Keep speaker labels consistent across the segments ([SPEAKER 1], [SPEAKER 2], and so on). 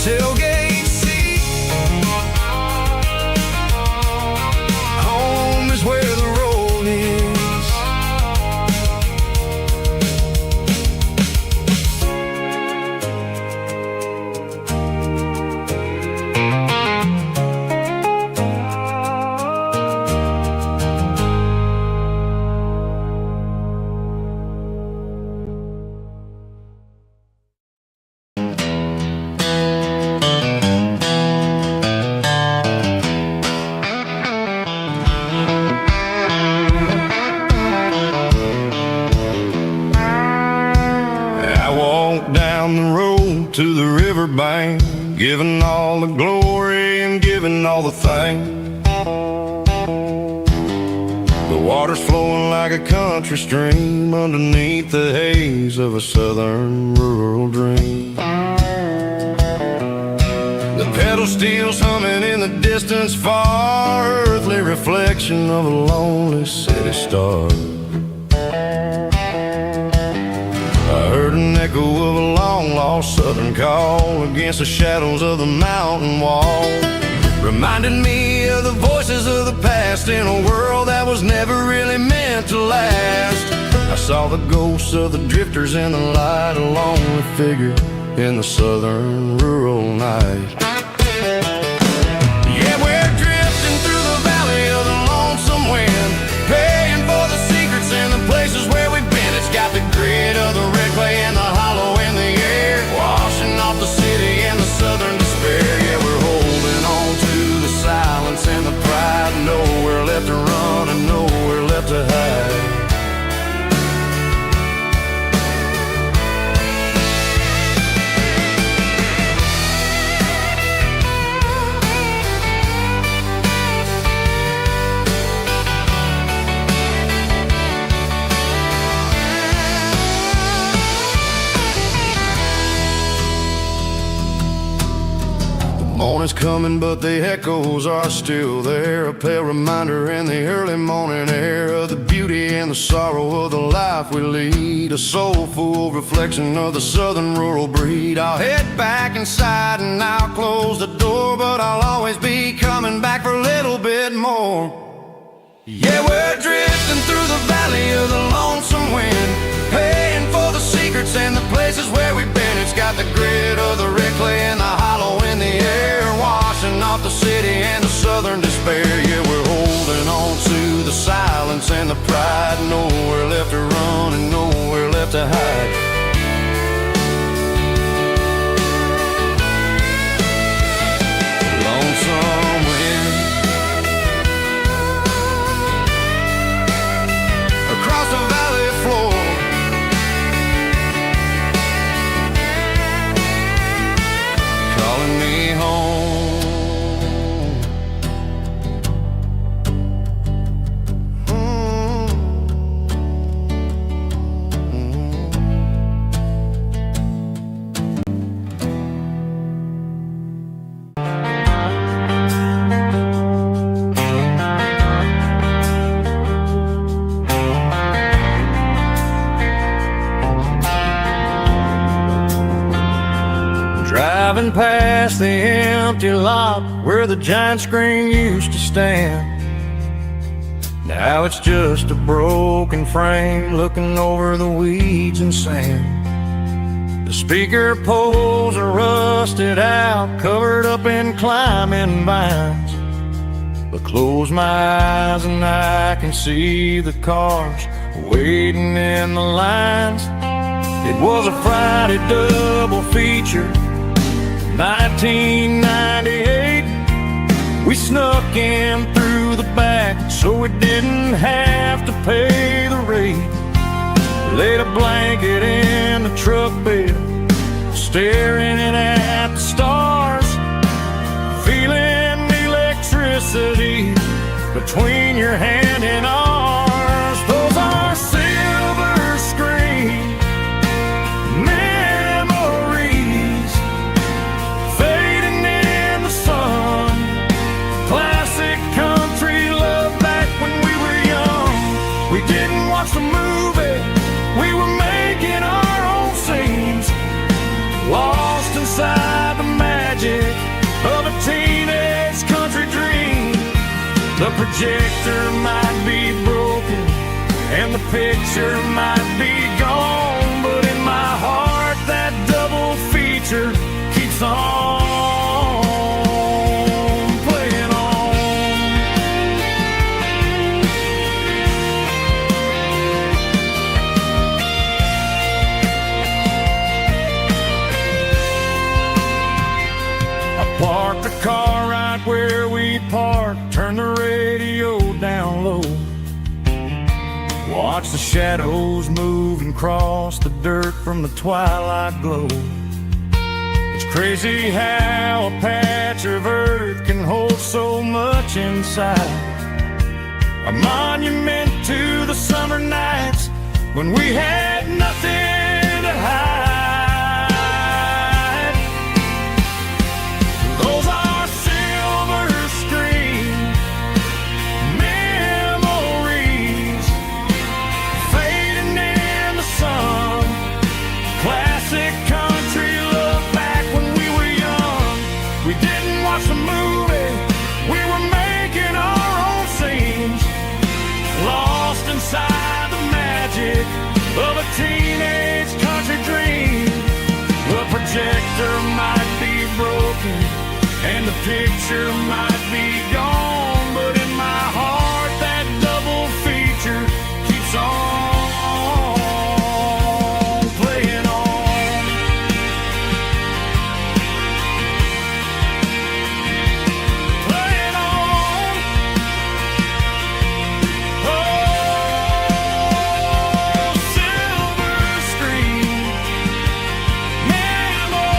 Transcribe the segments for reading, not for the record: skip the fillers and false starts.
[SPEAKER 1] tailgate seat. Home is where the road is. Down the road to the riverbank, giving all the glory and giving all the thanks. The water's flowing like a country stream underneath the haze of a southern rural dream. The pedal steel's humming in the distance far, earthly reflection of a lonely city star. I heard an echo of a long-lost southern call against the shadows of the mountain wall. Reminded me of the voices of the past in a world that was never really meant to last. I saw the ghosts of the drifters in the light, a lonely figure in the southern rural night. Yeah, we're drifting through the valley of the lonesome wind, paying for the secrets and the places where we've been. It's got the grit of the red clay and the hollow in the air, washing off the city and the southern despair. Yeah, we're holding on to the silence and the pride, nowhere left to run and nowhere left to hide. Morning's coming, but the echoes are still there, a pale reminder in the early morning air of the beauty and the sorrow of the life we lead, a soulful reflection of the southern rural breed. I'll head back inside and I'll close the door, but I'll always be coming back for a little bit more. Yeah, we're drifting through the valley of the lonesome wind, paying for the secrets and the places where we've been. It's got the grit of the red clay and the hollow in the air, washing off the city and the southern despair. Yeah, we're holding on to the silence and the pride, nowhere left to run and nowhere left to hide. Lonesome wind across the valley floor, calling me home. Driving past the empty lot where the giant screen used to stand. Now it's just a broken frame looking over the weeds and sand. The speaker poles are rusted out, covered up in climbing vines. But close my eyes and I can see the cars waiting in the lines. It was a Friday double feature, 1998. We snuck in through the back so we didn't have to pay the rate. Laid a blanket in the truck bed, staring at the stars, feeling the electricity between your hand and ours. Those are silver screen memories fading in the sun. Classic country love back when we were young. We didn't watch the movie, we were making our own scenes, lost inside the magic
[SPEAKER 2] The projector might be broken and the picture might be gone, but in my heart that double feature keeps on playing on. I parked the car right where we parked, turned the radio down low, watch the shadows move and cross the dirt from the twilight glow. It's crazy how a patch of earth can hold so much inside. A monument to the summer nights when we had nothing to hide. Those are silver screen memories fading in the sun. Classic country love back when we were young. We didn't watch the movie, we were making our own scenes, lost inside the magic of a teenage country dream. The projector might be broken and the picture might be gone, but in my heart that double feature keeps on playing on. Playing on. Oh, silver screen memories.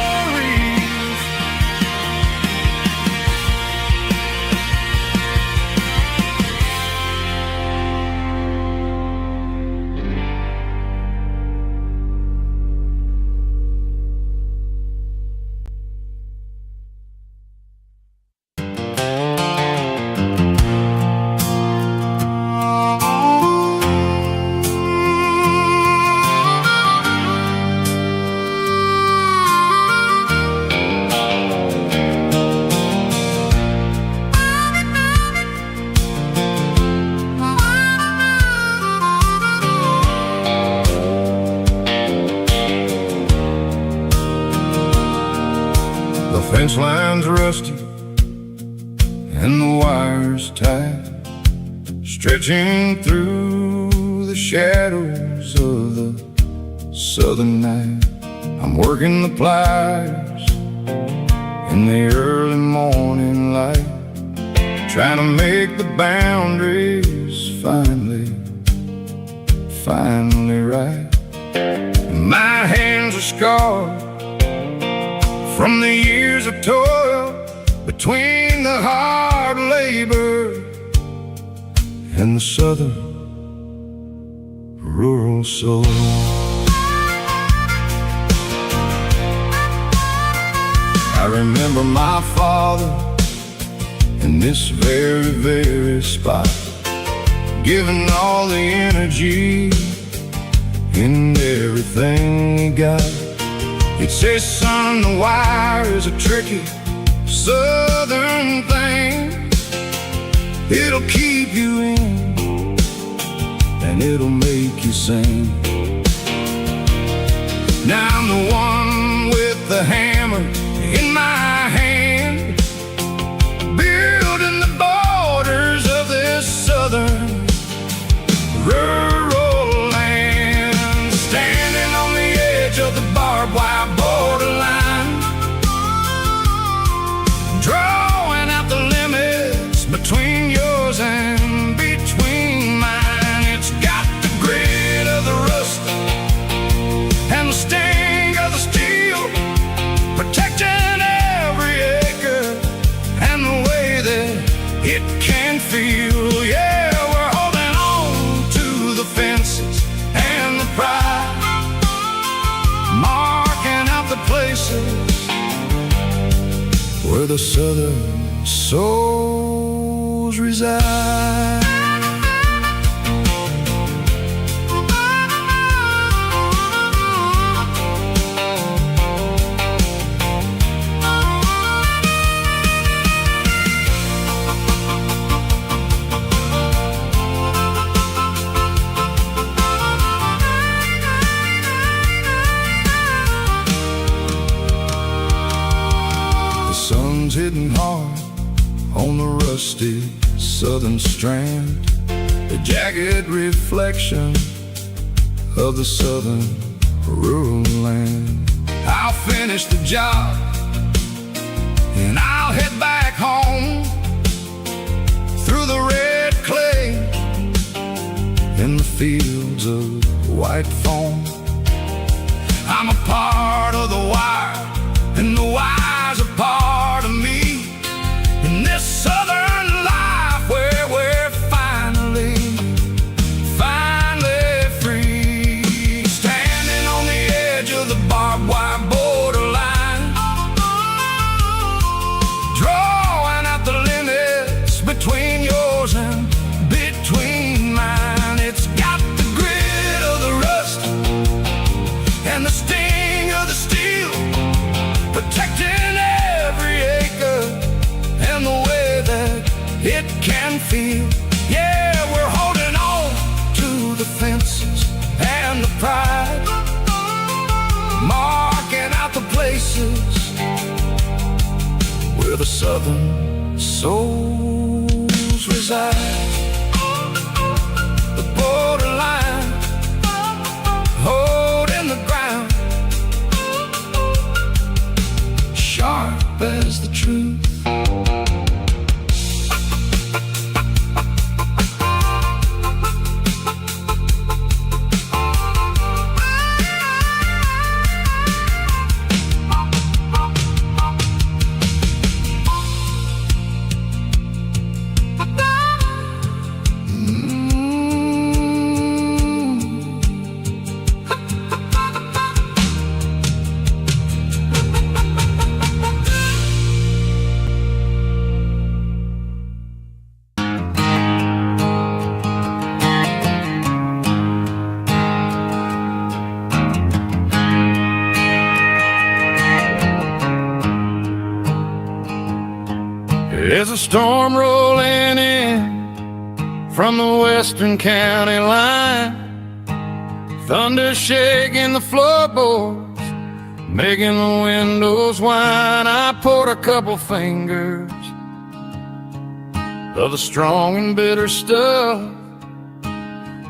[SPEAKER 1] The fence line's rusty and the wires tight, stretching through the shadows of the southern night. I'm working the pliers in the early morning light, trying to make the boundaries finally right. My hands are scarred from the years of toil, between the hard labor and the southern rural soul. I remember my father in this very spot, giving all the energy in everything he got. He'd say, son, the wire is a tricky southern thing. It'll keep you in and it'll make you sing. Now I'm the one with the hammer in my hand, building the borders of this southern rural land, standing on the edge of the barbed wire borderline, drawing out the limits between yours and between mine. It's got the grit of the rust and the sting of the steel, protecting every acre and the way that it can feel. Yeah, we're holding on to the fences and the pride, marking out the places where the southern souls reside. southern strand, the jagged reflection of the southern rural land. I'll finish the job and I'll head back home through the red clay in the fields of white foam. I'm a part of the wire, and the wire's a part of me in this southern life where we're finally free. Standing on the edge of the barbed wire borderline, drawing out the limits between yours and between mine. It's got the grit of the rust and the sting of the steel, protecting every acre and the way that it can feel. Yeah, we're holding on to the fences and the pride, marking out the places where the southern souls reside. The borderline, holding the ground, sharp as the truth. There's a storm rolling in from the western county line, thunder shaking the floorboards, making the windows whine. I poured a couple fingers of the strong and bitter stuff,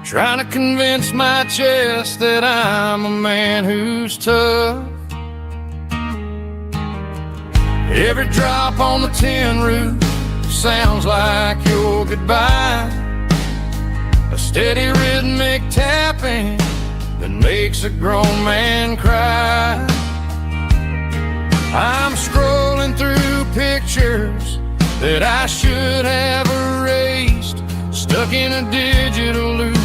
[SPEAKER 1] trying to convince my chest that I'm a man who's tough. Every drop on the tin roof sounds like your goodbye, a steady rhythmic tapping that makes a grown man cry. I'm scrolling through pictures that I should have erased, stuck in a digital loop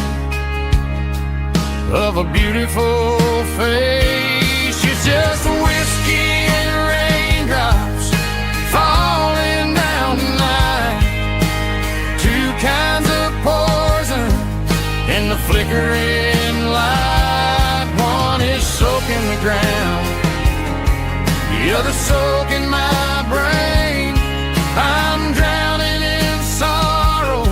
[SPEAKER 1] of a beautiful face. It's just whiskey and raindrops falling down tonight, two kinds of poison in the flickering light. One is soaking the ground, the other soaking my brain. I'm drowning in sorrow,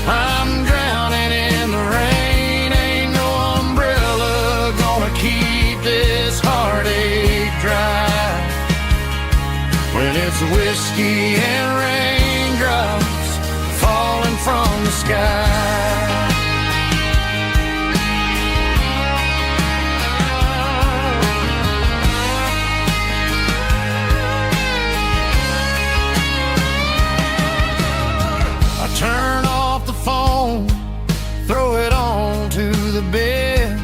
[SPEAKER 1] I'm drowning in the rain. Ain't no umbrella gonna keep this heartache dry when it's whiskey and raindrops falling from the sky. Turn off the phone, throw it on to the bed,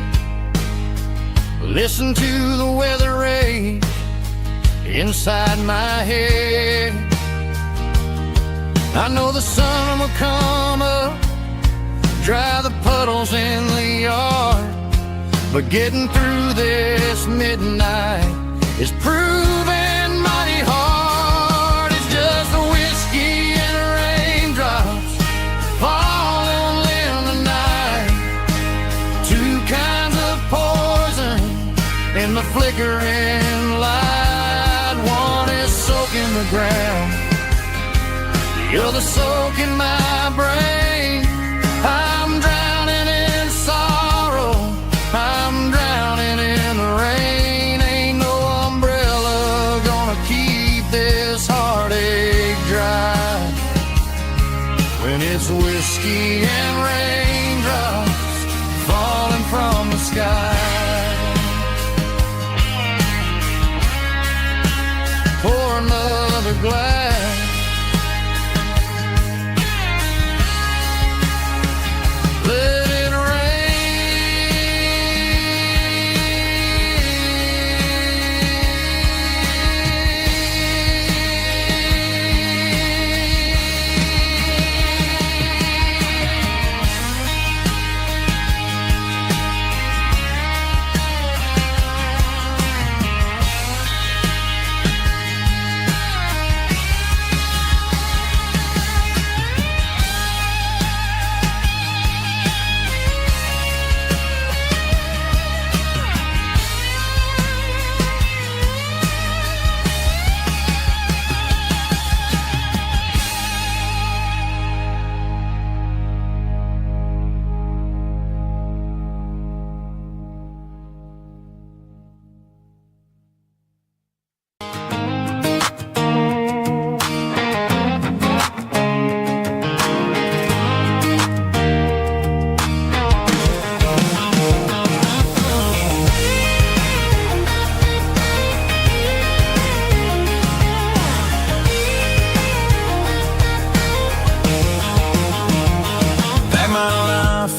[SPEAKER 1] listen to the weather rage inside my head. I know the sun will come up, dry the puddles in the yard, but getting through this midnight is proving mighty hard. It's just a whiskey and raindrops falling in the night, two kinds of poison in the flickering light. One is soaking the ground, the other soaking my brain. I'm drowning in sorrow, I'm drowning in the rain. Ain't no umbrella gonna keep this heartache dry when it's whiskey and raindrops falling from the sky. Pour another glass. Let it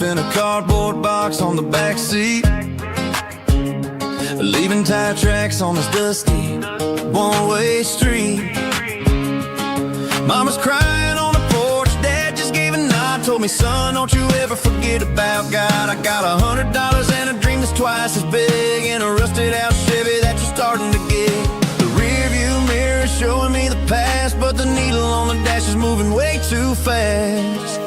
[SPEAKER 3] in a cardboard box on the back seat, leaving tire tracks on this dusty one-way street. Mama's crying on the porch, Dad just gave a nod, told me, son, don't you ever forget about God. I got $100 and a dream that's twice as big, in a rusted out Chevy that you're starting to get. The rear view mirror is showing me the past, but the needle on the dash is moving way too fast.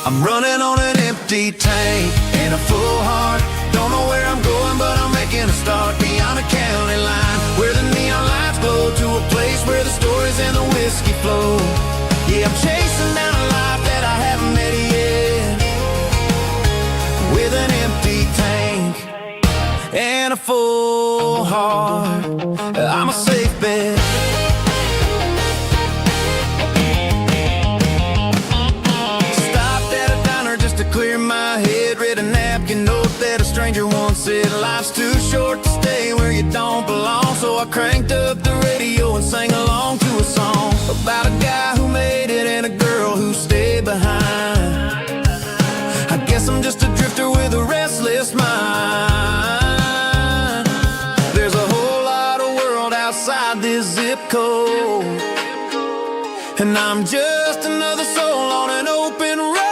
[SPEAKER 3] I'm running on an empty tank and a full heart. Don't know where I'm going, but I'm making a start beyond a county line, where the neon lights glow, to a place where the stories and the whiskey flow. Yeah, I'm chasing down a life that I haven't met yet, with an empty tank and a full heart. I'm a safe bet. Clear my head, read a napkin note that a stranger once said, life's too short to stay where you don't belong. So I cranked up the radio and sang along to a song about a guy who made it and a girl who stayed behind. I guess I'm just a drifter with a restless mind. There's a whole lot of world outside this zip code, and I'm just another soul on an open road.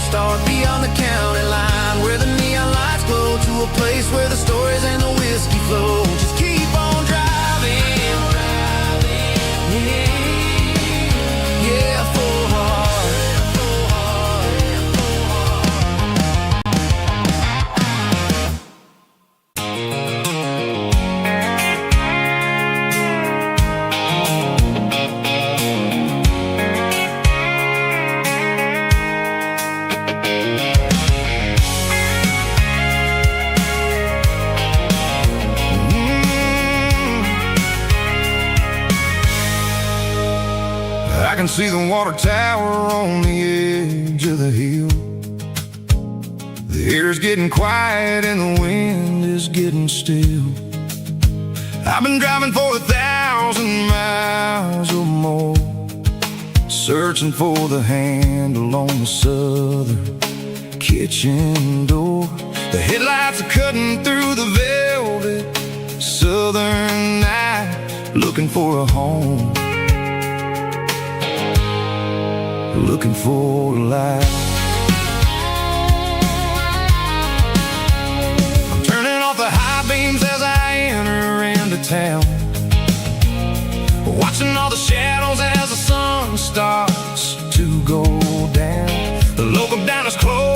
[SPEAKER 3] Start beyond the county line, where the neon lights glow, to a place where the stories and the whiskey flow. Just keep on driving, yeah, full heart, full heart, full
[SPEAKER 1] I can see the water tower on the edge of the hill. The air's getting quiet and the wind is getting still. I've been driving for 1,000 miles or more, searching for the handle on the southern kitchen door. The headlights are cutting through the velvet southern night, looking for a home, looking for a life. I'm turning off the high beams as I enter into town, watching all the shadows as the sun starts to go down. The local diner's closed,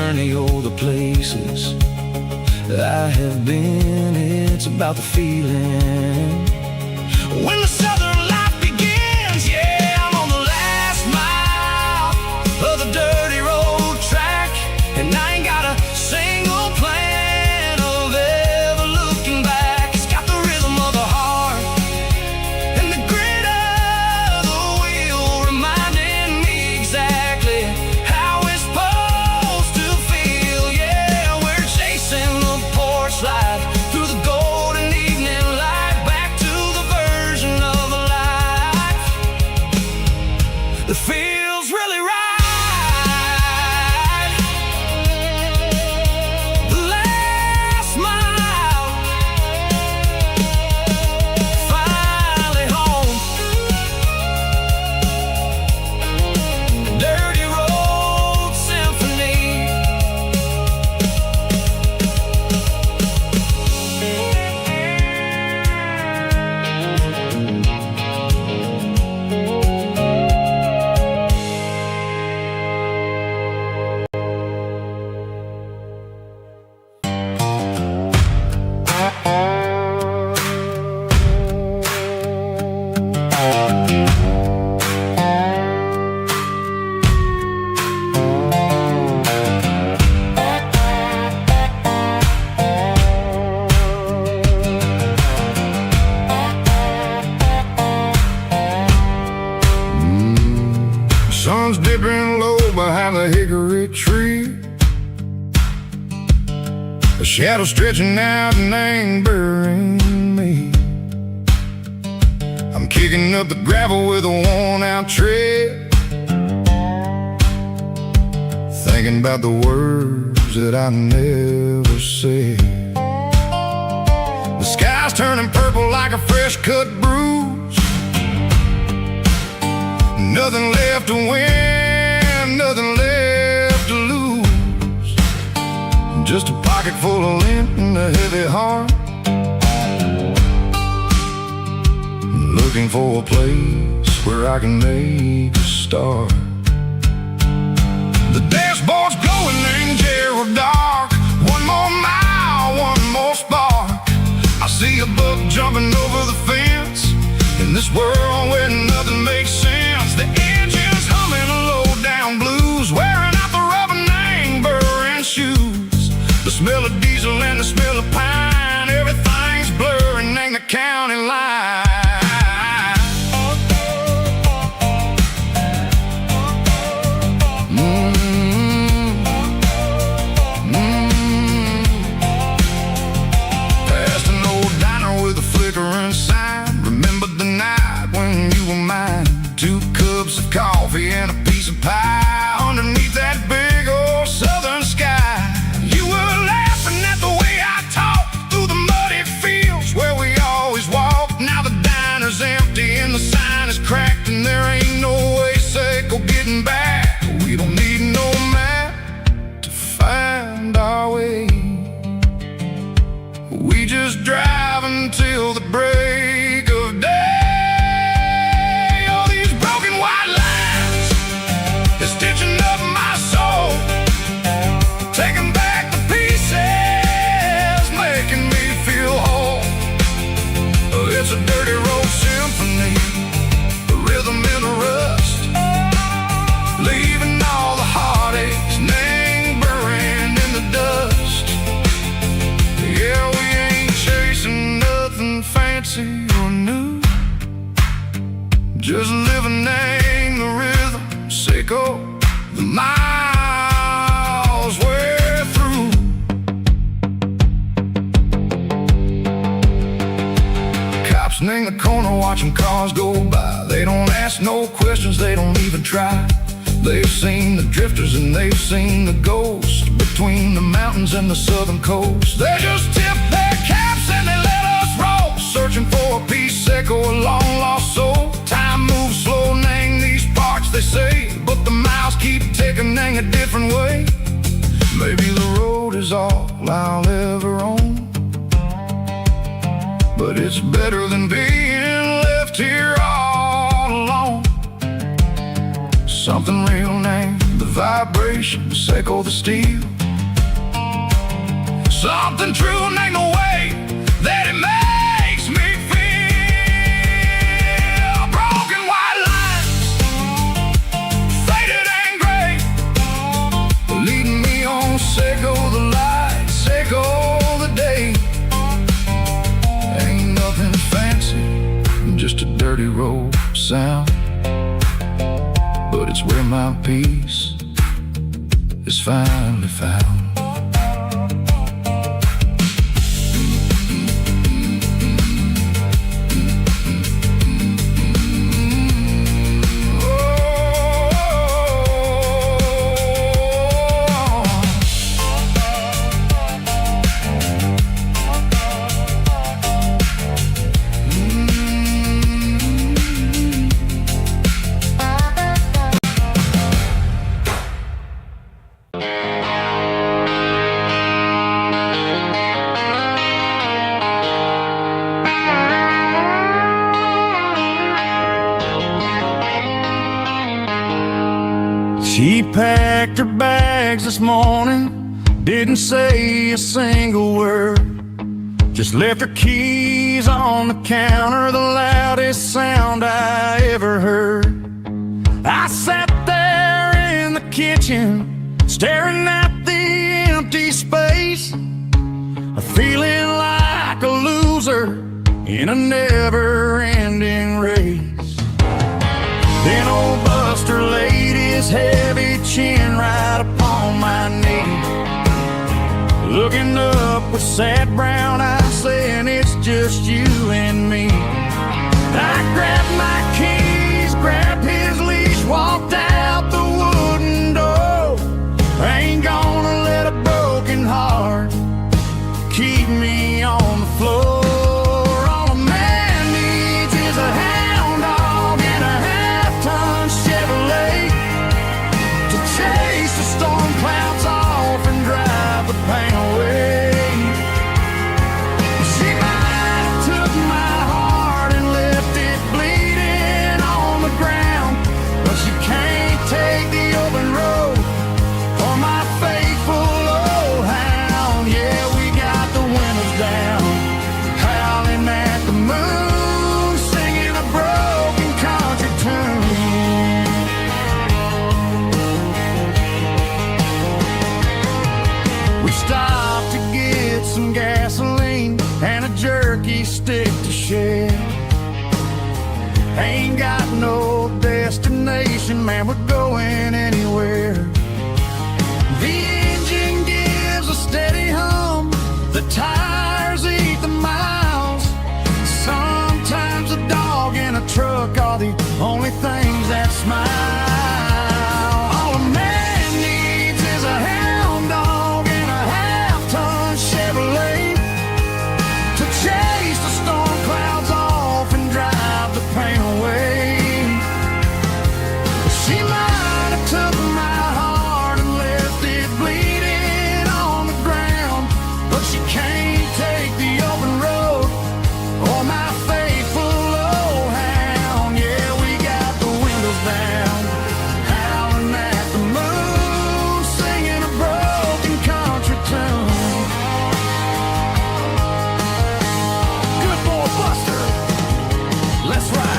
[SPEAKER 3] journey or the places I have been. It's about the feeling when the southern life begins. Yeah, I'm on the last mile of the dirty road track, and I ain't got a single plan of ever looking back. It's got the rhythm of the heart and the grit of the wheel, reminding me exactly how it's supposed to feel. Yeah, we're chasing the porch light through the golden evening light, back to the version of a life that feels really right. The last mile, finally home. Dirty road symphony.
[SPEAKER 1] Sun's dipping low behind the hickory tree. A shadow stretching out and ain't burying me. I'm kicking up the gravel with a worn-out tread, thinking about the words that I never said. The sky's turning purple like a fresh-cut bruise. Nothing left to win, nothing left to lose. Just a pocket full of lint and a heavy heart, looking for a place where I can make a start. The dashboard's glowing, ain't Gerald dark. One more mile, one more spark. I see a buck jumping over the fence in this world where nothing makes sense. The engine's humming a low-down blues, wearing out the rubber name burring shoes. The smell of diesel and the smell of pine, everything's blurring, ain't the county line. Past an old diner with a flickering sign. Remember the night when you were mine? 2 cups of coffee and a piece of pie underneath that big old southern sky. You were laughing at the way I talked through the muddy fields where we always walked. Now the diner's empty and the sign is cracked, and there ain't no way safe or getting back. We don't need no map to find our way. We just drive until the break of day. All these broken white lines is stitching up my soul, taking back the pieces, making me feel whole. It's a dirty road symphony, a rhythm in the rust, leaving all the heartaches, name buried in the dust. Yeah, we ain't chasing nothing fancy or new, just living in the rhythm, sick of the miles we're through. Cops in the corner watching cars go by. They don't ask no questions, they don't even try. They've seen the drifters and they've seen the ghosts between the mountains and the southern coast. They just tip their caps and they let us roll, searching for a piece echo, a long lost soul. Time moves slow, nang these parts they say, but the miles keep ticking, nang a different way. Maybe the road is all I'll ever own, but it's better than being left here all alone. Something real named the vibrations echo the steel, Something true and ain't no way that it makes me feel. Broken white lines, faded and gray, leading me on. Say go the light, say go the day. Ain't nothing fancy, just a dirty road sound, but it's where my peace is finally found.
[SPEAKER 2] She packed her bags this morning, didn't say a single word, just left her keys on the counter, the loudest sound I ever heard. I sat there in the kitchen, staring at the empty space, feeling like a loser in a never-ending race. Then old Buster laid his heavy chin right upon my knee, looking up with sad brown eyes, saying it's just you and me. I grabbed my keys, grabbed his leash, walked out the wooden door. I ain't gonna let a broken heart keep me on the floor. All a man needs is a hound dog and a half-ton Chevrolet to chase the storm clouds off and drive the pain away. She might have took my heart and left it bleeding on the ground, but she can't take the open road or my faithful old hound. Yeah, we got the windows down, howling at the moon, singing a broken country tune. We stopped to get some gasoline and a jerky stick to share. Ain't got no destination, man, we're going anywhere. The engine gives a steady hum, the tires eat the miles. Sometimes a dog and a truck are the only things that smile. All a man needs is a hound dog and a half-ton Chevrolet to chase the storm clouds off and drive the pain away. She might have took my heart and left it bleeding on the ground, but she can't take the open road or my faithful old hound. Yeah, we got the windows down, howling at the moon, singing a broken country tune. Good boy, Buster, let's ride.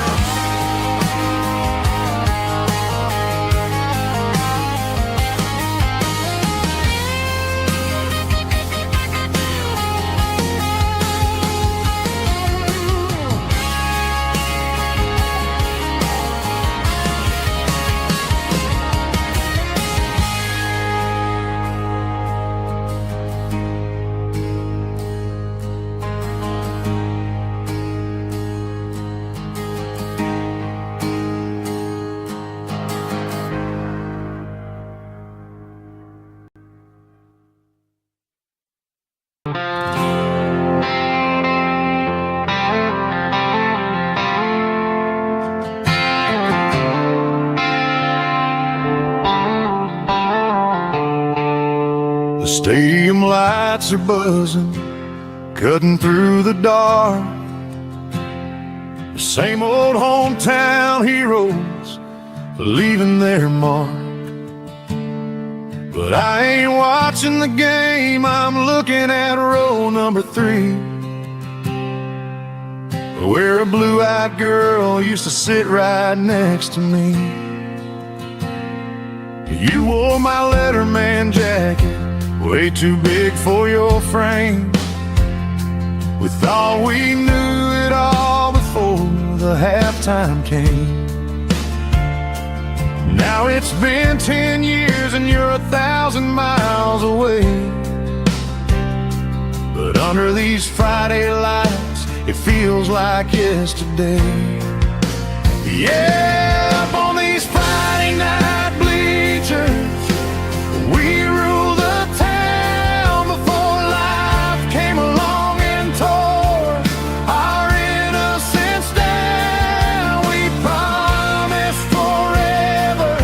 [SPEAKER 1] The stadium lights are buzzing, cutting through the dark. The same old hometown heroes leaving their mark. But I ain't watching the game, I'm looking at row number 3, where a blue-eyed girl used to sit right next to me. You wore my Letterman jacket, way too big for your frame. We thought we knew it all before the halftime came. Now it's been 10 years and you're 1,000 miles away. But under these Friday lights, it feels like yesterday. Yeah, up on these Friday night bleachers, we rule the town before life came along and tore our innocence down. We promised forever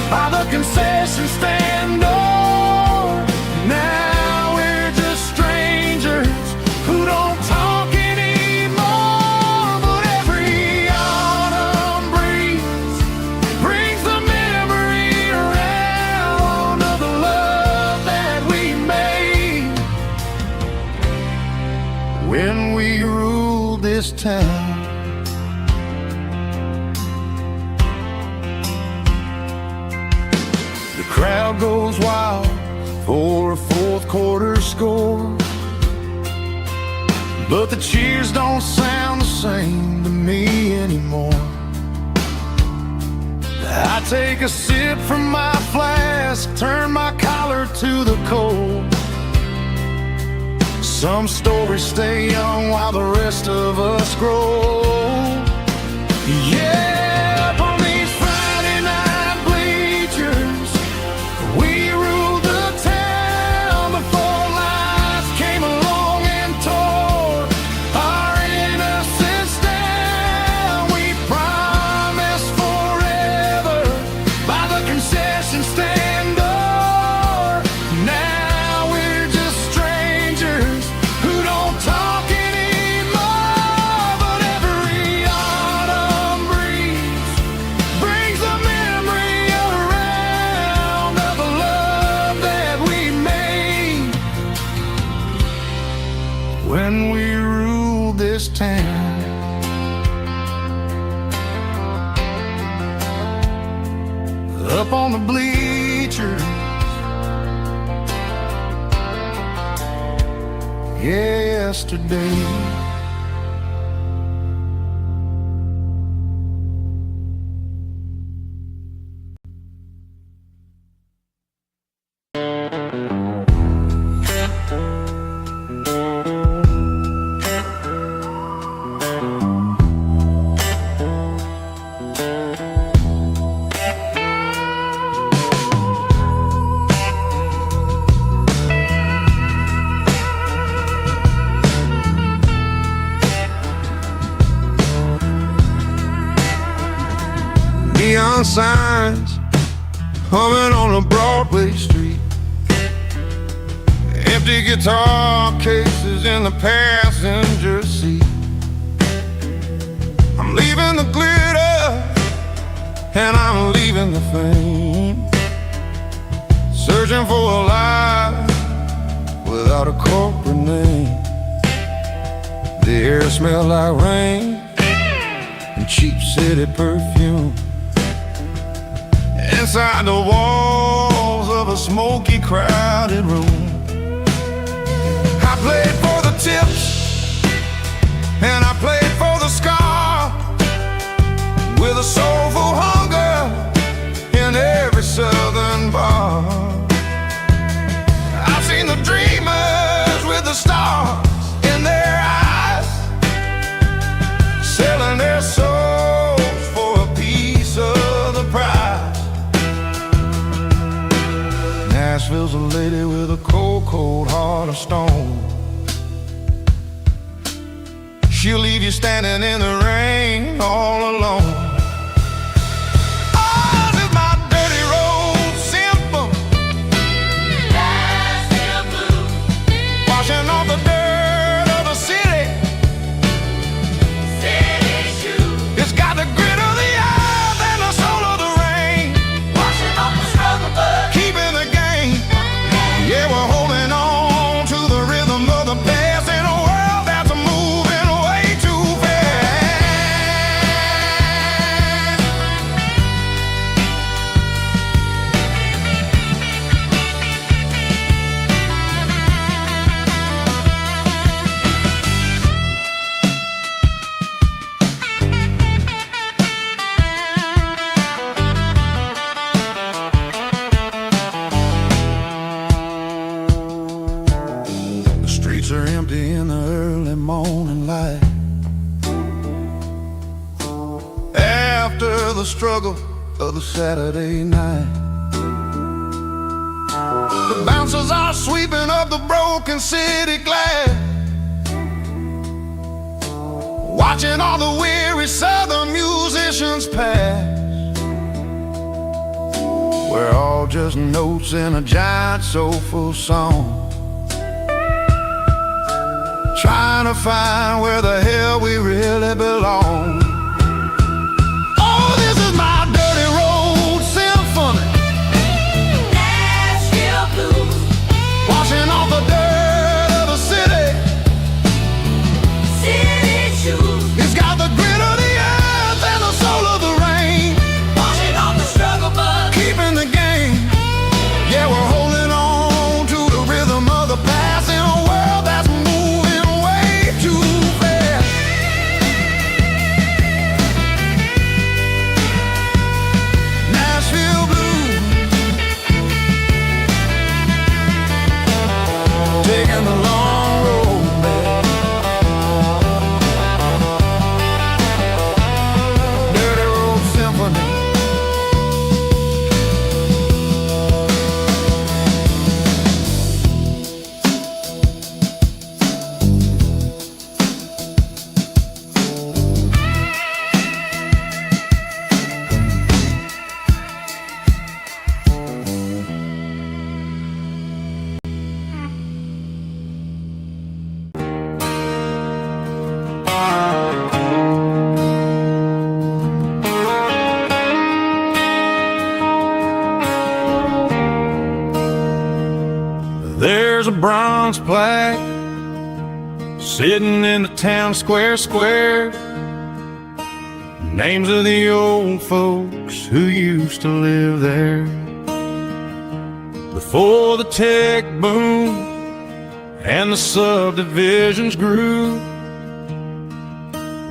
[SPEAKER 1] by the concession stand door. Now we're just strangers who don't talk anymore. But every autumn breeze brings the memory around of the love that we made when we ruled this town. The crowd goes wild for a fourth quarter score, but the cheers don't sound the same to me anymore. I take a sip from my flask, turn my collar to the cold. Some stories stay young while the rest of us grow. Yeah, up on these Friday night bleachers, we ruled the town before life came along and tore our innocence down. We promised forever by the concession stand door. Now we're just strangers who don't talk anymore. But every autumn breeze brings the memory around of the love that we made when we ruled this town. Up on the bleachers, yesterday. Neon signs humming on a Broadway street, empty guitar cases in the passenger seat. I'm leaving the glitter and I'm leaving the fame, searching for a life without a corporate name. The air smells like rain and cheap city perfume. Inside the walls of a smoky, crowded room, I played for the tips and I played for the scar, with a soulful hunger in every southern bar. I've seen the dreamers with the stars in their eyes, selling their souls for a piece of the prize. Nashville's a lady with a cold, cold heart of stone. She'll leave you standing in the rain all alone. Ours is my dirty road symphony, Nashville blues, washing off the dirt of the city shoes. It's got the grit of the earth and the soul of the rain, washing off the struggle, but keeping the game under the struggle of the Saturday night. The bouncers are sweeping up the broken city glass, watching all the weary Southern musicians pass. We're all just notes in a giant soulful song, trying to find where the hell we really belong. Oh, this is my dirty road symphony,
[SPEAKER 4] Nashville blues,
[SPEAKER 1] washing off the dirt of the city.
[SPEAKER 4] city shoes,
[SPEAKER 1] It's got the grit of the earth and the soul of the rain,
[SPEAKER 4] washing off the struggle bug.
[SPEAKER 1] keeping the game. Yeah, we're holding on to the rhythm of the past in a world that's moving way too fast. Nashville blues, taking the long road back. Dirty road symphony.
[SPEAKER 2] There's a bronze plaque sitting in the town square. Names of the old folks who used to live there before the tech boom and the subdivisions grew,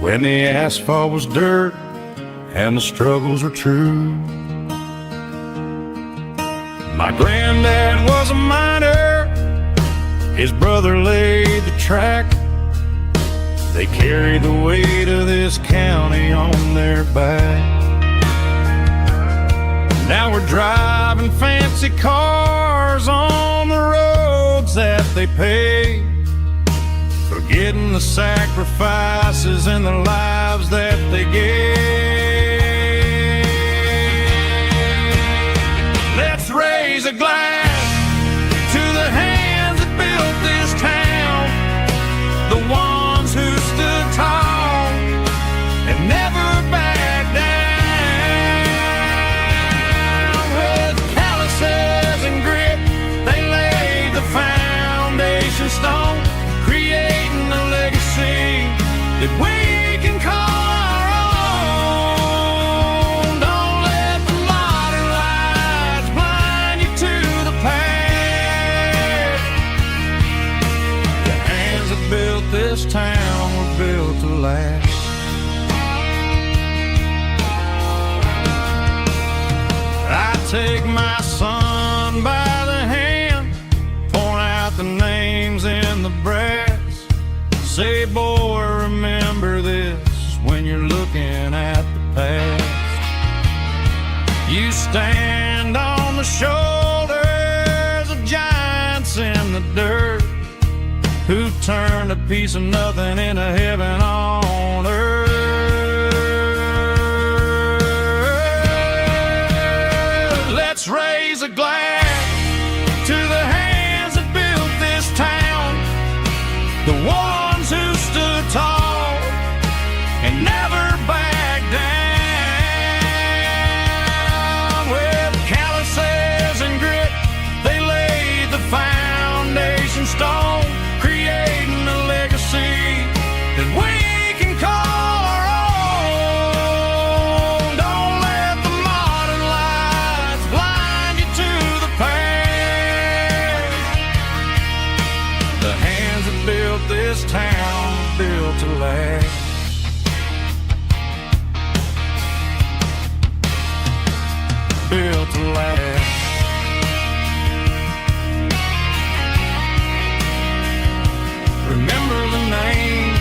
[SPEAKER 2] when the asphalt was dirt and the struggles were true. My granddad was a miner, his brother laid the track. They carried the weight of this county on their back. Now we're driving fancy cars on the roads that they paved, forgetting the sacrifices and the lives that they gave. Let's raise a glass to the hands that built this town, the ones who stood tall and never backed down. With calluses and grit, they laid the foundation stone, creating a legacy that we can call our own. Don't let the modern lights blind you to the past. The hands that built this town were built to last. I take my son by the hand, point out the names in the brass. Say, boy, remember this when you're looking at the past. You stand on the shoulders of giants in the dirt, who turned a piece of nothing into heaven on earth. Let's raise a glass to the hands that built this town, the ones who stood tall and never backed down. With calluses and grit, they laid the foundation stone, creating a legacy that we can call our own. Don't let the modern lights blind you to the past. The hands that built this town were built to last. Built to last. Remember the names.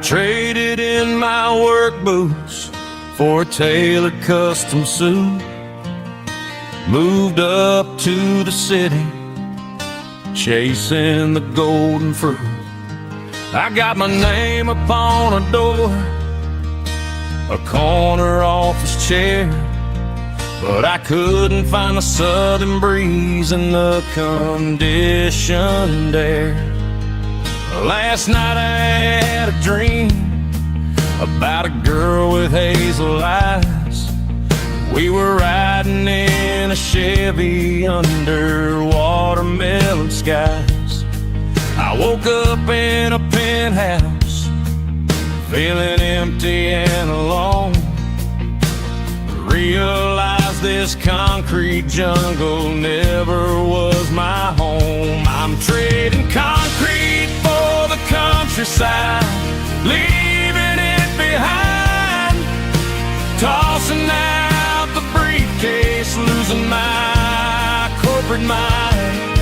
[SPEAKER 2] traded in my work boots for a tailored custom suit. Moved up to the city, chasing the golden fruit. I got my name upon a door, a corner office chair, but I couldn't find the southern breeze in the conditioned air. Last night I had a dream about a girl with hazel eyes. We were riding in a Chevy under watermelon skies. I woke up in a penthouse, feeling empty and alone. Realized this concrete jungle never was my home. I'm trading concrete for the countryside, leaving it behind, tossing out the briefcase, losing my corporate mind.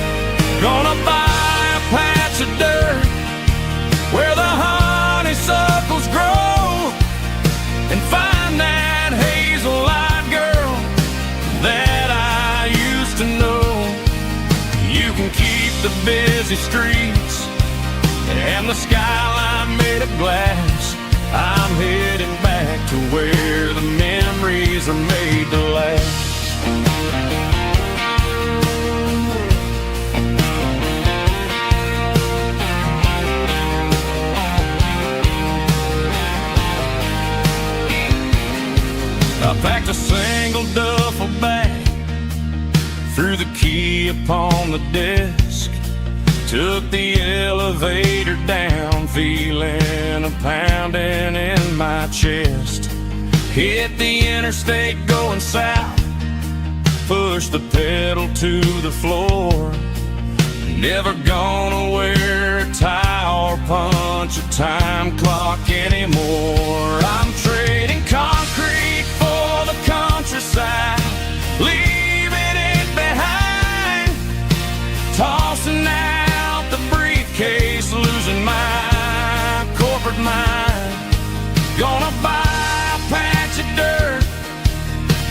[SPEAKER 2] Gonna buy a patch of dirt where the honeysuckles grow and find that hazel-eyed girl that I used to know. You can keep the busy streets and the skyline made of glass. I'm heading back to where the memories are made to last. I packed a single duffel bag, threw the key upon the desk, took the elevator down, feeling a pounding in my chest. Hit the interstate going south, pushed the pedal to the floor. Never gonna wear a tie or punch a time clock anymore. I'm trading concrete for the countryside, leaving it behind, tossing out the briefcase, losing my corporate mind. Gonna buy a patch of dirt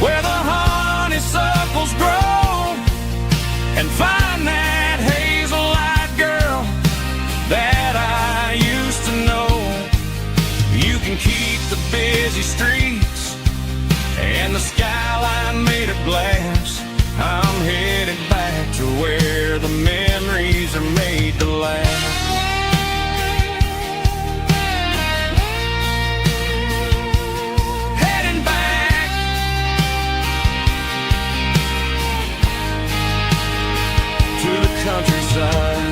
[SPEAKER 2] where the honeysuckles grow and find that hazel-eyed girl that I used to know. You can keep the busy streets and the skyline made of glass. I'm headed back to where the memories are made to last. Heading back to the countryside.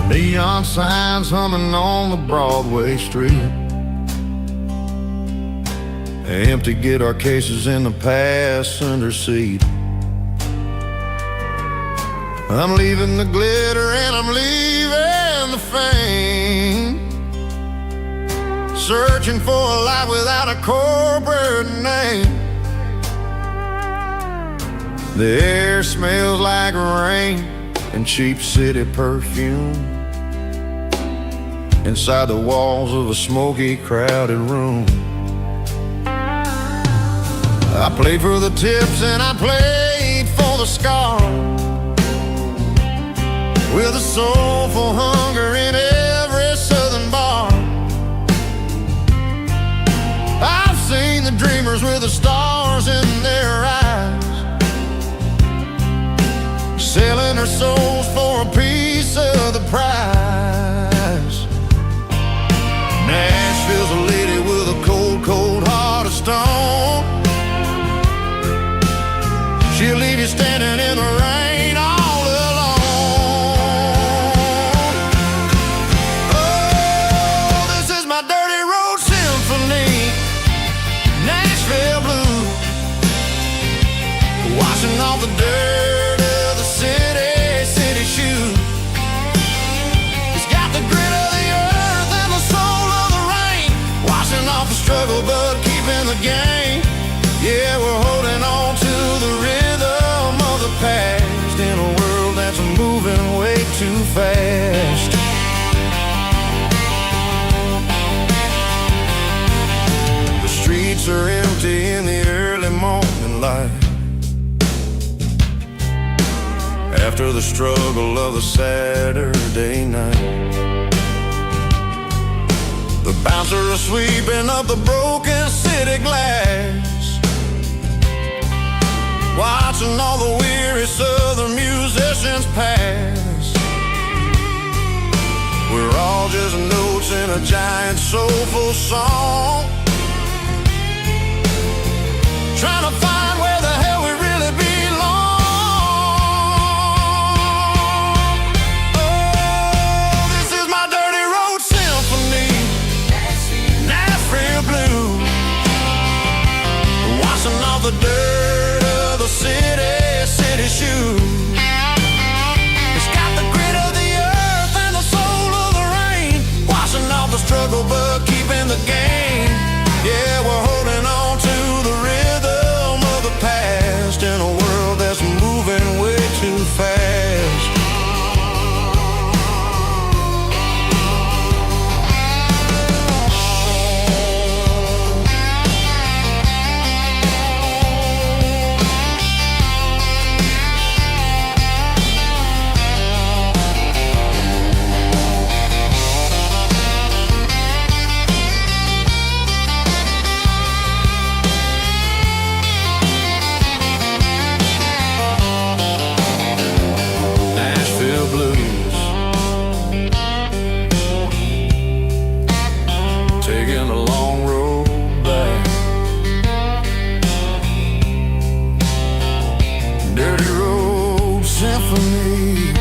[SPEAKER 1] Neon signs humming on the Broadway street, empty guitar cases in the passenger seat. I'm leaving the glitter and I'm leaving the fame, searching for a life without a corporate name. The air smells like rain and cheap city perfume inside the walls of a smoky, crowded room. I played for the tips and I played for the scars, with a soulful hunger in every southern bar. I've seen the struggle but keeping the game. Yeah, we're holding on to the rhythm of the past in a world that's moving way too fast. The streets are empty in the early morning light, after the struggle of the Saturday night. The bouncer is sweeping up the broken city glass, watching all the weary Southern musicians pass. We're all just notes in a giant soulful song, trying to find where the hell we really belong. Oh, this is my dirty road symphony, Nashville blues, washing off the dirt of the city shoes. It's got the grit of the earth and the soul of the rain, washing off the struggle but keeping the game. Yeah, we're holding on to the rhythm of the past in a world that's moving way too fast. Taking a long road back, dirty road symphony.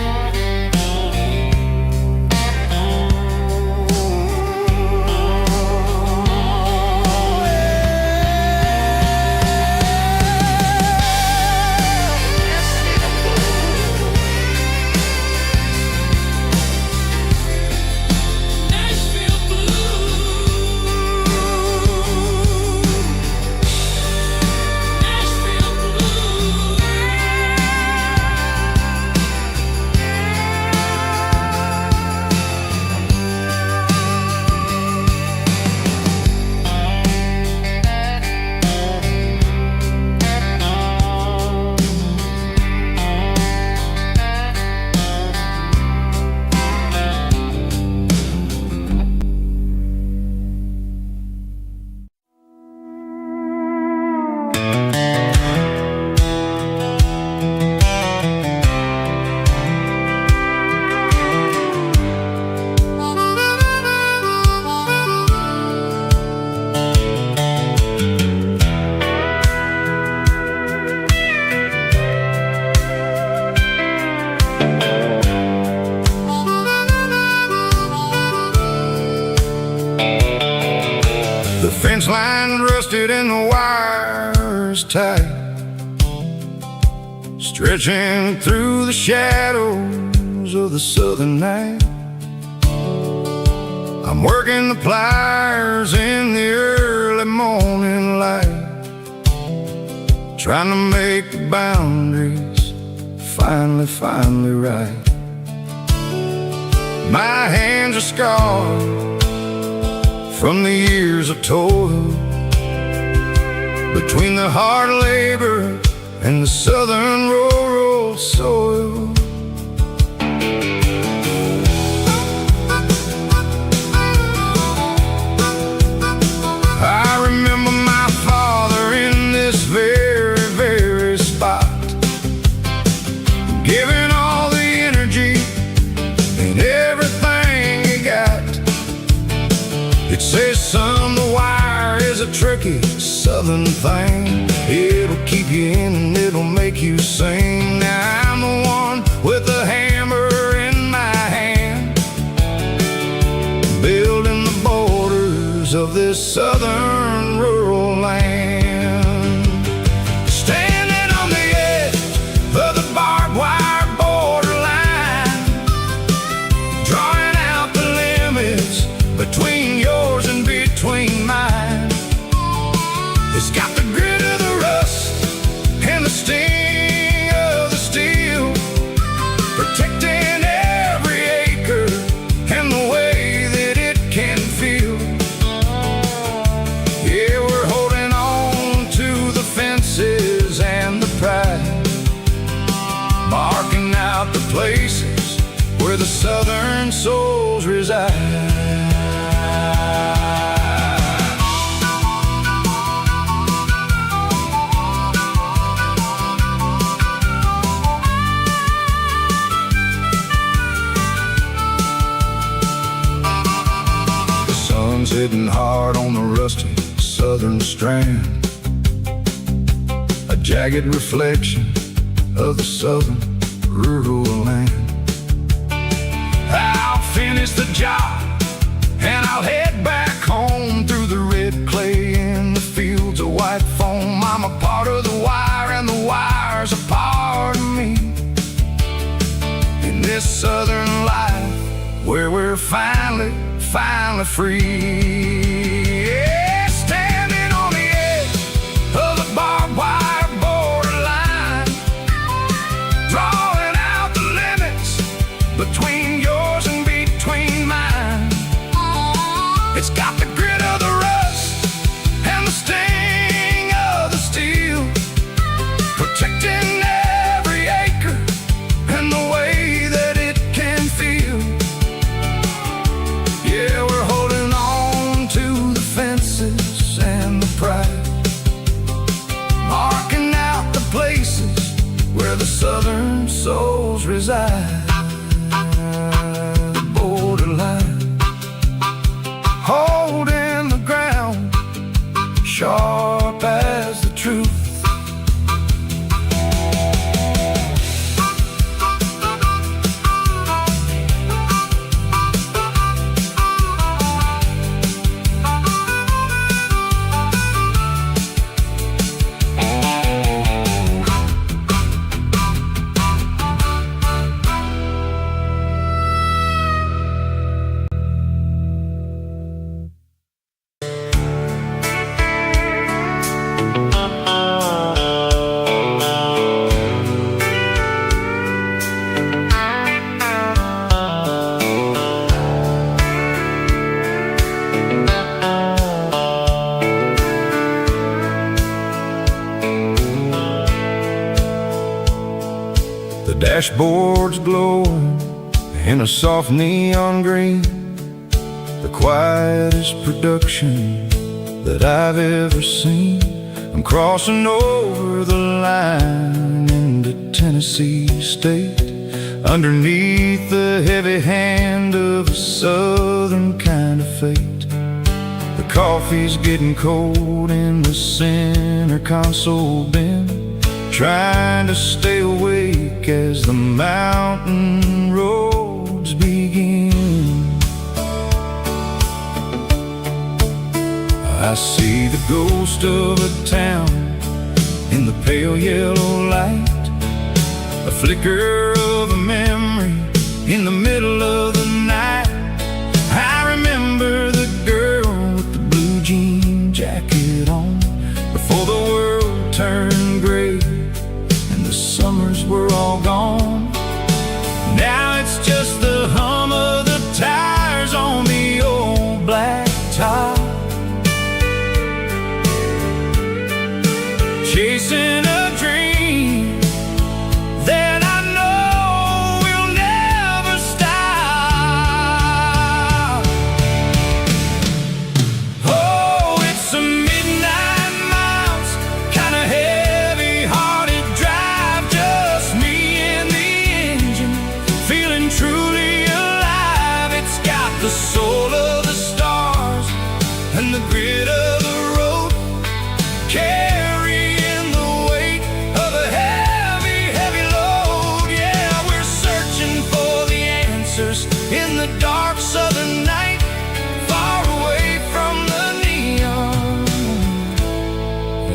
[SPEAKER 1] The fence line rusted and the wires tight, stretching through the shadows of the southern night. I'm working the pliers in the early morning light, trying to make the boundaries finally right. My hands are scarred from the years of toil, between the hard labor and the southern rural soil. I remember my father in this very spot, giving all the energy and everything he got. It says, son, the wire is a tricky southern thing. It'll keep you in and it'll make you sing. Now I'm the one with the hammer in my hand, building the borders of this southern rural land. Standing on the edge of the barbed wire borderline, drawing out the limits between yours and between mine. sun's hitting hard on the rusty southern strand, a jagged reflection of the southern rural land. I'll finish the job and I'll head back home through the red clay in the fields of white foam. I'm a part of the wire and the wire's a part of me. In this southern life where we're finally free. Yeah, standing on the edge of the barbed wire borderline, drawing out the limits between yours and between mine. It's got the grit of the rust and the sting of the steel, protecting every acre and the way that it can feel. Yeah, we're holding on to the fences and the pride, marking out the places where the southern souls reside. The borderline, holding the ground, sharp as the truth. Dashboard's glowing in a soft neon green, the quietest production that I've ever seen. I'm crossing over the line into Tennessee State, underneath the heavy hand of a southern kind of fate. The coffee's getting cold in the center console bin, trying to stay awake as the mountain roads begin. I see the ghost of a town in the pale yellow light, a flicker of a memory in the middle of the night. I remember the girl with the blue jean jacket on before the world turned gray. Summers were all gone. Now it's just the hum of the tires on the old black top, chasing a dream that I know will never stop. Oh, it's a midnight miles, kinda heavy-hearted drive, just me and the engine, feeling truly alive. It's got the soul of the stars and the grit of the road, carrying the weight of a heavy, heavy load. Yeah, we're searching for the answers in the dark southern night, far away from the neon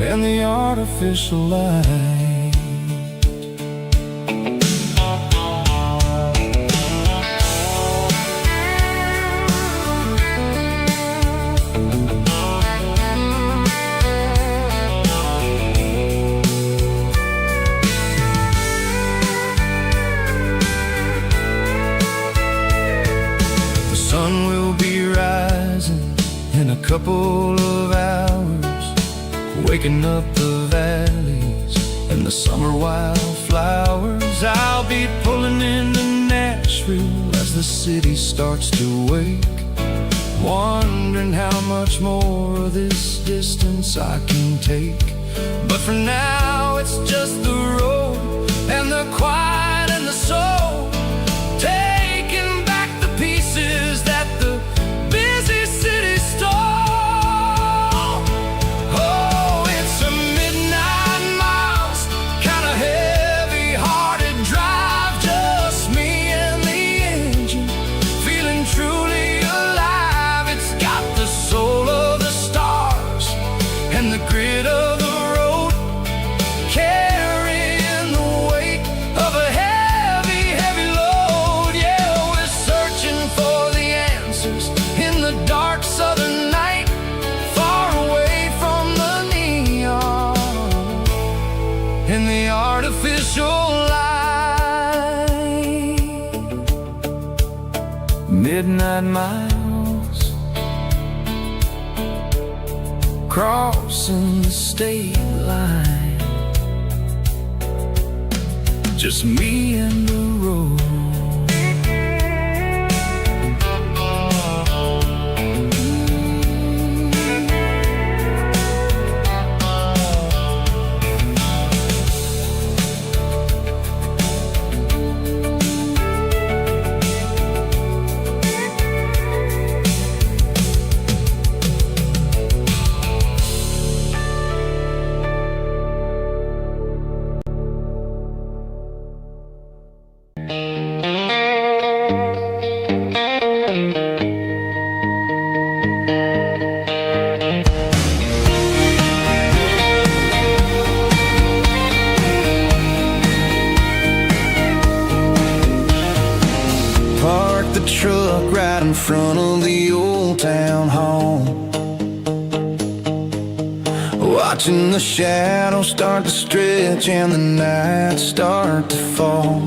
[SPEAKER 1] and the artificial light. The sun will be rising in a couple of hours, waking up the valleys and the summer wildflowers. I'll be pulling into Nashville as the city starts to wake, wondering how much more of this distance I can take. But for now it's just the road and the quiet and the soul, taking back the pieces that the busy city stole.
[SPEAKER 2] midnight miles, crossing the state line, just me and the road.
[SPEAKER 3] Parked the truck right in front of the old town hall, watching the shadows start to stretch and the nights start to fall.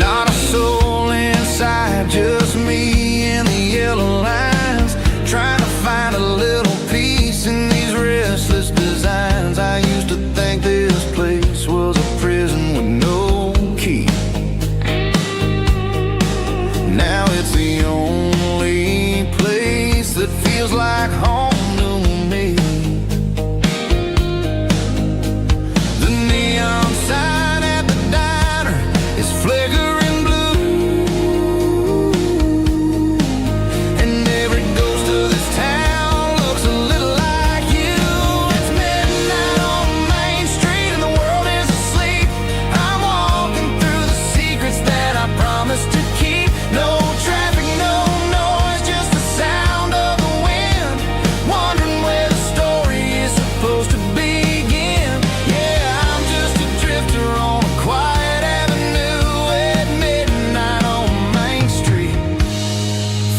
[SPEAKER 3] Not a soul inside, just me and the yellow lines, trying to find a little peace in these restless designs. I used to think this place was a prison with no key. Now it's the only place that feels like home to me. The neon sign at the diner is flickering blue, and every ghost of this town looks a little like you. It's midnight on Main Street and the world is asleep. I'm walking through the secrets that I promised to keep. No traffic, no noise, just the sound of the wind, wondering where the story is supposed to begin. Yeah, I'm just a drifter on a quiet avenue at midnight on Main Street,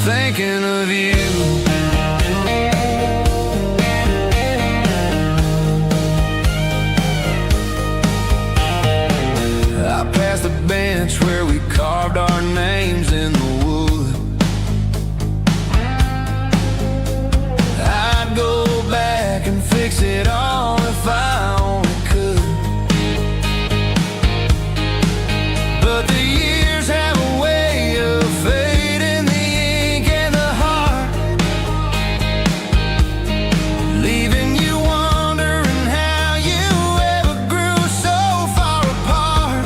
[SPEAKER 3] thinking of you. I passed the bench where we carved our names in the wood. I'd go back and fix it all if I only could. But the years have a way of fading the ink and the heart, leaving you wondering how you ever grew so far apart.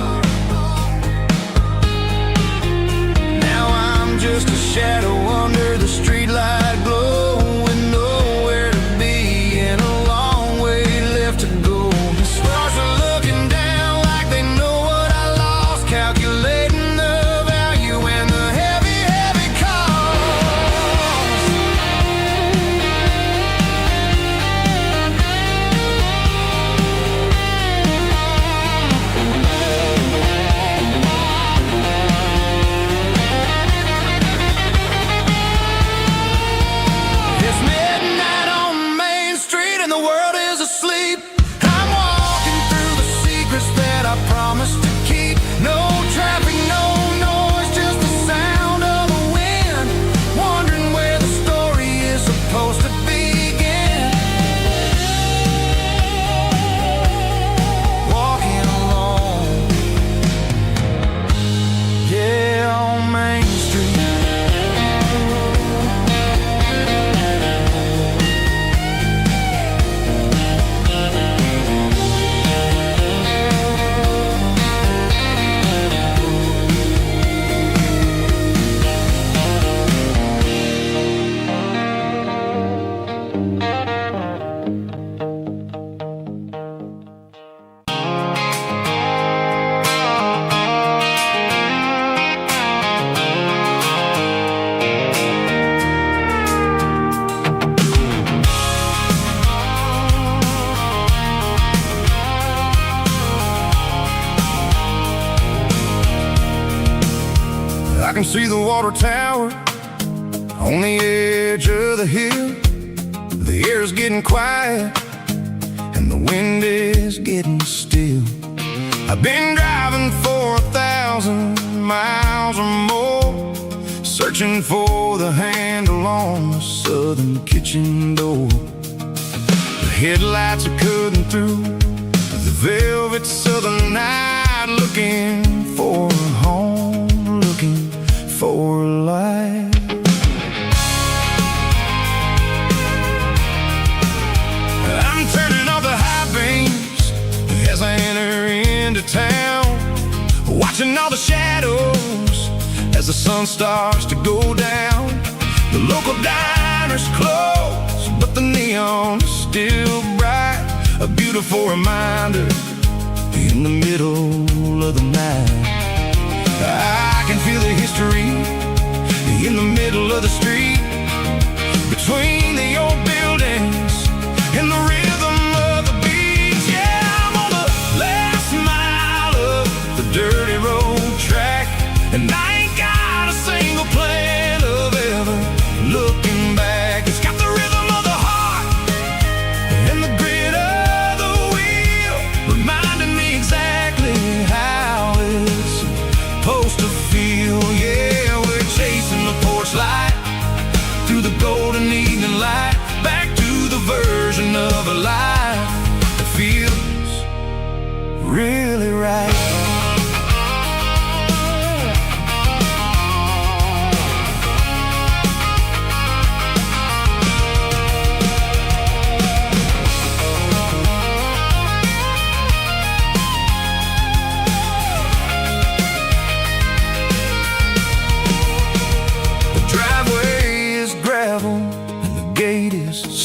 [SPEAKER 3] Now I'm just a shadow under the streetlight glow, with nowhere to be and a long way left to go. The stars are looking down like they know what I lost, calculating the value and the heavy, heavy cost. It's midnight on Main Street and the world is asleep. I'm walking through the secrets that I promised to keep. No traffic, no noise, just the sound of the wind, wondering where the story is supposed to begin. Walking alone, yeah, on Main Street. I can see the water tower on the edge of the hill. The air's getting quiet and the wind is getting still.
[SPEAKER 1] I've been driving for 1,000 miles or more, searching for the handle on the southern kitchen door. The headlights are cutting through the velvet southern night, looking for a home, looking for a life. I'm turning off the high beams as I enter into town, watching all the shadows as the sun starts to go down. The local diner's closed, but the neon's still bright, a beautiful reminder in the middle of the night. I can feel the history in the middle of the street, between the old buildings and the rhythm of the beat. Yeah, I'm on the last mile of the dirty road track, and I ain't got a single plan of ever looking back. It's got the rhythm of the heart and the grit of the wheel, reminding me exactly how it's supposed to feel. Yeah, we're chasing the porch light through the golden evening light, back to the version of a life that feels really right.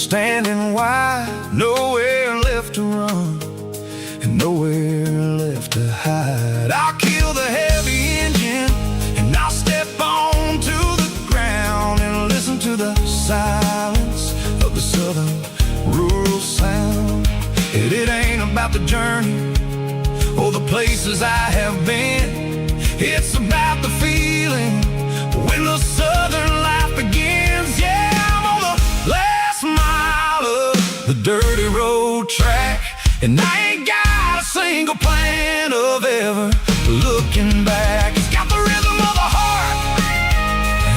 [SPEAKER 1] Standing wide, nowhere left to run and nowhere left to hide. I'll kill the heavy engine and I'll step onto the ground and listen to the silence of the southern rural sound. It ain't about the journey or the places I have been, it's about the feeling when the southern life begins. Yeah, I'm on the last mile of the dirty road track, and I ain't got a single plan of ever looking back. It's got the rhythm of the heart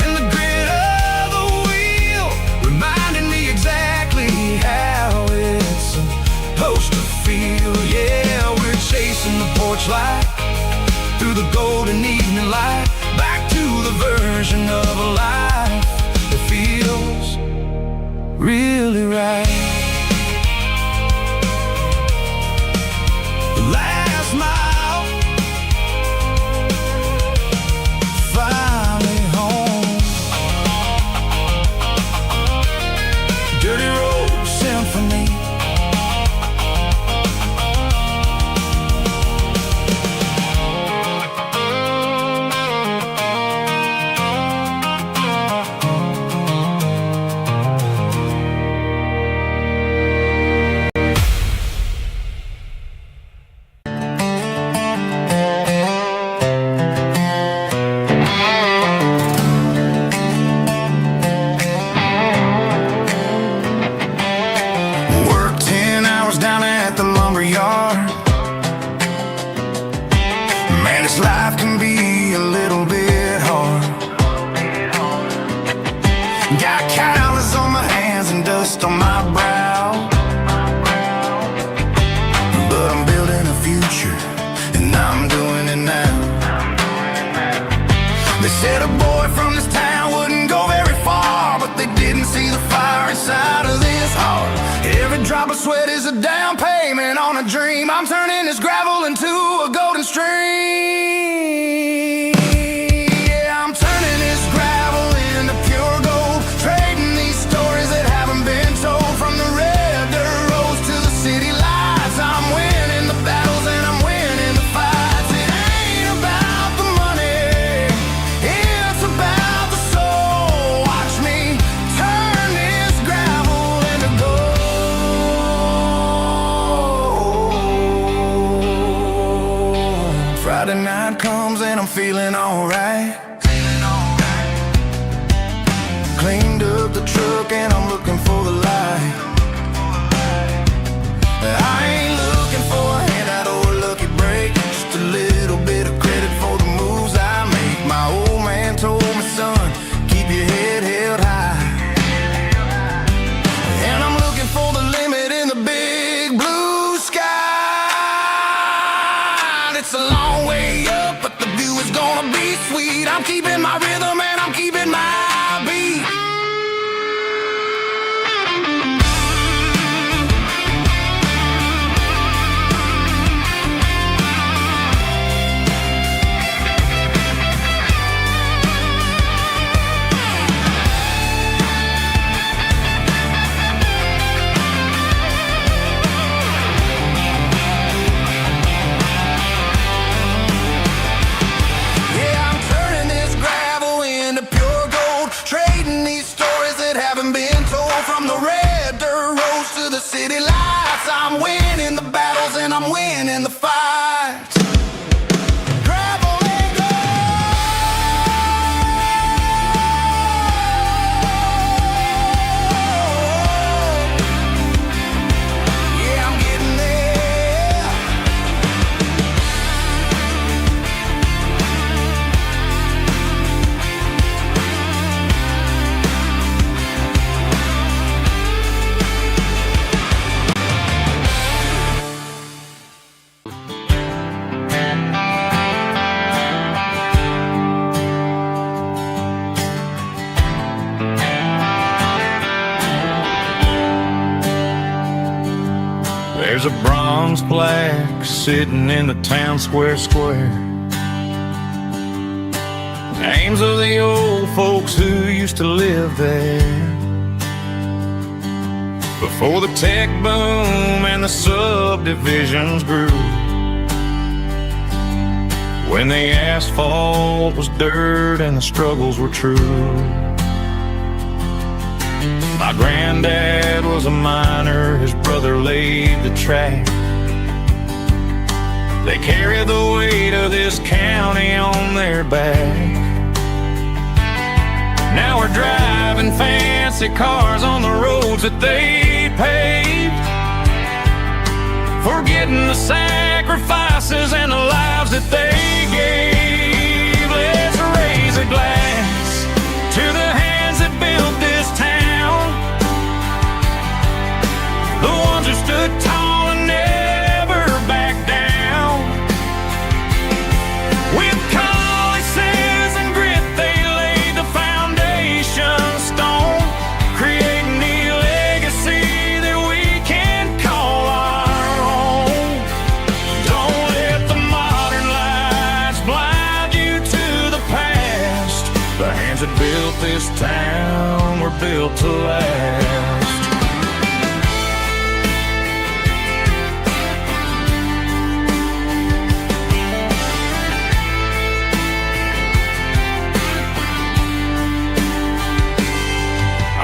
[SPEAKER 1] and the grit of the wheel, reminding me exactly how it's supposed to feel. Yeah, we're chasing the porch light through the golden evening light, back to the version of a life that feels really right. The last mile, finally home. Dirty road symphony. Life can be a little bit hard. Got calluses on my hands and dust on my brow, but I'm building a future and I'm doing it now. They said a boy from this town wouldn't go very far, but they didn't see the fire inside of this heart. Every drop of sweat is a down payment on a dream. I'm turning this gravel into a golden stream. Yeah, I'm turning this gravel into pure gold, trading these stories that haven't been told. From the red dirt roads to the city lights, I'm winning the battles and I'm winning the fights. It ain't about the money, it's about the soul. Watch me turn this gravel into gold. Friday night comes and I'm feeling alright. Cleaned up the truck and I'm looking for the light. I ain't looking for a handout or a lucky break, just
[SPEAKER 3] fights. I'm winning the battles and I'm winning the fights. Gravel and gold. Yeah, I'm getting there.
[SPEAKER 2] There's a bronze plaque sitting in the town square. Names of the old folks who used to live there before the tech boom and the subdivisions grew. When the asphalt was dirt and the struggles were true. My granddad was a miner, his brother laid the track. They carried the weight of this county on their back. Now we're driving fancy cars on the roads that they paved, forgetting the sacrifices and the lives that they gave. Let's raise a glass to the hands that built this town, the ones who stood tall and never backed down. With calluses and grit they laid the foundation stone, creating the legacy that we can call our own. Don't let the modern lights blind you to the past. The hands that built this town were built to last.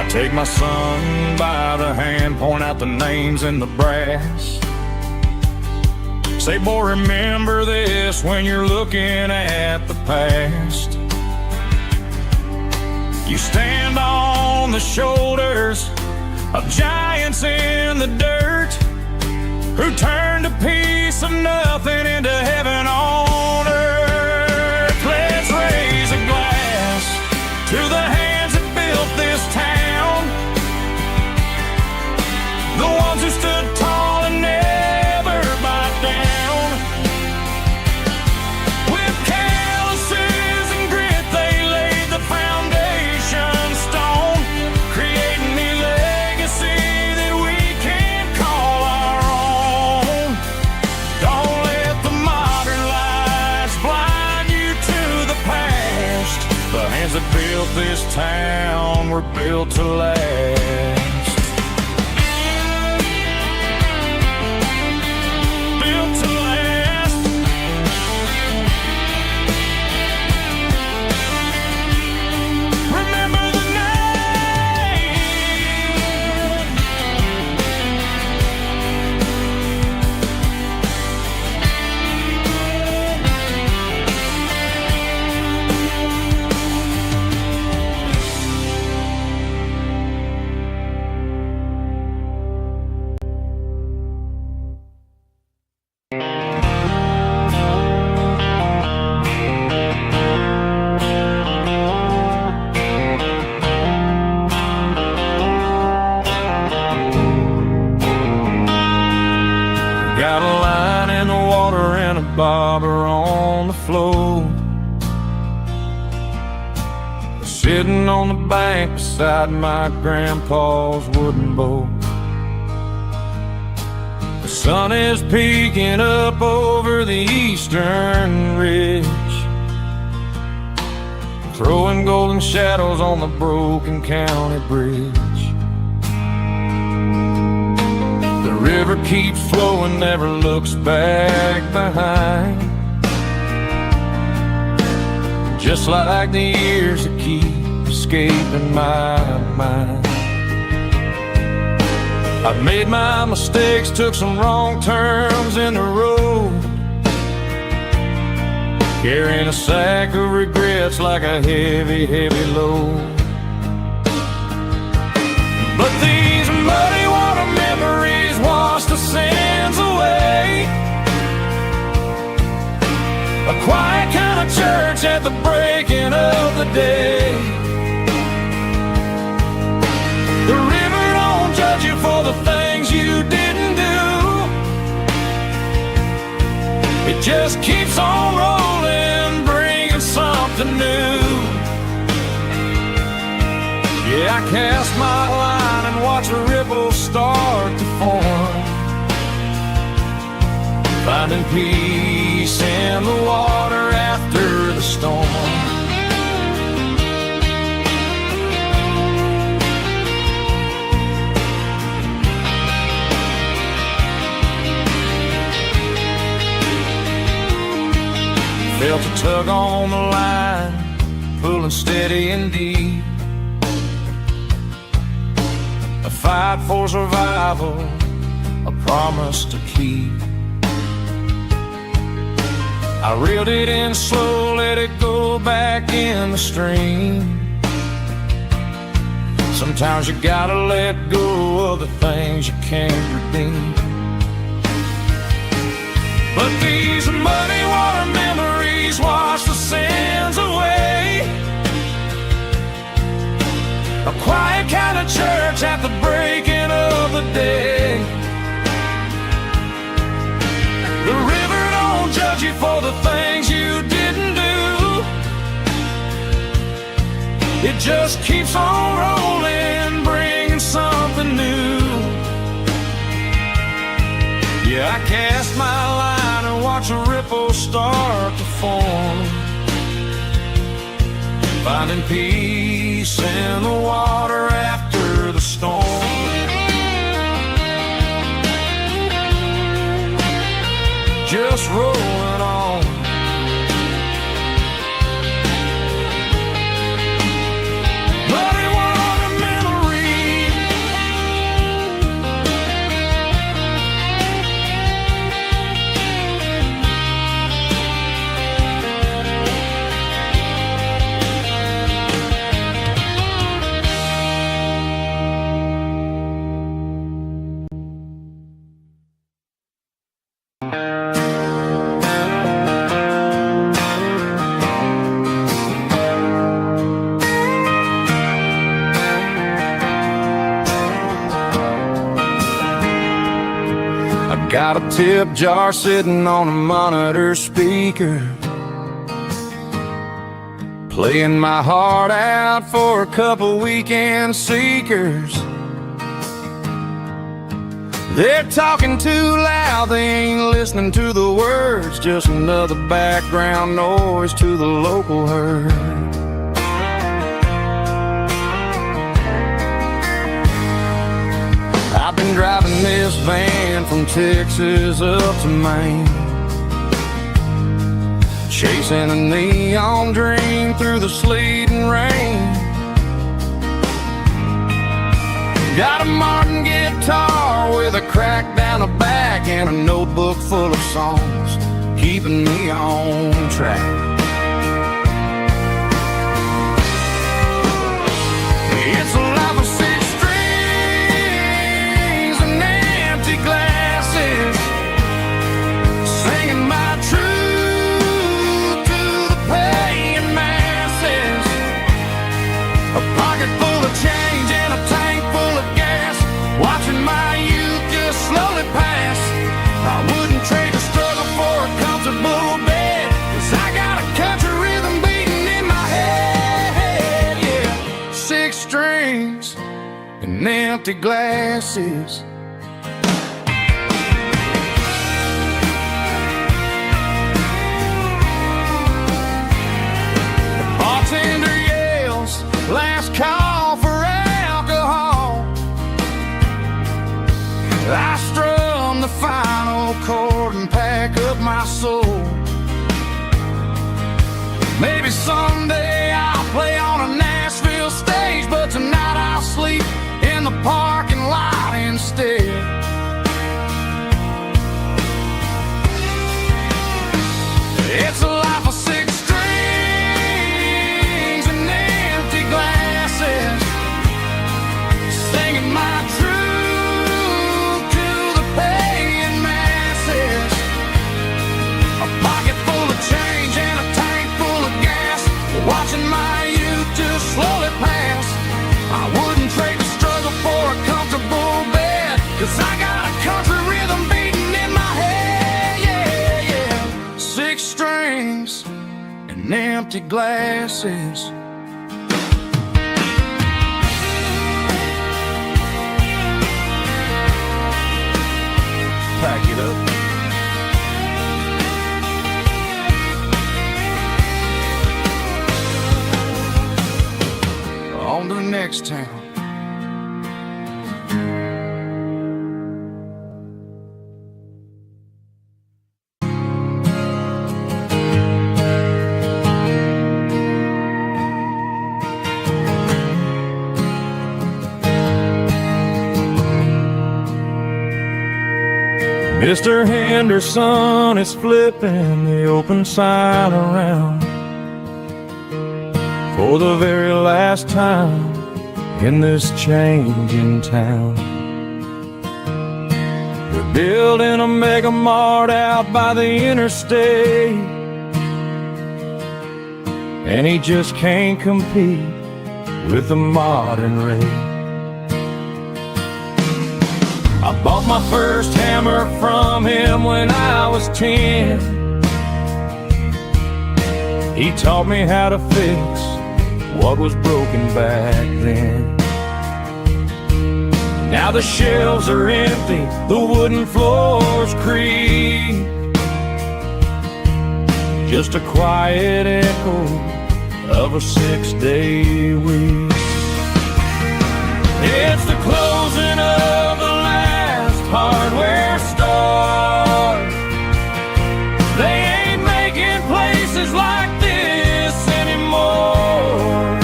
[SPEAKER 2] Take my son by the hand, point out the names in the brass. Say, boy, remember this when you're looking at the past. You stand on the shoulders of giants in the dirt, who turned a piece of nothing into heaven on earth. Let's raise a glass to the hands that built this town, the ones who stood tall and never backed down. With calluses and grit they laid the foundation stone, creating the legacy that we can call our own. Don't let the modern lights blind you to the past. The hands that built this town were built to last. Got a line in the water and a bobber on the floor, sitting on the bank beside my grandpa's wooden boat. The sun is peeking up over the eastern ridge, throwing golden shadows on the broken county bridge. The river keeps flowing, never looks back behind, just like the years that keep escaping my mind. I've made my mistakes, took some wrong turns in the road, carrying a sack of regrets like a heavy, heavy load. But these muddy water memories wash the sins away. A quiet kind of church at the breaking of the day. The river don't judge you for the things you didn't do. It just keeps on rolling, bringing something new. Yeah, I cast my line and watch a ripple start to form, finding peace in the water after the storm. Felt a tug on the line, pulling steady and deep. A fight for survival, a promise to keep. I reeled it in slow, let it go back in the stream. Sometimes you gotta let go of the things you can't redeem. But these muddy water memories wash the sins away. A quiet kind of church at the breaking of the day. The river don't judge you for the things you didn't do. It just keeps on rolling, bringing something new. Yeah, I cast my line and watch a ripple start to form, finding peace in the water after the storm. Just rolling on. Muddy water memory. Got a tip jar sitting on a monitor speaker, playing my heart out for a couple weekend seekers. They're talking too loud, they ain't listening to the words, just another background noise to the local herd. I've been driving this van from Texas up to Maine, chasing a neon dream through the sleet and rain. Got a Martin guitar with a crack down the back and a notebook full of songs, keeping me on track. It's a life of six strings and empty glasses, singing my truth to the paying masses. A pocket full of change and a tank full of gas, watching my youth just slowly pass. I wouldn't trade the struggle for a comfortable bed, 'cause I got a country rhythm beating in my head, yeah. Six strings and empty glasses. The bartender yells, last call for alcohol. I strum the final chord and pack up my soul. Maybe someday I'll play on a Nashville stage, but tonight I'll sleep in the parking lot instead.
[SPEAKER 1] empty glasses.
[SPEAKER 2] Pack it up.
[SPEAKER 1] On to the next town.
[SPEAKER 2] Mr. Henderson is flipping the open sign around for the very last time in this changing town. They're building a mega mart out by the interstate, and he just can't compete with the modern rate. I bought my first hammer from him when I was 10. He taught me how to fix what was broken back then. Now the shelves are empty, the wooden floors creak, just a quiet echo of a 6-day week. It's the closing of the last hardware store. They ain't making places like this anymore,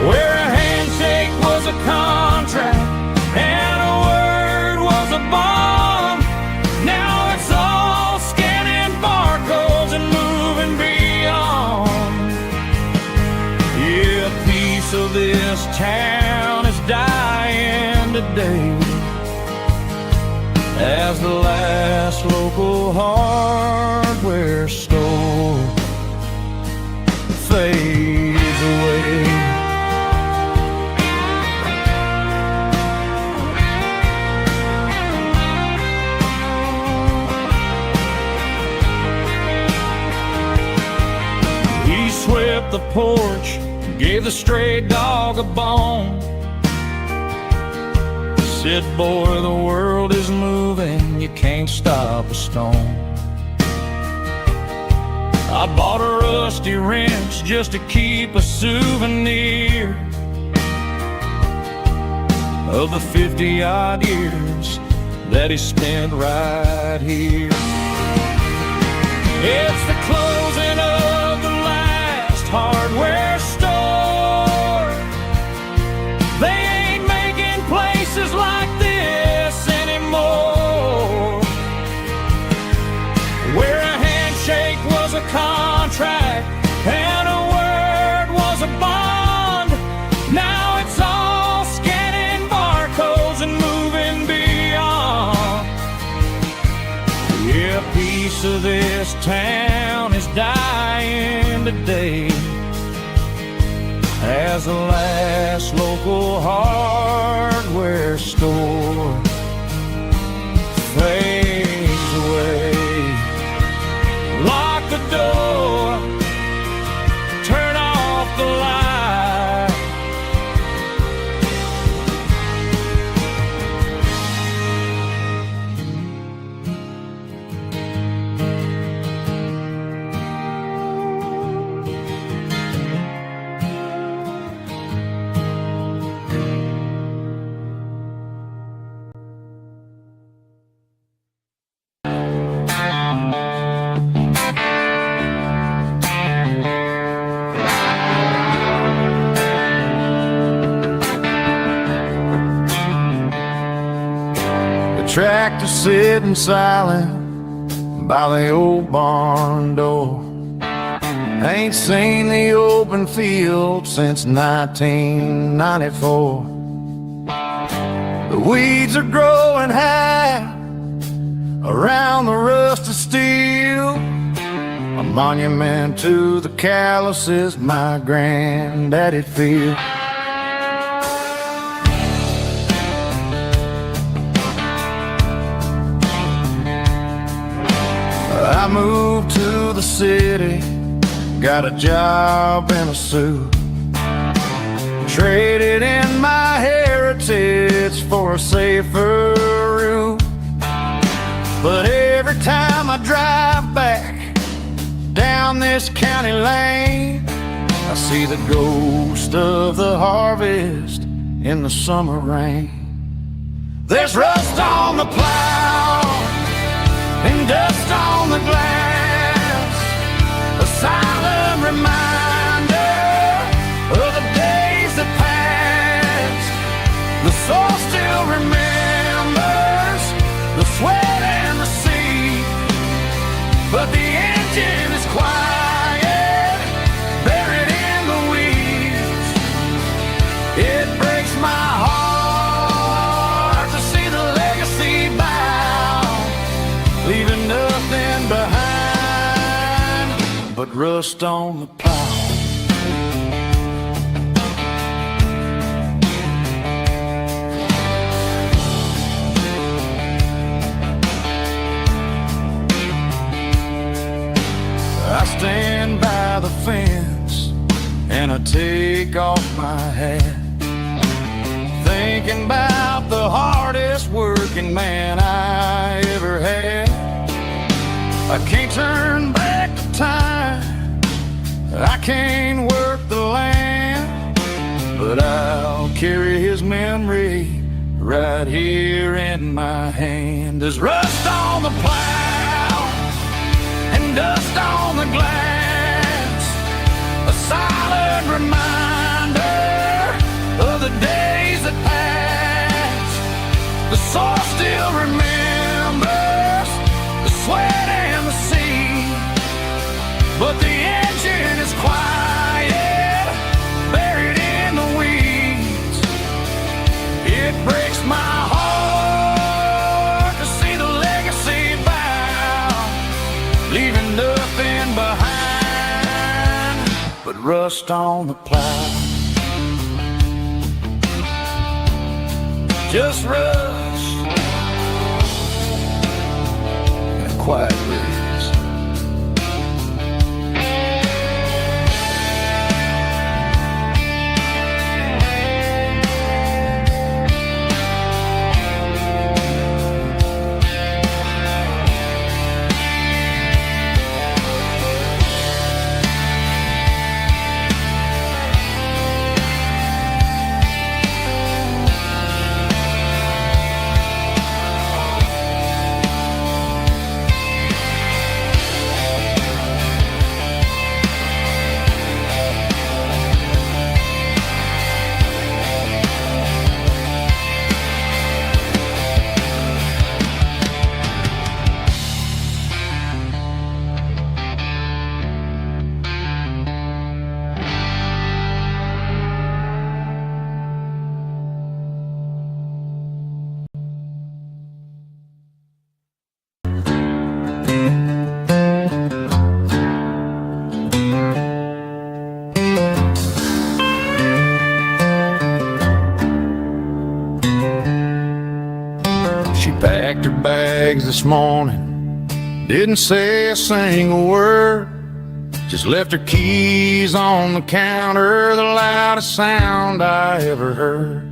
[SPEAKER 2] where a handshake was a contract and a word was a bond. Now it's all scanning barcodes and moving beyond. Yeah, a piece of this town is dying today as the last local hardware store fades away. He swept the porch, gave the stray dog a bone, said, boy, the world is moving, you can't stop a stone. I bought a rusty wrench just to keep a souvenir of the 50-odd years that he spent right here. It's the closing of the last hardware store. They ain't making places like this anymore, where a handshake was a contract and a word was a bond. Now it's all scanning barcodes and moving beyond. Yeah, a piece of this town is dying today as the last local hardware store fades away. Lock the door, turn off the light.
[SPEAKER 1] Tractor sitting silent by the old barn door. Ain't seen the open field since 1994. The weeds are growing high around the rusted steel, a monument to the calluses my granddaddy feel. I moved to the city got a job and a suit. Traded in my heritage for a safer route. But every time I drive back down this county lane, I see the ghost of the harvest in the summer rain. There's rust on the plow and dust on the glass, a silent reminder of the days that passed. The soul still remembers the sweat and the sea, but the engine is quiet, buried in the weeds. It breaks my heart to see the legacy bow, leaving nothing behind but rust on the plow. I stand by the fence and I take off my hat, thinking about the hardest working man I ever had. I can't turn back the time, I can't work the land, but I'll carry his memory right here in my hand. There's rust on the plow and dust on the glass, a silent reminder of the days that passed. The soul still remembers the sweat and the sea, but the engine is quiet, buried in the weeds. It breaks my heart to see the legacy bow, leaving nothing behind but rust on the plow. Just rust and a quiet breeze. Packed her bags this morning, didn't say a single word, just left her keys on the counter, the loudest sound I ever heard.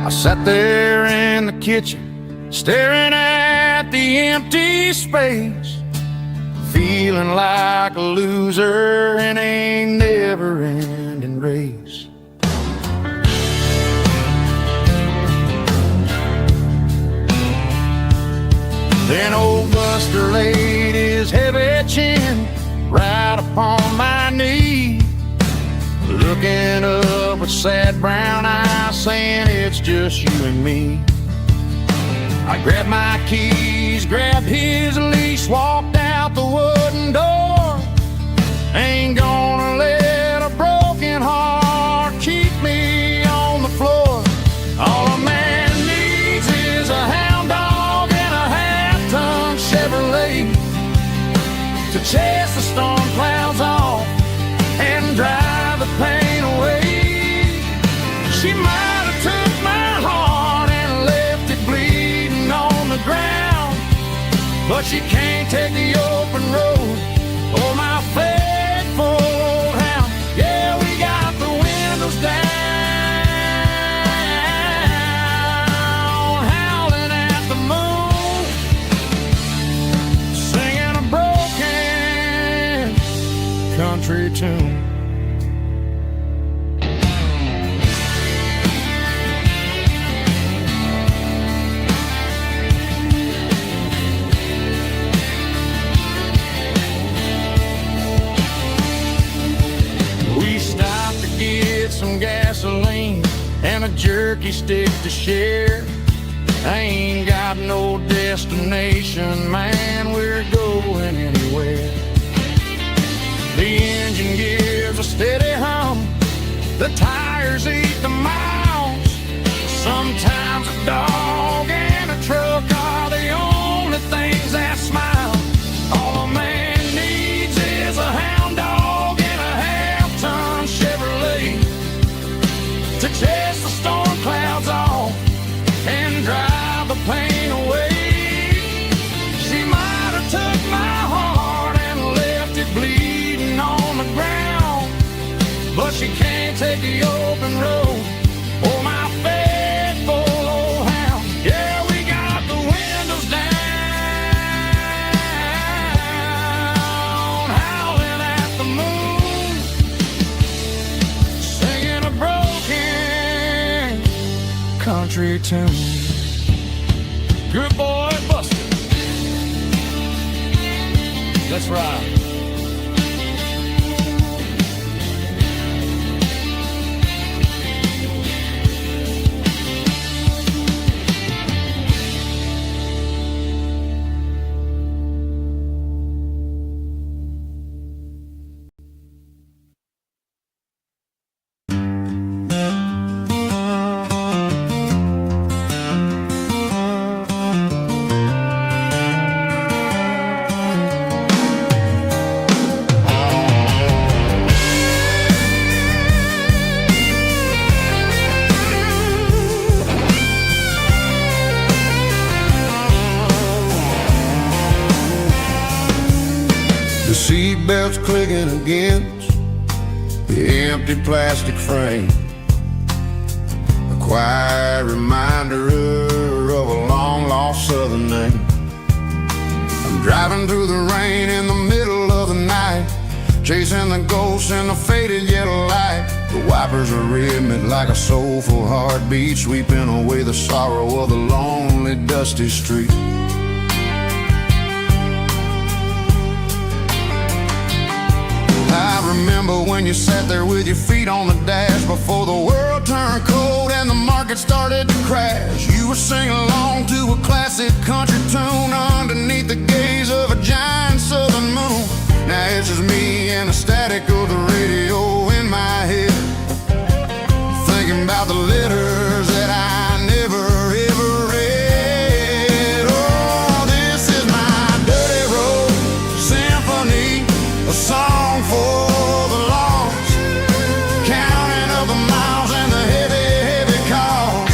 [SPEAKER 1] I sat there in the kitchen, staring at the empty space, feeling like a loser in a never-ending race. Then old Buster laid his heavy chin right upon my knee, looking up with sad brown eyes, saying it's just you and me. I grabbed my keys, grabbed his leash, walked out the wooden door. Ain't gonna let a broken heart keep me on the floor. All a man needs is a hound dog and a half-ton Chevrolet to chase the storm clouds off and drive the pain away. She might have took my heart and left it bleeding on the ground, but she can't take the open road or my faith
[SPEAKER 2] tune. We stopped to get some gasoline and a jerky stick to share. I ain't got no destination, man, we're going anywhere. The engine gives a steady hum, the tires eat the miles. Sometimes a dog and a truck are the only things that smile. All a man needs is a hound dog and a half-ton Chevrolet to chase the storm clouds off and drive the pain away. She might have took my heart and left it bleeding on the ground, but she can't take the open road or my faithful old hound. Yeah, we got the windows down, howling at the moon, singing a broken country tune. Good boy, Buster. Let's ride.
[SPEAKER 1] The seatbelt's clicking against the empty plastic frame, a quiet reminder of a long-lost southern name. I'm driving through the rain in the middle of the night, chasing the ghosts in the faded yellow light. The wipers are rhythmic like a soulful heartbeat, sweeping away the sorrow of the lonely, dusty street. I remember when you sat there with your feet on the dash before the world turned cold and the market started to crash. You were singing along to a classic country tune underneath the gaze of a giant southern moon. Now it's just me and the static of the radio in my head, thinking about the letters that I never ever read. Oh, this is my dirty road symphony, a song for the lost, counting up the miles and the heavy, heavy cost.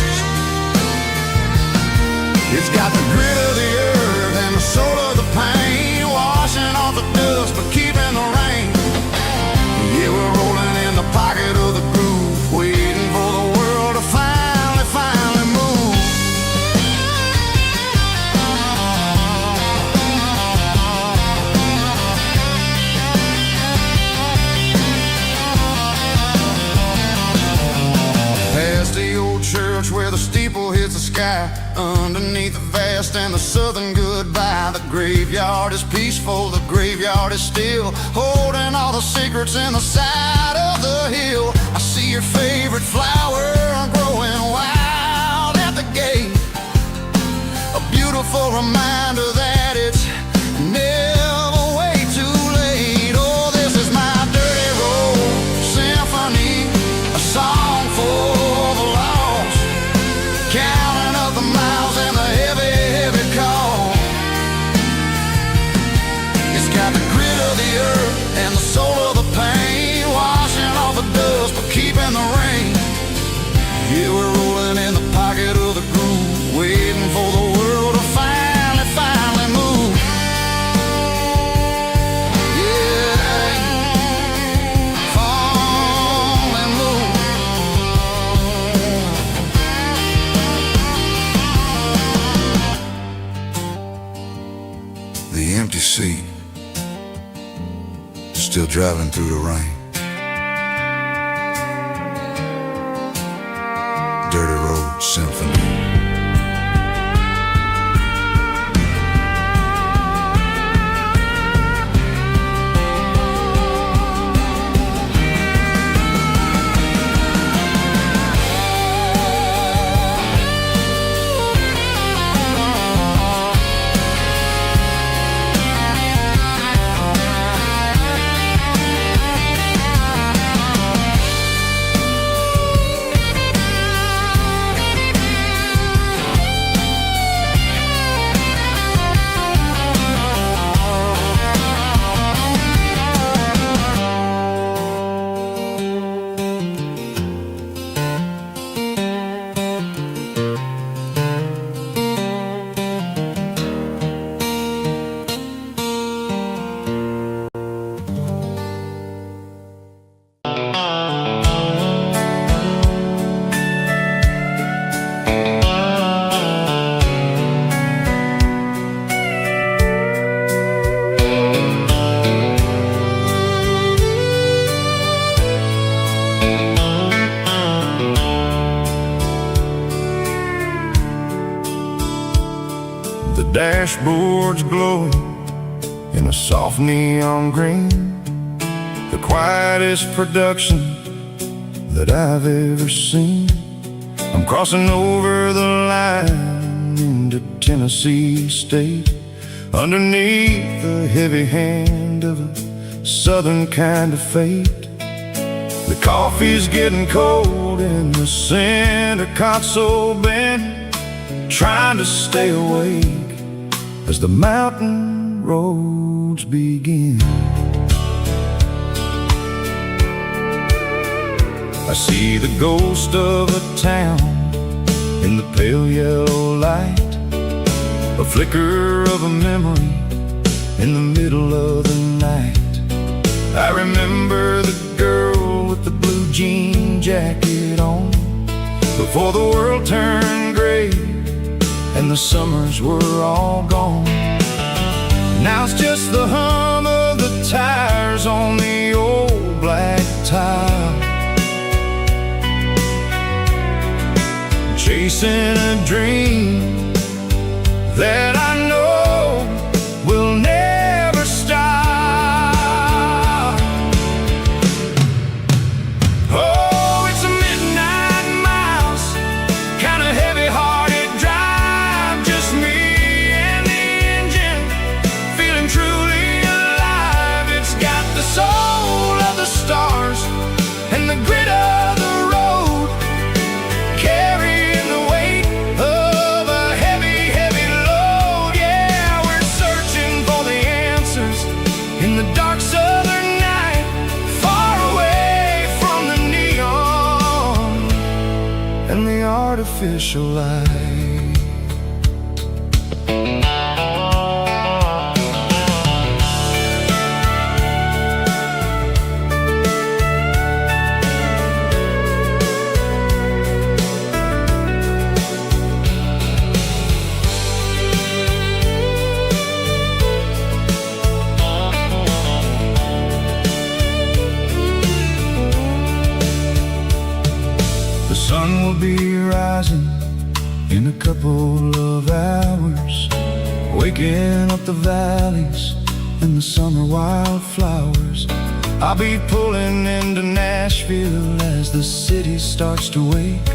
[SPEAKER 1] It's got the grit of the earth and the soul of the pain, washing off the dust but keeping the rain. Yeah, we're rolling in the pocket of the groove, waiting for the world to finally move. Past the old church where the steeple hits the sky, underneath the vast and the southern goodbye. The graveyard is peaceful, the graveyard is still, holding all the secrets in the side of the hill. I see your favorite flower growing wild at the gate, a beautiful reminder that it's never way too late. Oh, this is my dirty road symphony, a song for the lost, counting up the miles and the heavy, heavy call. It's got the grit of the earth and the soul of the pain, washing off the dust but keeping the rain. Yeah, we're rolling in the pocket of the groove, waiting for the world to finally move. Yeah, fall and move. The empty seat
[SPEAKER 3] still driving through the rain. Dirty Road Symphony.
[SPEAKER 1] Dashboard's glowing in a soft neon green, the quietest production that I've ever seen. I'm crossing over the line into Tennessee State, underneath the heavy hand of a southern kind of fate. The coffee's getting cold in the center console bin, trying to stay awake as the mountain roads begin. I see the ghost of a town in the pale yellow light, a flicker of a memory in the middle of the night. I remember the girl with the blue jean jacket on, before the world turned gray and the summers were all gone. Now it's just the hum of the tires on the old black tile, chasing a dream that I know will never stop. Oh, it's a midnight miles, kind of heavy-hearted drive, just me and the engine, feeling truly alive. It's got the soul of the stars and the grit of the road, carrying the weight of a heavy, heavy load. Yeah, we're searching for the answers in the dark southern night, far away from the neon and the artificial light. The sun will be rising in a couple of hours, waking up the valleys and the summer wildflowers. I'll be pulling into Nashville as the city starts to wake,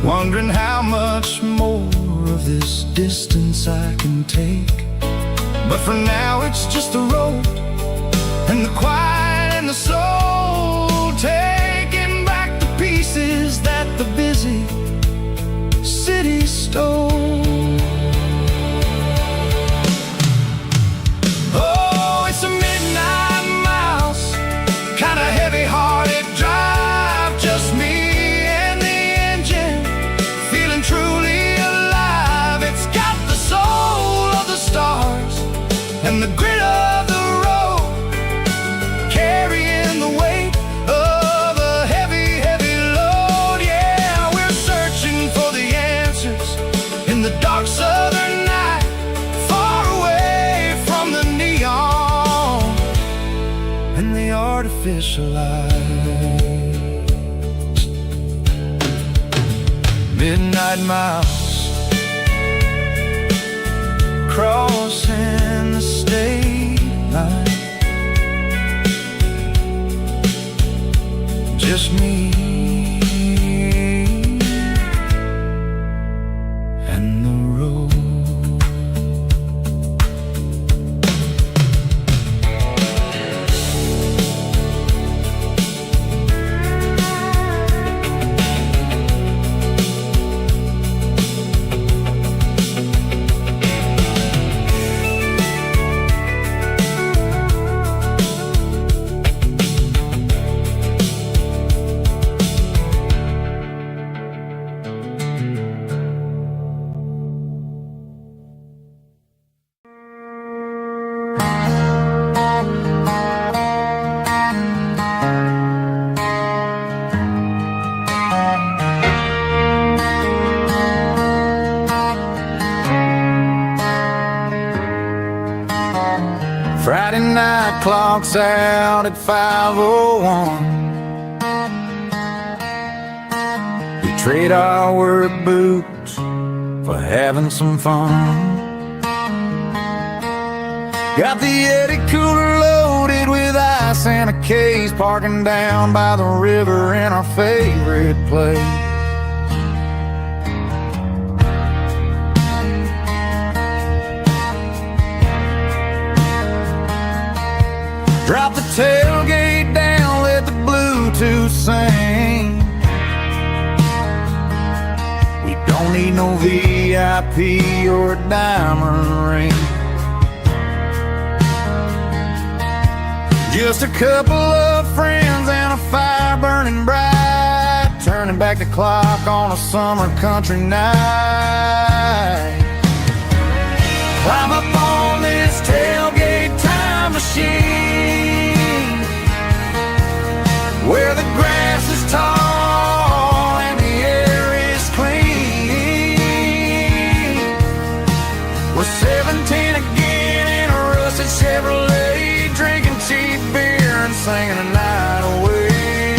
[SPEAKER 1] wondering how much more of this distance I can take. But for now it's just the road and the quiet and the soul, taking back the pieces that the busy city stole. Oh, it's a midnight miles, kind of heavy-hearted drive, just me and the engine, feeling truly alive. It's got the soul of the stars and the grit of the road, carrying the weight of a heavy, heavy load. Yeah, we're searching for the answers in the dark southern night, far away from the neon and the artificial lights. Midnight miles, crossing the state line. Just me and the road. Friday night clock's out at 5:01. We trade our work boots for having some fun. Got the Yeti cooler loaded with ice and a case, parking down by the river in our favorite place. Drop the tailgate down, let the Bluetooth sing. We don't need no VIP or a diamond ring. Just a couple of friends and a fire burning bright, turning back the clock on a summer country night. Climb up on this tailgate time machine, where the grass is tall and the air is clean. We're 17 again in a rusted Chevrolet, drinking cheap beer and singing the night away.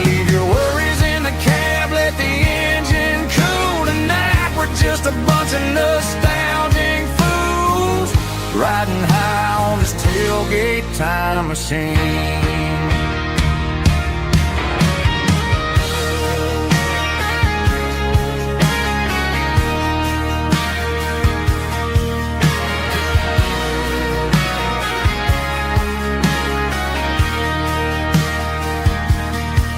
[SPEAKER 1] Leave your worries in the cab, let the engine cool tonight. We're just a bunch of nostalgic fools riding high on this tailgate time machine.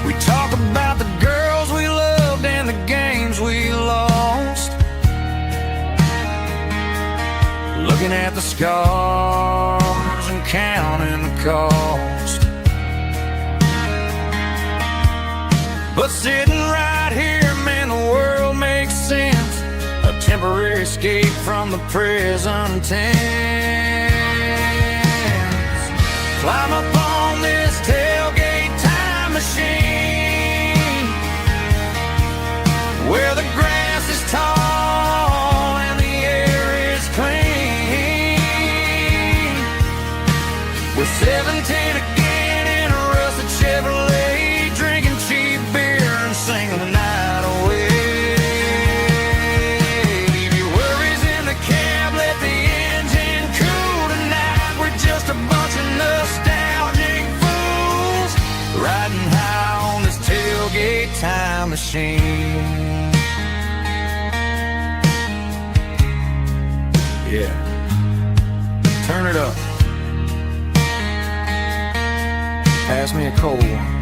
[SPEAKER 1] We talk about the girls we loved and the games we lost, looking at the scars and counting the cost. But sitting right here, man, the world makes sense. A temporary escape from the present tense. Climb up on this tailgate time machine, where the grass is tall and the air is clean. We're 17 again in a rusted Chevrolet, drinking cheap beer and singing the night away. Leave your worries in the cab, let the engine cool tonight. We're just a bunch of nostalgic fools riding high on this tailgate time machine. Yeah, turn it up. Pass me a cold one.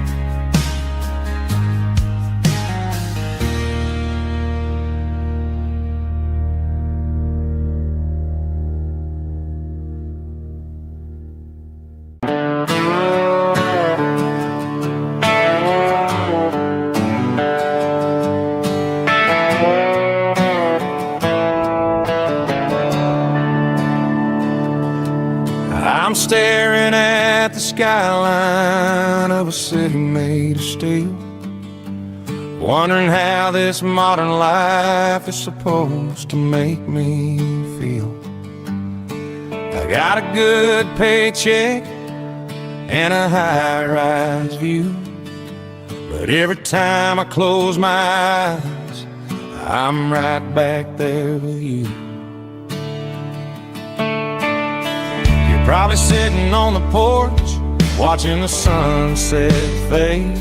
[SPEAKER 1] I'm staring at the skyline of a city made of steel, wondering how this modern life is supposed to make me feel. I got a good paycheck,
[SPEAKER 2] and a high-rise view. But every time I close my eyes, I'm right back there with you. You're probably sitting on the porch, watching the sunset fade,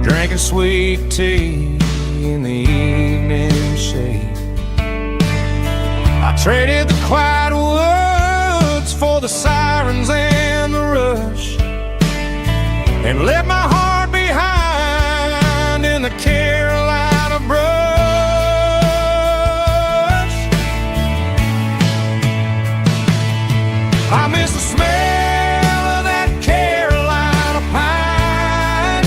[SPEAKER 2] drinking sweet tea in the evening shade. I traded the quiet woods for the sirens and the rush, and left my heart behind in the Carolina brush. I miss the smell of that Carolina pine.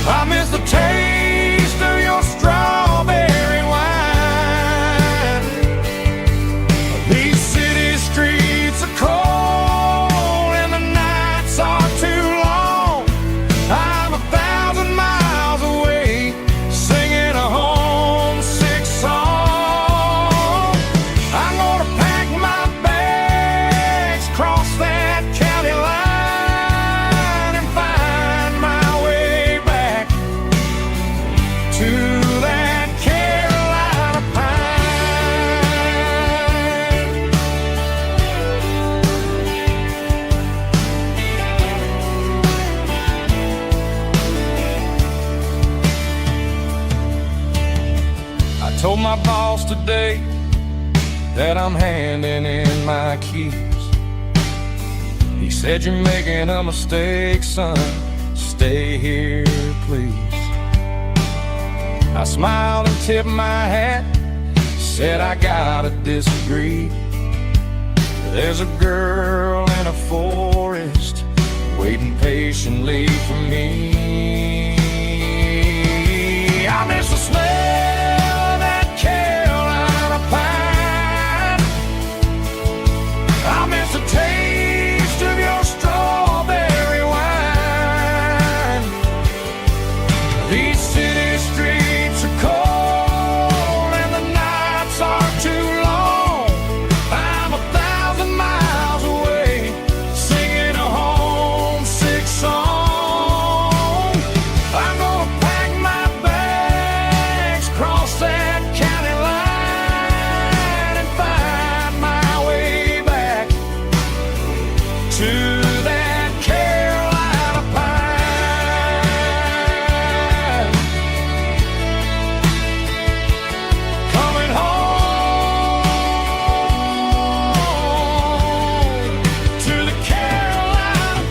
[SPEAKER 2] I miss the taste of your strawberry wine. These city streets are cold and the nights are too long. I'm 1,000 miles away, singing a homesick song. I'm gonna pack my bags, cross that county line, and find my way back to that Carolina pine. I told my boss today that I'm handing in my keys. He said, "You're making a mistake, son. Stay here, please." I smiled and tipped my hat, said I gotta disagree. There's a girl in a forest waiting patiently for me. I miss the smell of that Carolina pine. I miss the taste of your strawberry wine. These city streets are cold and the nights are too long. I'm 1,000 miles away, singing a homesick song. I'm gonna pack my bags, cross that county line, and find my way back to that Carolina pine. Coming home to the Carolina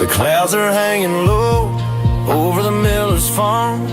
[SPEAKER 3] The clouds are hanging low over the miller's farm,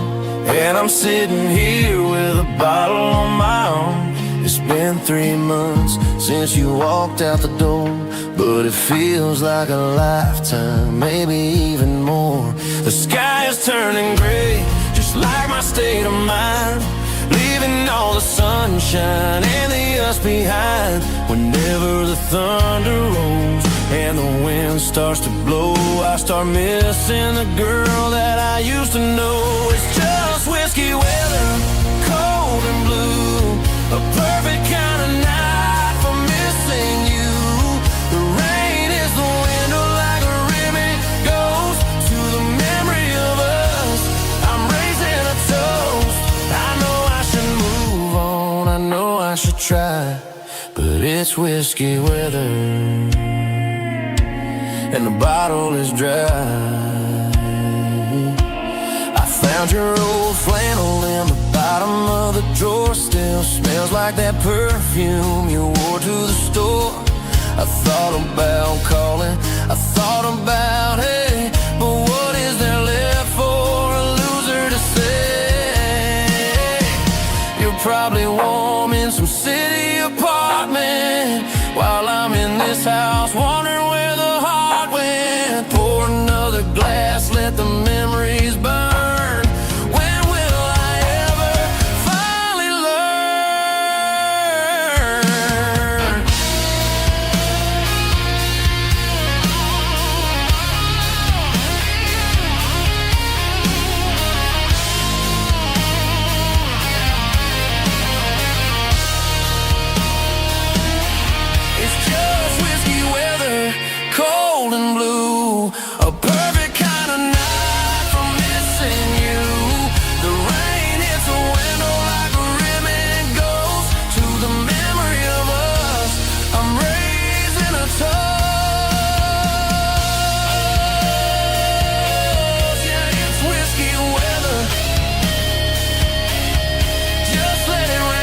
[SPEAKER 3] and I'm sitting here with a bottle on my arm. It's been 3 months since you walked out the door, but it feels like a lifetime, maybe even more. The sky is turning gray, just like my state of mind, leaving all the sunshine and the us behind. Whenever the thunder rolls and the wind starts to blow, I start missing the girl that I used to know. It's just whiskey weather, cold and blue, a perfect kind of night for missing you. The rain is the window like a ribbon goes to the memory of us. I'm raising a toast. I know I should move on, I know I should try, but it's whiskey weather and the bottle is dry. I found your old flannel in the bottom of the drawer still smells like that perfume you wore to the store. I thought about calling, I thought about, hey, but what is there left for a loser to say? You're probably warm in some city apartment while I'm in this house wondering where the heart went. Pour another glass, let the memories burn. When will I ever finally learn? It's just whiskey weather, cold and blue, a perfect kind of night for missing you. The rain hits a window like a ribbon goes to the memory of us. I'm raising a toast. Yeah, it's whiskey weather. Just let it rain.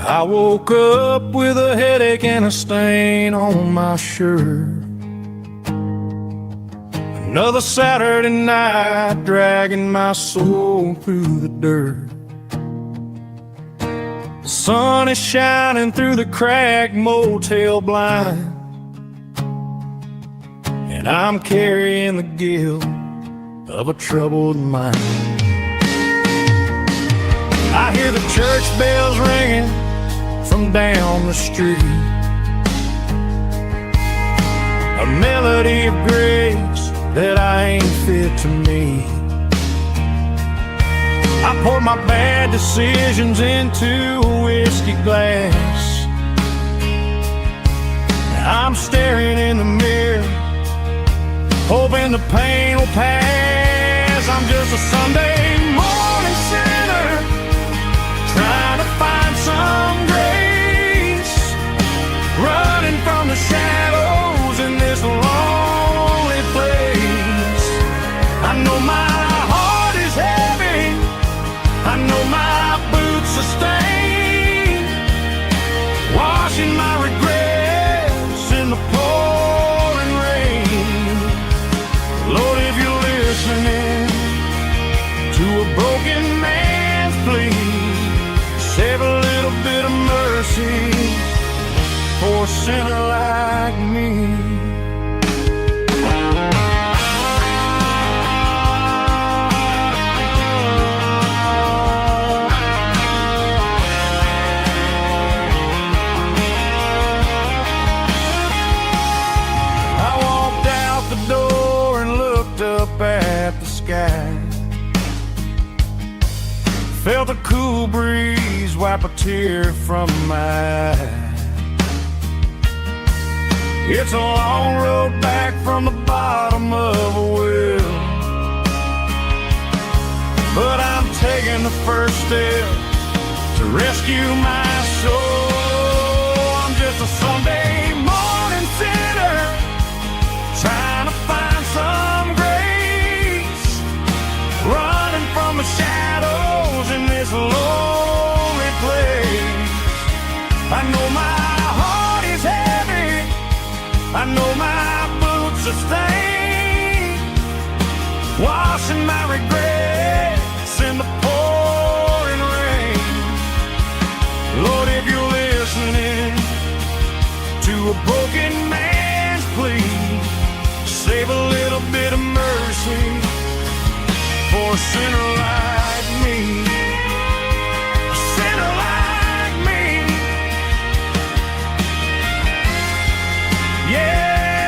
[SPEAKER 2] I woke up with a headache and a stain on my shirt. Another Saturday night dragging my soul through the dirt. The sun is shining through the cracked motel blind, and I'm carrying the guilt of a troubled mind. I hear the church bells ringing from down the street, a melody of grace that I ain't fit to meet. I pour my bad decisions into a whiskey glass. I'm staring in the mirror, hoping the pain will pass. I'm just a Sunday morning sinner, trying to find some grace, running from the shadows in this lonely place. I know my heart is heavy, I know my boots are stained, washing my regrets in the pouring rain. Lord, if you're listening to a broken man's plea, save a little bit of mercy for a sinner like me. I walked out the door and looked up at the sky, felt a cool breeze wipe a tear from my eye. It's a long road back from the bottom of a well, but I'm taking the first step to rescue my soul. I'm just a Sunday morning sinner, trying to find some grace, running from the shadows in this lonely place. I know my heart is heavy, I know my boots are stained, washing my regrets in the pouring rain. Lord, if you're listening to a broken man's plea, save a little bit of mercy for a sinner like me. A sinner like me. Yeah.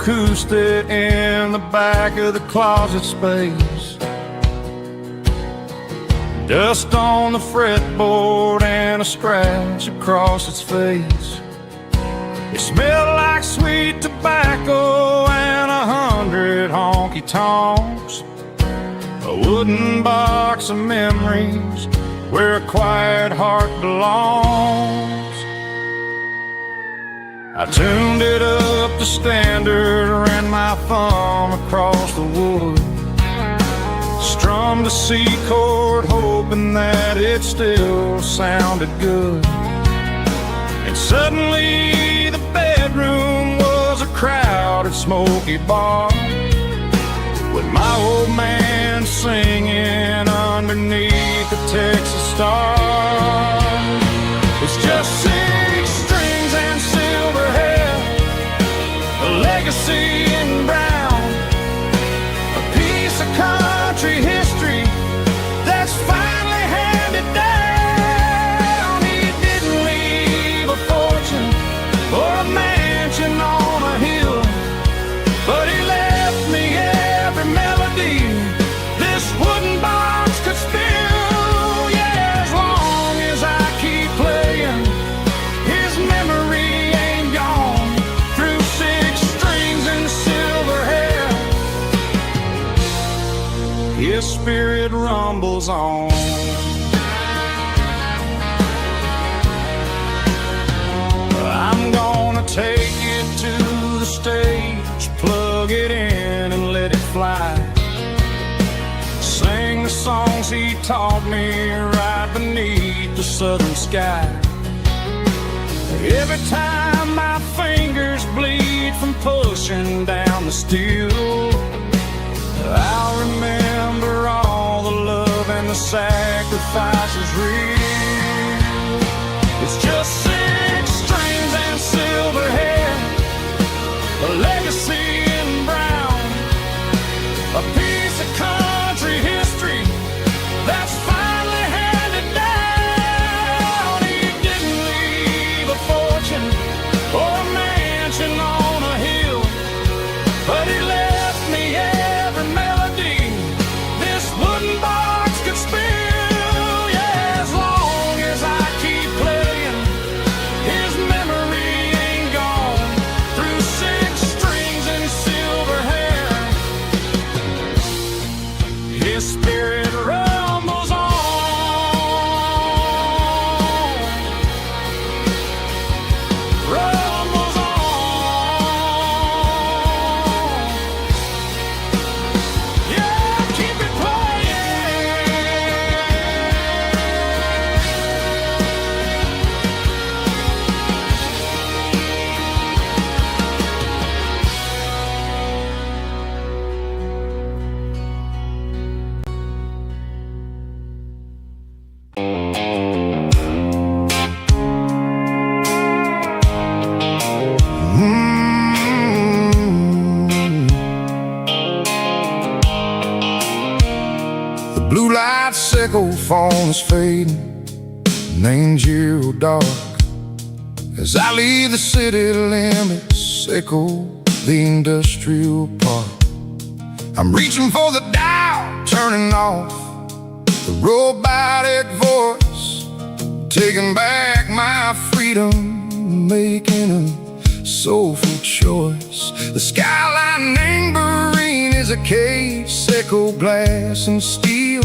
[SPEAKER 2] acoustic in the back of the closet space. Dust on the fretboard and a scratch across its face. It smelled like sweet tobacco and 100 honky-tonks. A wooden box of memories where a quiet heart belongs. I tuned it up to standard, ran my thumb across the wood, strummed a C chord hoping that it still sounded good. And suddenly the bedroom was a crowded smoky bar, with my old man singing underneath the Texas stars. It's just 6 strings and silver hair, a legacy in brown, a piece of country history that's finally handed down. He didn't leave a fortune or a mansion on a hill, but he left me every melody this wooden box could spill. Yeah, as long as I keep playing, his memory ain't gone. Through 6 strings and silver hair, his spirit rumbles on. I'm gonna take it to the stage, plug it in and let it fly. Sing the songs he taught me right beneath the southern sky. Every time my fingers bleed from pushing down the steel, I'll remember all the love and the sacrifices real. It's just 6 strings and silver hair, a legacy in brown, a piece of country history that's finally handed down. He didn't leave a fortune or a mansion on a hill, but he left me every melody this wooden box could spill. Yeah, as long as I keep playing, his memory ain't gone. Through 6 strings and silver hair, his spirit rumbles on. Rumbles on. Yeah, keep it playing.
[SPEAKER 1] The blue light sickle phone is fading, names you dark. As I leave the city limits, sickle the industrial park. I'm reaching for the dial, turning off the robotic voice, taking back my freedom, making a soulful choice. The skyline tambourine is a cage, sickle glass and steel,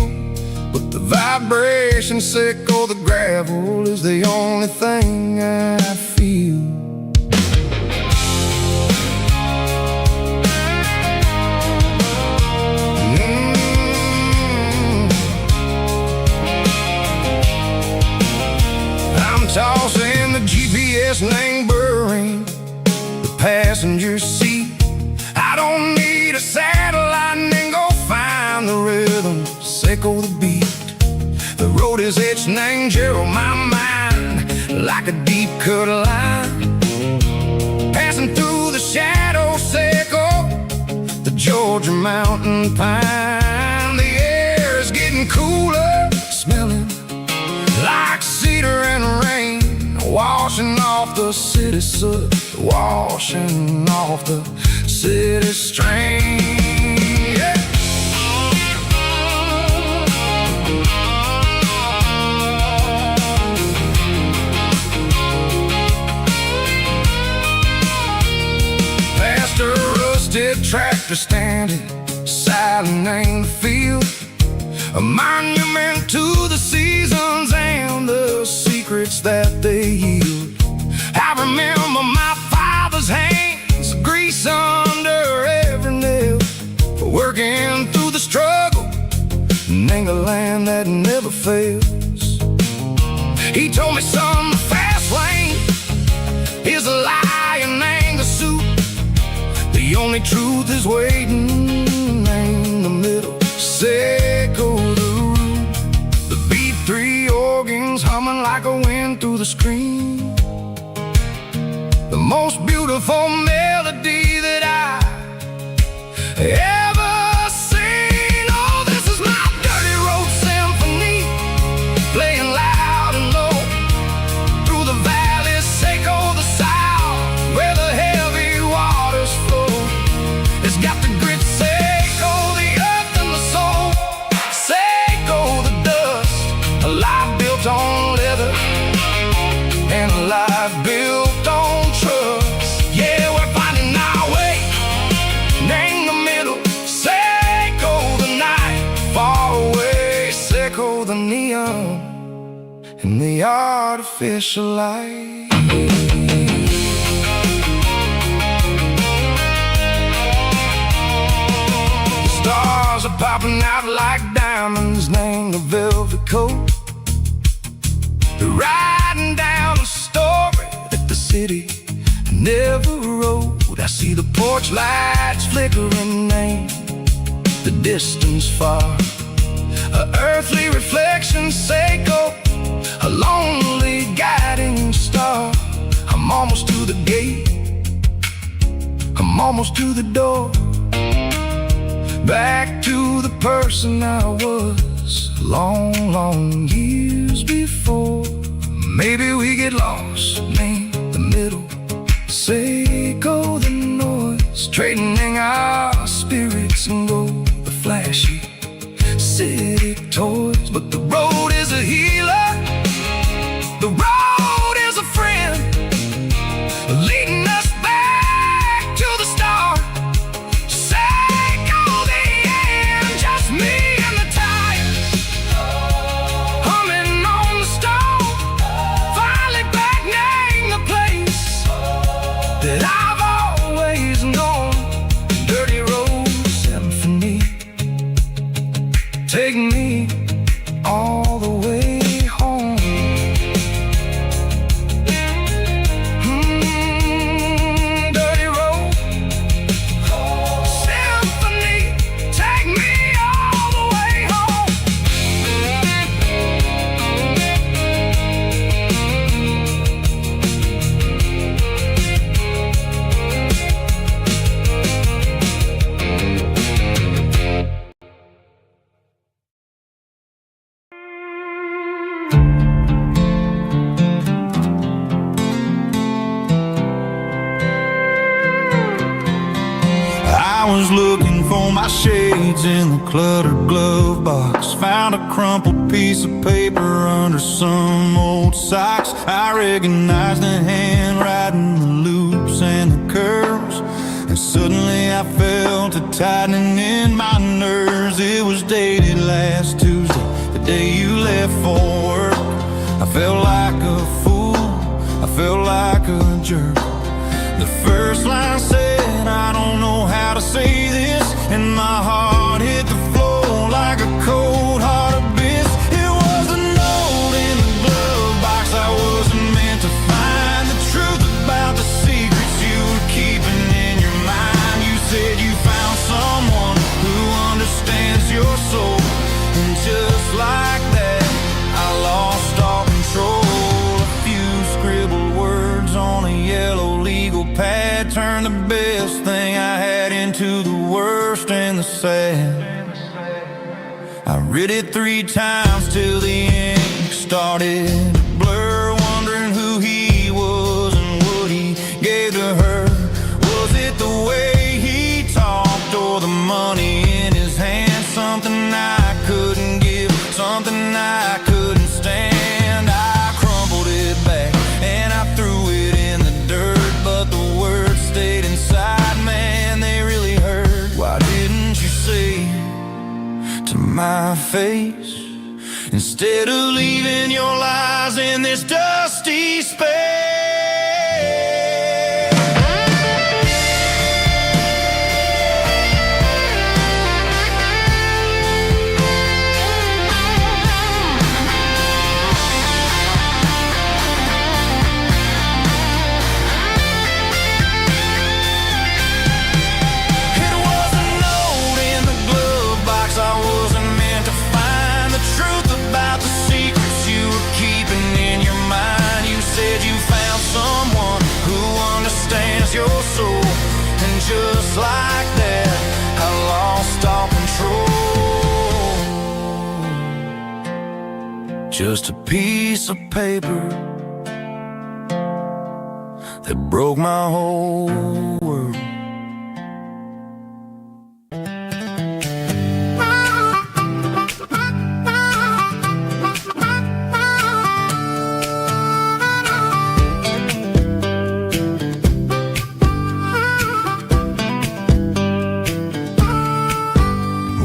[SPEAKER 1] but the vibration sickle, the gravel is the only thing I feel. I'm tossing the GPS neighboring the passenger seat. I don't need a satellite and go find the rhythm, sickle the beat. The road is etched and angel my mind like a deep cut line, passing through the shadow sickle, the Georgia mountain pine. The air is getting cooler, smelling like cedar and rain, washing off the city soot, washing off the city strain. Yeah. Past a rusted tractor standing silent in the field, a monument to the seasons and the secrets that they yield. I remember my father's hands, grease under every nail, working through the struggle, ain't a land that never fails. He told me, son, the fast lane is a lie and ain't the suit. The only truth is waiting in the middle. Seco the root, the B3 organs humming like a wind through the screen. The most beautiful melody that I ever seen. Oh, this is my dirty road symphony, playing loud and low through the valleys, Seco the south, where the heavy waters flow. It's got the grit, Seco the earth and the soul, Seco the dust, a life built on leather and a life built on trust. Yeah, we're finding our way in the middle. Seco the night, far away. Seco the neon and the artificial light. The stars are popping out like diamonds, named the velvet coat. They're riding down a story that the city never wrote. I see the porch lights flickering in the distance far, a earthly reflection, Seco, a lonely guiding star. I'm almost to the gate, I'm almost to the door, back to the person I was long, long years before. Maybe we get lost in the middle, Seco the noise, trading our spirits and go the flashy city toys. But the road is a healer, the road is a friend, leading us back to the start. Seco the end, just me and the tires, humming on the stove, finally back name the place that I've always known. Dirty road symphony, take me all the way home. Dirty road symphony, take me all the way home.
[SPEAKER 3] I was looking for my shades in the cluttered glove box, found a crumpled piece of paper under some old socks. I recognized the handwriting, the loops and the curves, and suddenly I felt a tightening in my nerves. It was dated last Tuesday, the day you left for work. I felt like a fool, I felt like a jerk. The first line said, I don't know how to say this, and my heart hit the floor like a cold heart abyss. It was a note in the glove box I wasn't meant to find, the truth about the secrets you were keeping in your mind. You said you found someone who understands your soul, and just like that I lost all control. A few scribbled words on a yellow legal pad turned the best thing I had into the worst and the sad. I read it 3 times till the ink started to blur, wondering who he was and what he gave to her. Was it the way he face, instead of leaving your lies in this dusty space. Your soul, and just like that, I lost all control. Just a piece of paper that broke my whole world.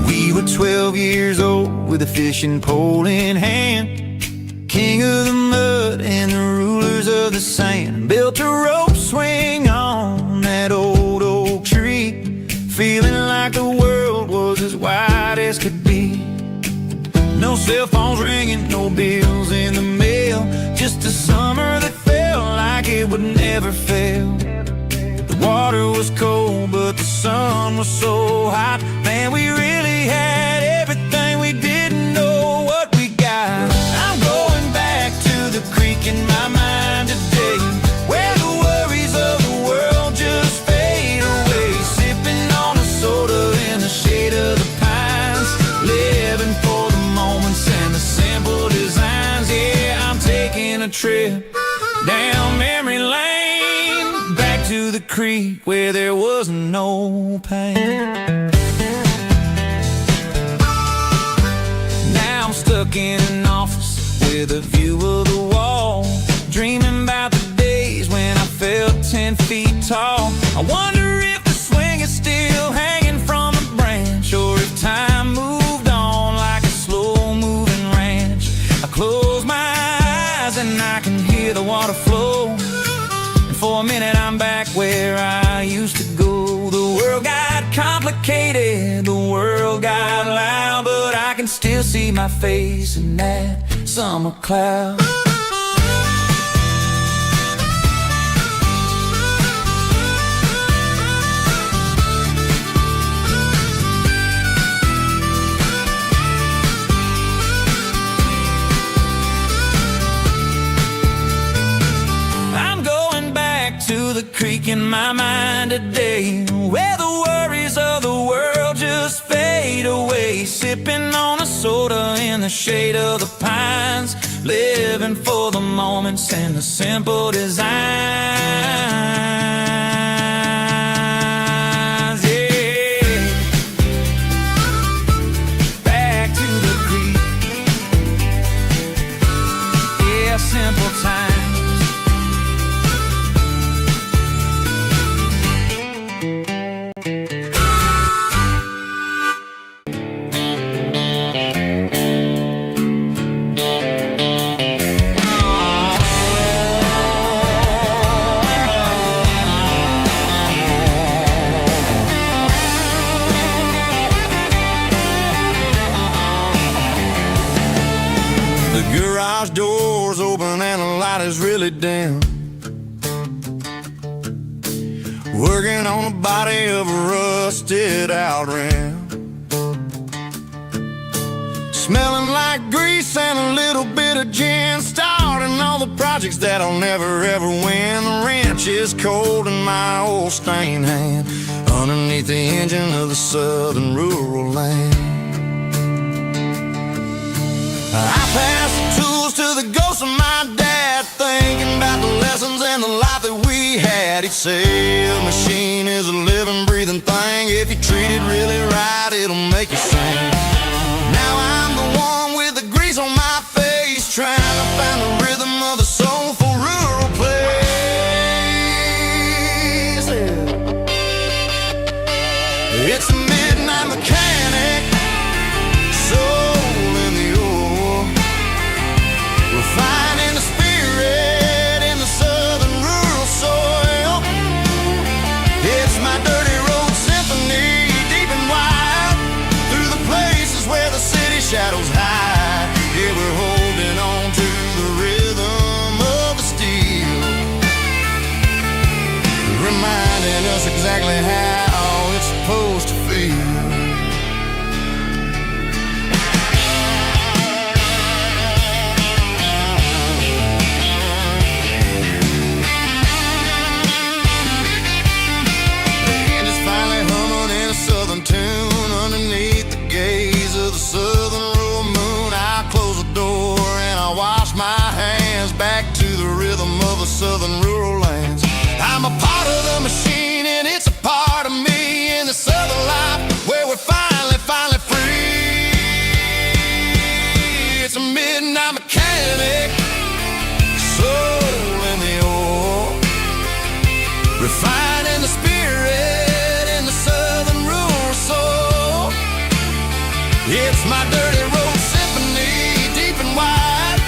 [SPEAKER 3] We were 12 years old with a fishing pole in hand, king of the mud and the rulers of the sand. Built a rope swing on that old oak tree, feeling like the world was as wide as could be. No cell phones ringing, no bills in the mail, just a summer that felt like it would never fail. The water was cold, but the sun was so hot. Man, we really had everything, we didn't know what we got. I'm going back to the creek in my mind today, where the worries of the world just fade away. Sipping on a soda in the shade of the pines, living for the moments and the simple designs. Yeah, I'm taking a trip down memory lane, back to the creek where there was no pain. Now I'm stuck in an office with a view of the wall, dreaming about the days when I felt 10 feet tall. I wonder if the swing is still hanging from a branch, or if time moved on like a slow-moving ranch. I close my eyes and I can hear the water flow, and for a minute I'm back where I used to go. The world got complicated, the world got loud, but I can still see my face in that summer cloud. To the creek in my mind today, where the worries of the world just fade away. Sipping on a soda in the shade of the pines, living for the moments and the simple designs. Yeah, back to the creek. Yeah, simple times. Garage doors open and the light is really dim, working on the body of a rusted out rim, smelling like grease and a little bit of gin, starting all the projects that I'll never ever win. The wrench is cold in my old stained hand, underneath the engine of the southern rural land. I pass the tools to the ghost of my dad, thinking about the lessons and the life that we had. He'd say a machine is a living, breathing thing. If you treat it really right, it'll make you sing. Now I'm the one with the grease on my face, trying to find the rhythm of the soulful rural place. It's a midnight mechanic, so
[SPEAKER 1] us exactly how it's supposed to feel. Southern tune underneath the gaze of the southern rural moon. I close the door and I wash my hands back to the rhythm of the southern rural lands. I'm a part of the machine and it's a part of me in the southern life where we're finally free. It's a midnight mechanic, soul in the ore, refining the spirit. It's my dirty road symphony, deep and wide,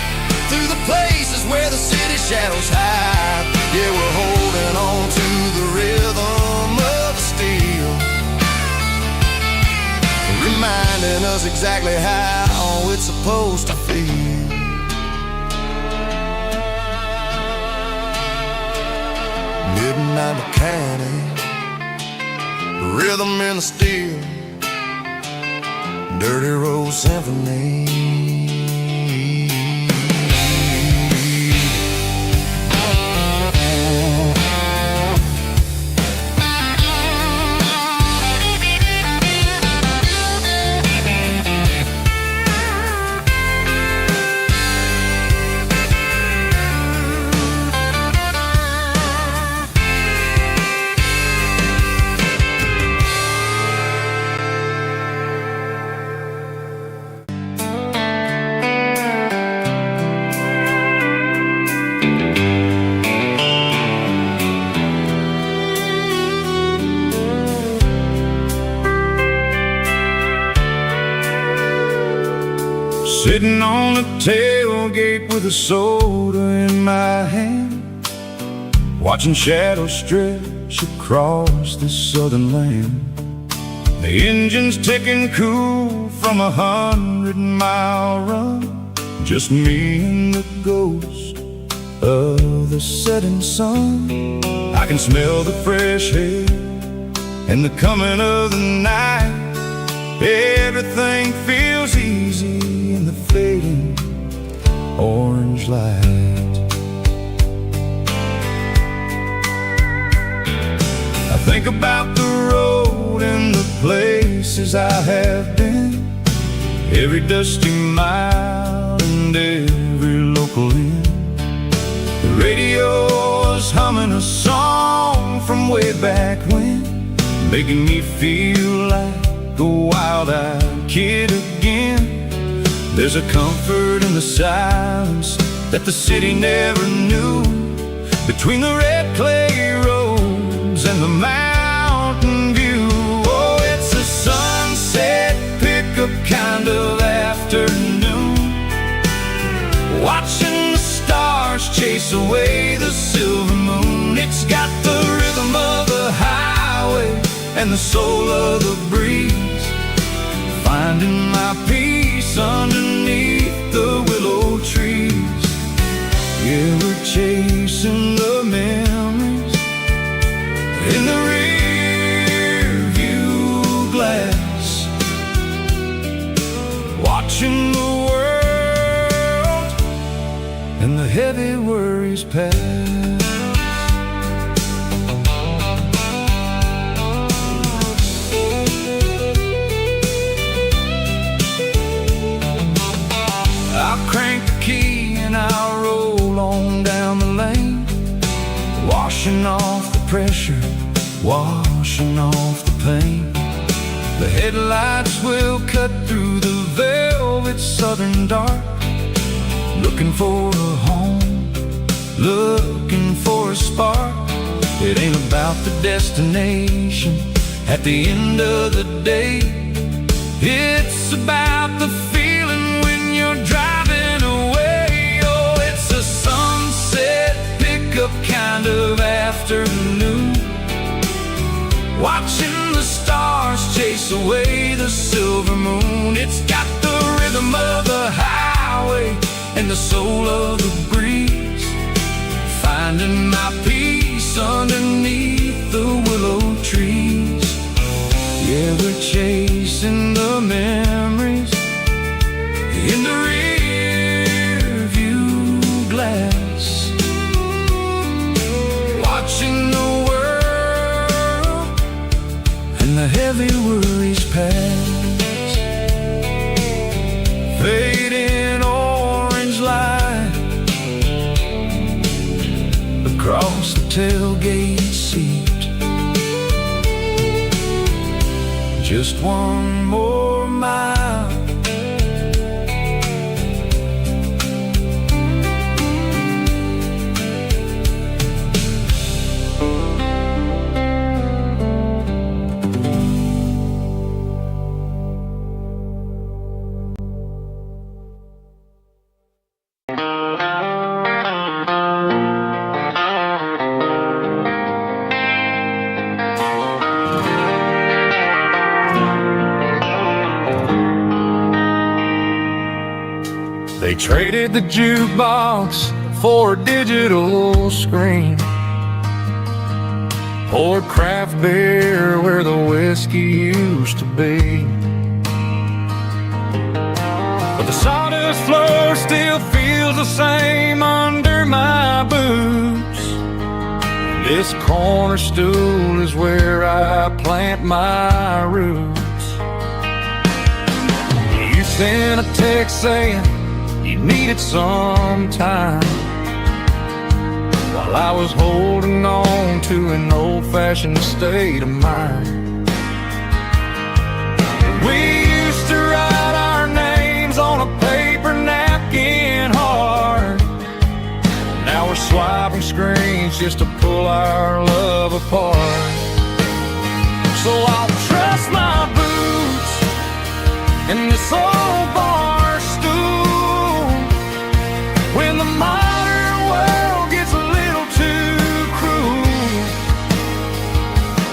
[SPEAKER 1] through the places where the city shadows hide. Yeah, we're holding on to the rhythm of the steel, reminding us exactly how it's supposed to feel. Midnight mechanic, rhythm in the steel, dirty road symphony. Sitting on the tailgate with a soda in my hand, watching shadows stretch across this southern land. The engine's ticking cool from 100-mile run, just me and the ghost of the setting sun. I can smell the fresh air and the coming of the night. Everything feels easy in the fading orange light. I think about the road and the places I have been, every dusty mile and every local inn. The radio is humming a song from way back when, making me feel like a wild-eyed kid again. There's a comfort in the silence that the city never knew, between the red clay roads and the mountain view. Oh, it's a sunset pickup kind of afternoon, watching the stars chase away the silver moon. It's got the rhythm of the highway and the soul of the breeze, finding my peace underneath the willow trees. Yeah, we're chasing the memories in the rear view glass, watching the world and the heavy worries pass. I'll crank the key and I'll roll on down the lane, washing off the pressure, washing off the pain. The headlights will cut through the velvet southern dark, looking for a home, looking for a spark. It ain't about the destination at the end of the day, it's about the feeling when you're driving away. Oh, it's a sunset pickup kind of afternoon, watching the stars chase away the silver moon. It's got the rhythm of the highway and the soul of the breeze, finding my peace underneath the willow
[SPEAKER 3] heavy worries pass. Fading orange light across the tailgate seat. Just one more mile.
[SPEAKER 2] They traded the jukebox for a digital screen, poured craft beer where the whiskey used to be. But the sawdust floor still feels the same under my boots. This corner stool is where I plant my roots. You sent a text saying you needed some time, while I was holding on to an old-fashioned state of mind. We used to write our names on a paper napkin hard. Now we're swiping screens just to pull our love apart. So I'll trust my boots in this old bar stool when the modern world gets a little too cruel.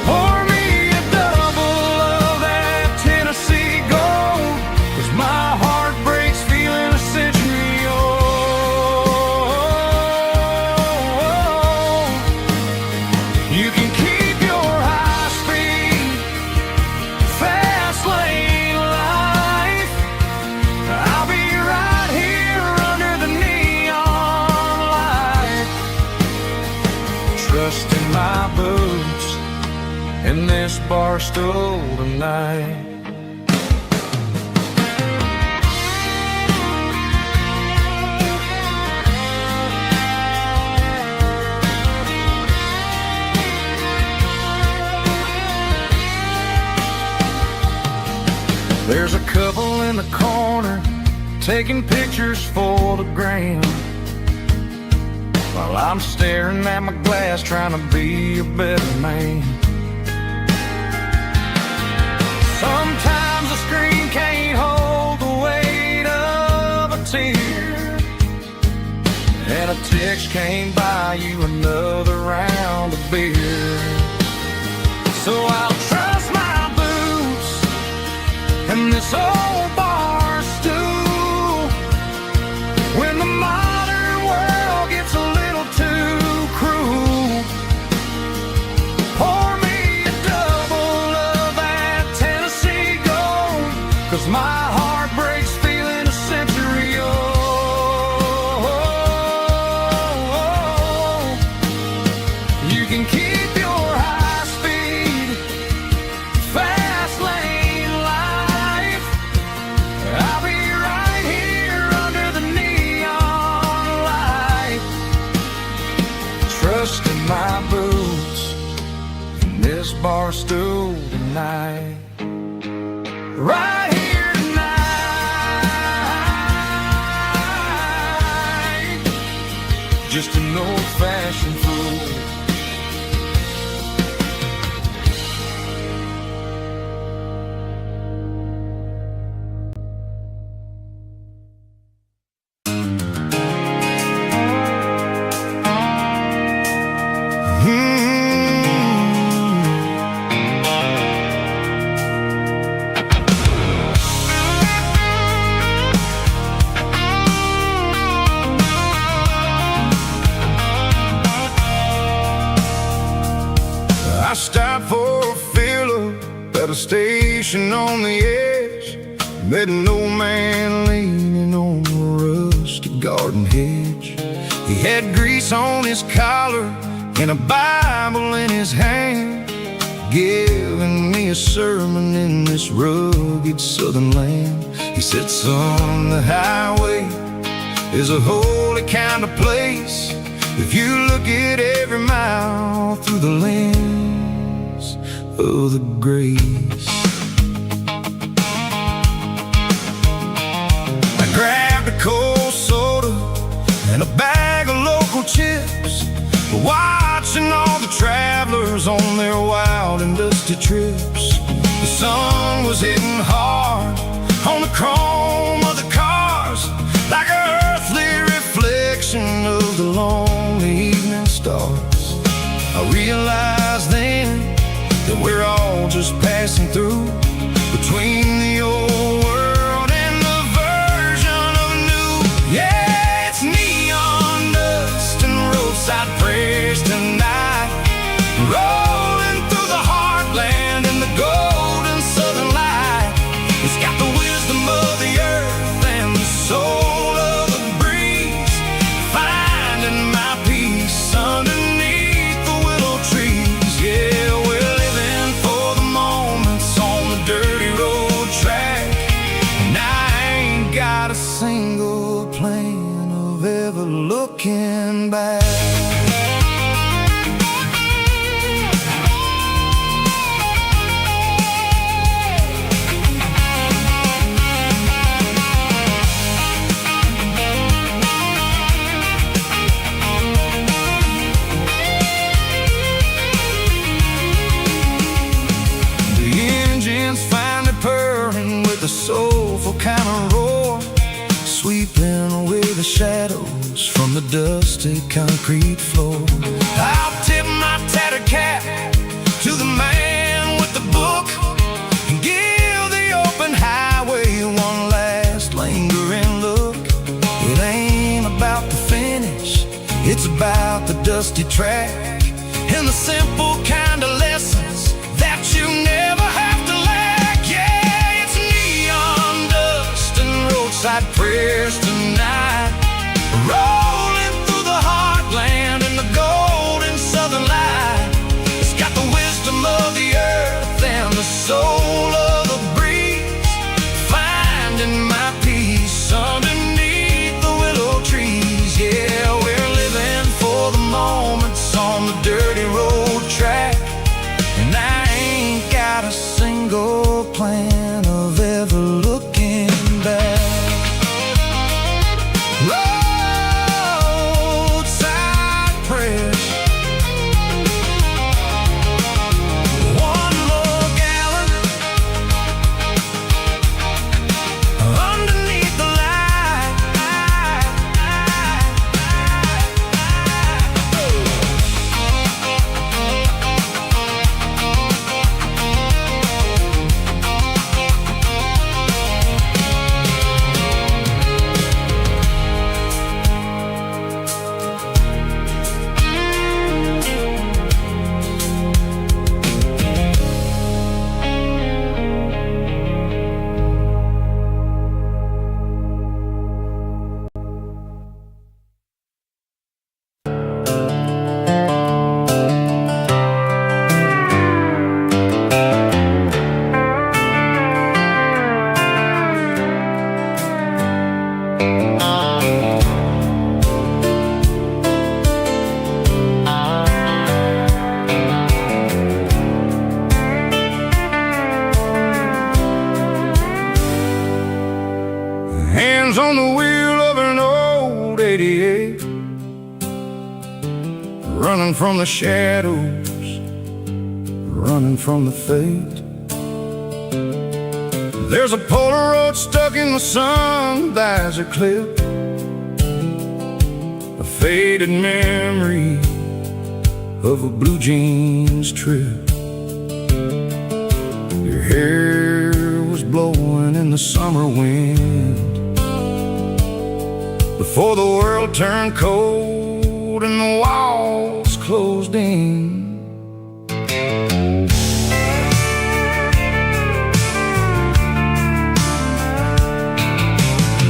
[SPEAKER 2] Pour me a double of that Tennessee Gold, 'cause my heart breaks feeling a century old. You can keep your high-speed, fast lane life. I'll be right here under the neon light, trusting my boots in this bar stool tonight. There's a couple in the corner taking pictures for the gram, while I'm staring at my glass trying to be a better man. Sometimes the screen can't hold the weight of a tear, and a text can't buy you another round of beer. So I'll trust my boots and this old bar stool when the modern world gets a little too cruel. Pour me a double of that Tennessee Gold, 'cause my heart breaks feeling a century old. You can keep your high speed, fast lane life. I'll be right here under the neon light, trusting my boots in this bar stool tonight. Right here tonight, just an old-fashioned fool.
[SPEAKER 1] I stopped for a fill-up at a station on the edge. Met an old man leaning on a rusty garden hedge. He had grease on his collar and a Bible in his hand. giving me a sermon in this rugged southern land. He said, son, the highway is a holy kind of place if you look at every mile through the lens of the grace. I grabbed a cold soda and a bag of local chips, watching all the travelers on their wild and dusty trips. The sun was hitting hard on the chrome of the cars, like an earthly reflection of the lonely evening stars. I realized then that we're all just passing through, between the old world and the version of new. Yeah, it's neon dust and roadside prayers tonight, rolling through the heartland in the golden southern light. It's got the wisdom of the earth and the soul of the breeze, finding my peace underneath the willow trees. Yeah, we're living for the moments on the dirty road track, and I ain't got a single plan of ever looking back. The soulful kind of roar, sweeping away the shadows from the dusty concrete floor. I'll tip my tattered cap to the man with the book and give the open highway one last lingering look. It ain't about the finish, it's about the dusty track and the simple kind of lessons that you never have to lack. Yeah, it's neon dust and roadside prayers tonight, rolling through the heartland in the golden southern light. It's got the wisdom of the earth and the soul of the breeze, finding my peace underneath the willow trees. Yeah, we're living for the moments on the dirty road track, and I ain't got a single plan of ever looking back. Roadside prayers, one more gallon underneath the light. Hands on the wheel of an old 88, running from the shadows, running from the fate. There's a Polaroid stuck in the sun, there's a clip, a faded memory of a blue jeans trip. Your hair was blowing in the summer wind before the world turned cold and the walls closed in.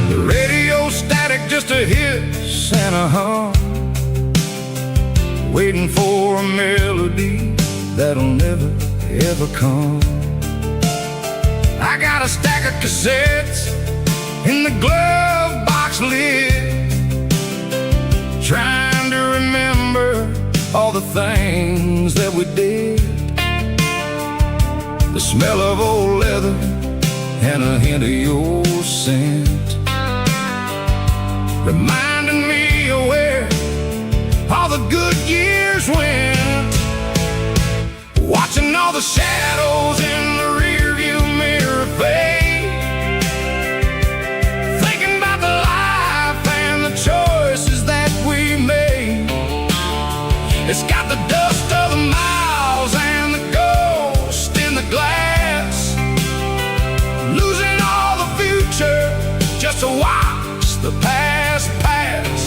[SPEAKER 1] The radio static, just a hiss and a hum, waiting for a melody that'll never ever come. I got a stack of cassettes in the glove box lid, trying to remember all the things that we did. The smell of old leather and a hint of your scent, reminding me of where all the good years went. Watching all the shadows in the rearview mirror fade, thinking about the life and the choices that we made. It's got the dust of the miles and the ghost in the glass, losing all the future just to watch the past pass.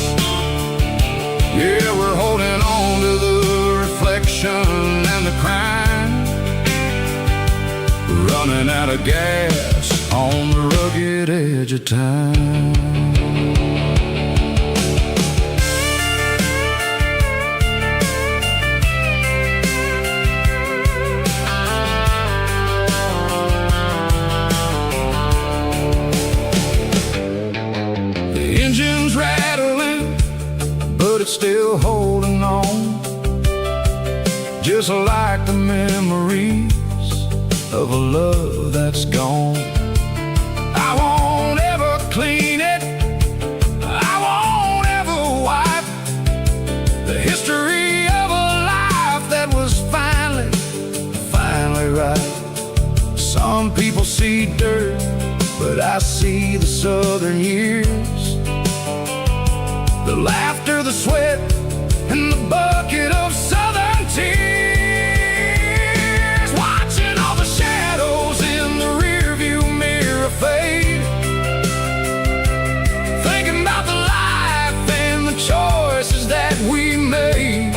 [SPEAKER 1] Yeah, we're holding on to the reflection and the crime, running out of gas on the rugged edge of time. Engine's rattling, but it's still holding on, just like the memories of a love that's gone. I won't ever clean it, I won't ever wipe the history of a life that was finally right. Some people see dirt, but I see the southern years, the laughter, the sweat, and the bucket of southern tears. Watching all the shadows in the rearview mirror fade, thinking about the life and the choices that we made.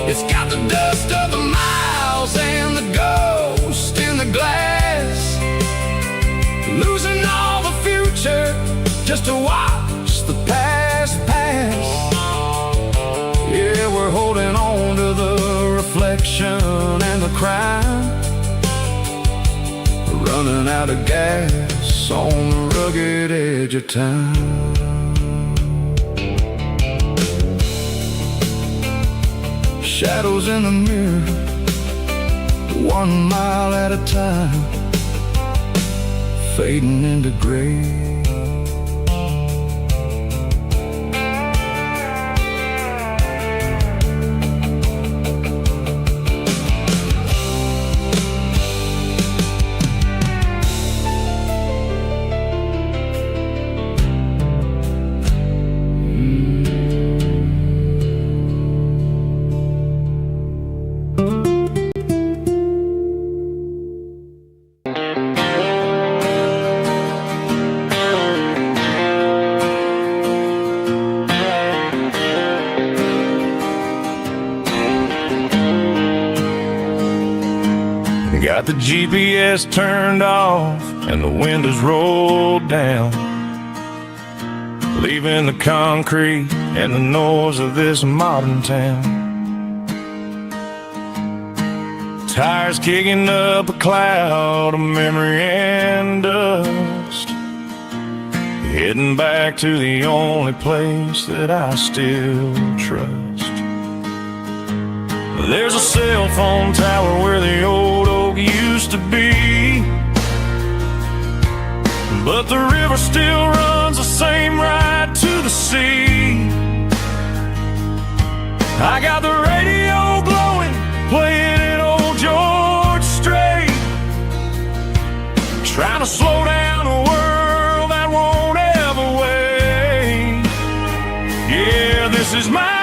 [SPEAKER 1] It's got the dust of the miles and the ghost in the glass, losing all the future just to watch the past pass. Yeah, we're holding on to the reflection and the crime, running out of gas on the rugged edge of time. Shadows in the mirror, 1 mile at a time, fading into gray.
[SPEAKER 2] Got the GPS turned off and the windows rolled down, leaving the concrete and the noise of this modern town. Tires kicking up a cloud of memory and dust, heading back to the only place that I still trust. There's a cell phone tower where the old oak used to be, but the river still runs the same right to the sea. I got the radio glowing, playing an old George Strait, trying to slow down a world that won't ever wait. Yeah, this is my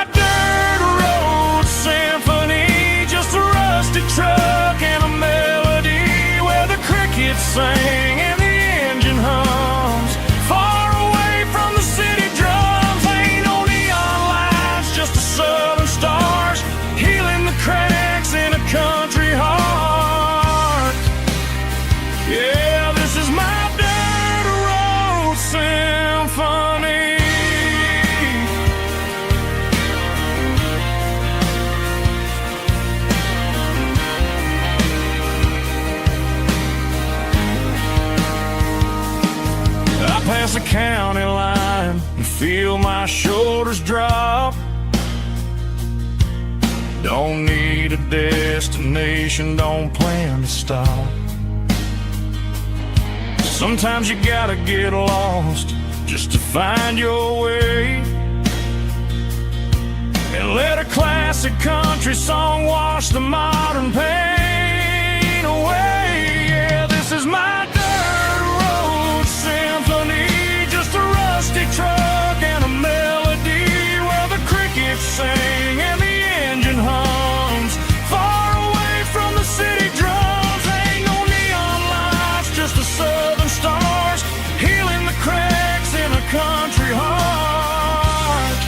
[SPEAKER 2] truck and a melody where the crickets sing and the engine hums, far away from the city drums. Ain't no neon lights, just the southern stars healing the cracks in a country heart. Yeah, this is my dirt the county line and feel my shoulders drop. Don't need a destination, don't plan to stop. Sometimes you gotta get lost just to find your way, and let a classic country song wash the modern pain away. Yeah, this is my dirt road symphony, just a rusty truck and a melody where the crickets sing and the engine hums, far away from the city drums. Ain't no neon lights, just the southern stars healing the cracks in a country heart.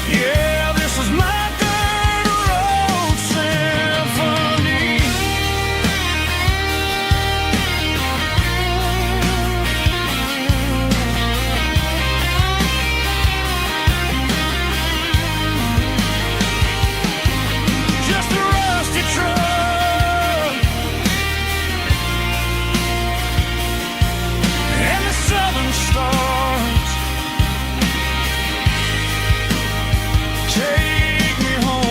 [SPEAKER 2] Yeah, this is my dirt road symphony. Just a rusty truck and the southern stars take me home.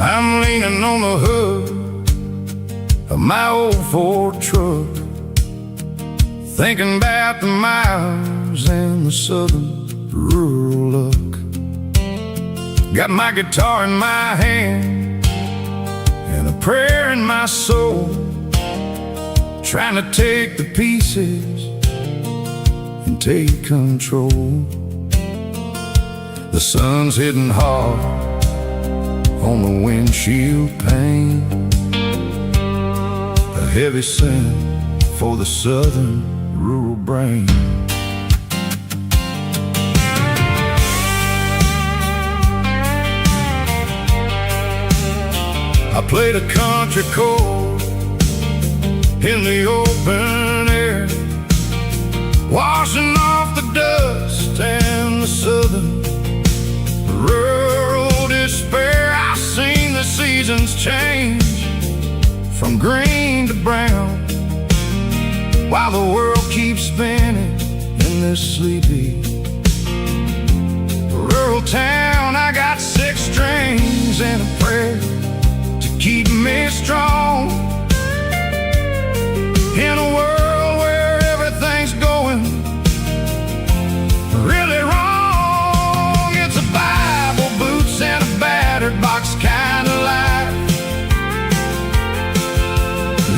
[SPEAKER 1] I'm leaning on the hood of my old Ford truck, thinking about the miles and the southern rural look. Got my guitar in my hand and a prayer in my soul, trying to take the pieces and take control. The sun's hitting hard on the windshield pane, a heavy scent for the southern rural brain. I played a country chord in the open air, washing off the dust and the southern rural despair. I've seen the seasons change from green to brown, while the world keeps spinning in this sleepy rural town. I got 6 strings and a prayer to keep me strong in a world where everything's going really wrong. It's a Bible, boots, and a battered box kind of life,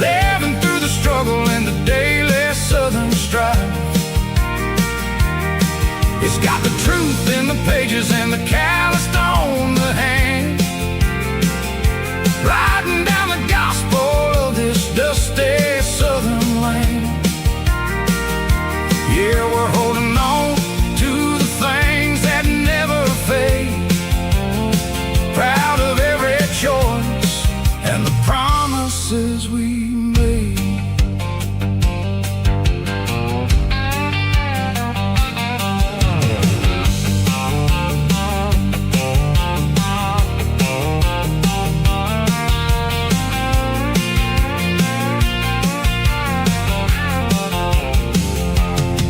[SPEAKER 1] living through the struggle and the daily southern strife. It's got the truth in the pages and the calloused on the hand, riding down the gospel of this dusty southern land. Yeah, we're holding on to the things that never fade, proud of every choice and the promises we made.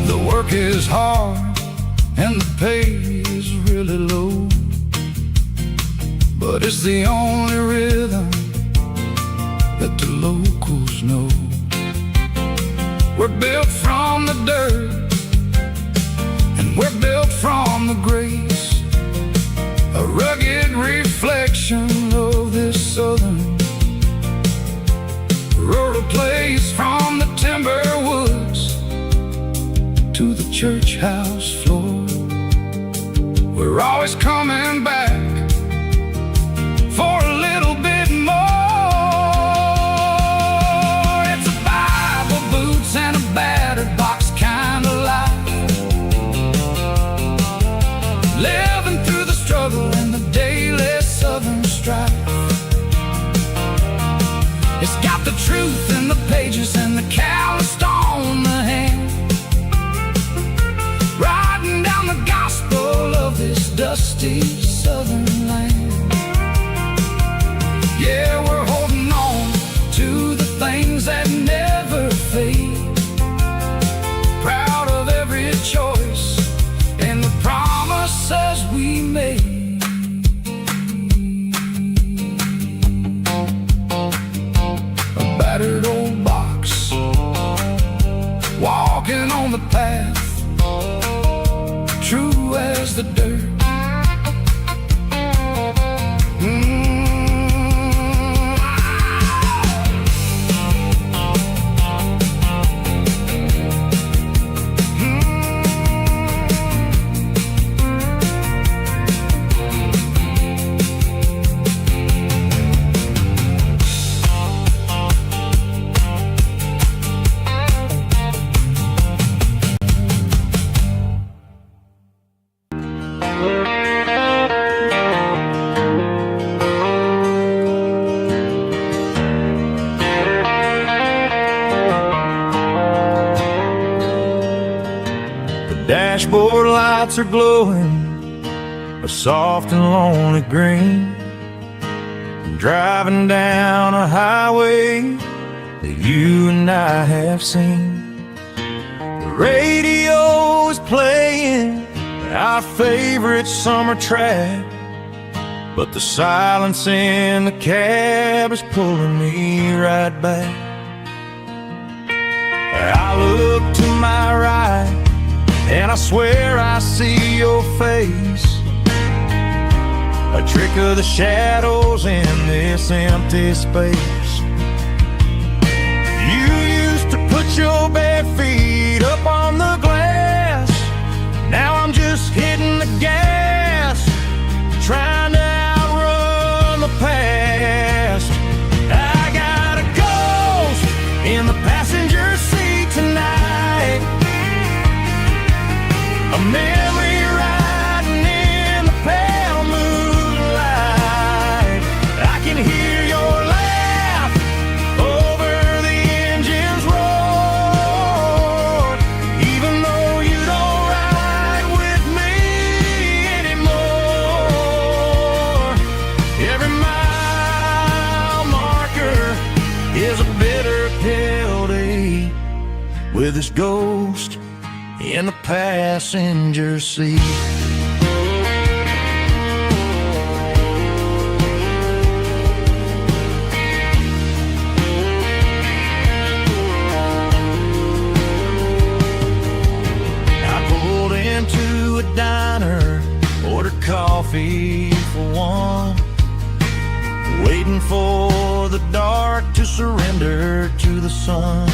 [SPEAKER 1] The work is hard and the pay is really low, but it's the only rhythm that the locals know. We're built from the dirt and we're built from the grace, a rugged reflection of this southern rural place. From the timber woods to the church house floor, We're always coming back for a little bit more. It's a Bible, boots, and a battered box kind of life. Living through the struggle and the daily Southern strife. It's got the truth in the pages and the calloused on the hand, riding down the gospel of this dusty Southern land. Yeah, we're holding on to the things that never fade, proud of every choice and the promises we made. A battered old box, walking on the path, true as the dirt.
[SPEAKER 2] Dashboard lights are glowing a soft and lonely green. I'm driving down a highway that you and I have seen. The radio is playing our favorite summer track, but the silence in the cab is pulling me right back. I look to my right and I swear I see your face, a trick of the shadows in this empty space. You used to put your bare feet up on the glass. Now I'm just hitting the gas, trying to outrun the past. I got a ghost in the passenger seat tonight, a memory riding in the pale moonlight. I can hear your laugh over the engine's roar, even though you don't ride with me anymore. Every mile marker is a bitter pill to eat, with this ghost in the passenger seat. I pulled into a diner, ordered coffee for one, waiting for the dark to surrender to the sun.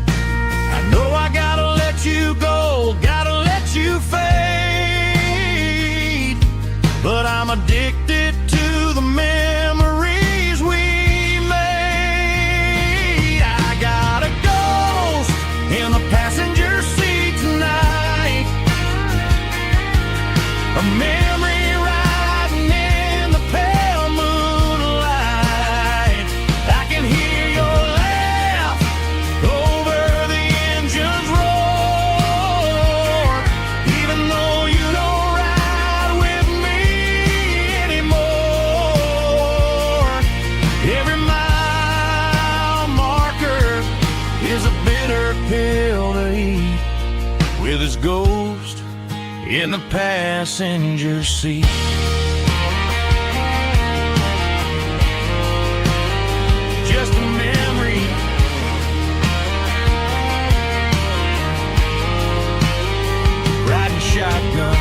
[SPEAKER 2] I know I gotta let you go, gotta let you fade, but I'm addicted to the memories we made. I got a ghost in the passenger seat tonight, a memory riding in the pale moonlight. I can hear your laugh over the engine's roar, even though you don't ride with me anymore. Every mile marker is a bitter pill to eat, with his ghost in the passenger seat. Just a memory, riding shotgun.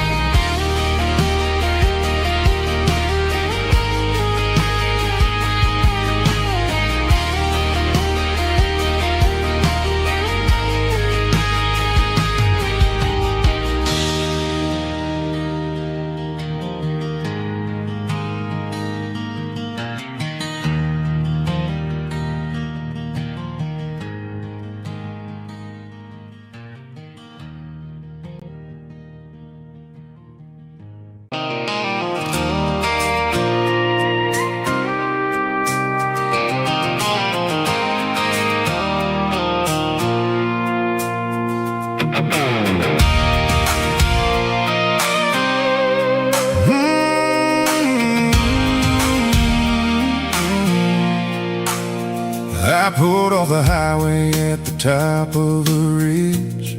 [SPEAKER 1] I pulled off the highway at the top of the ridge,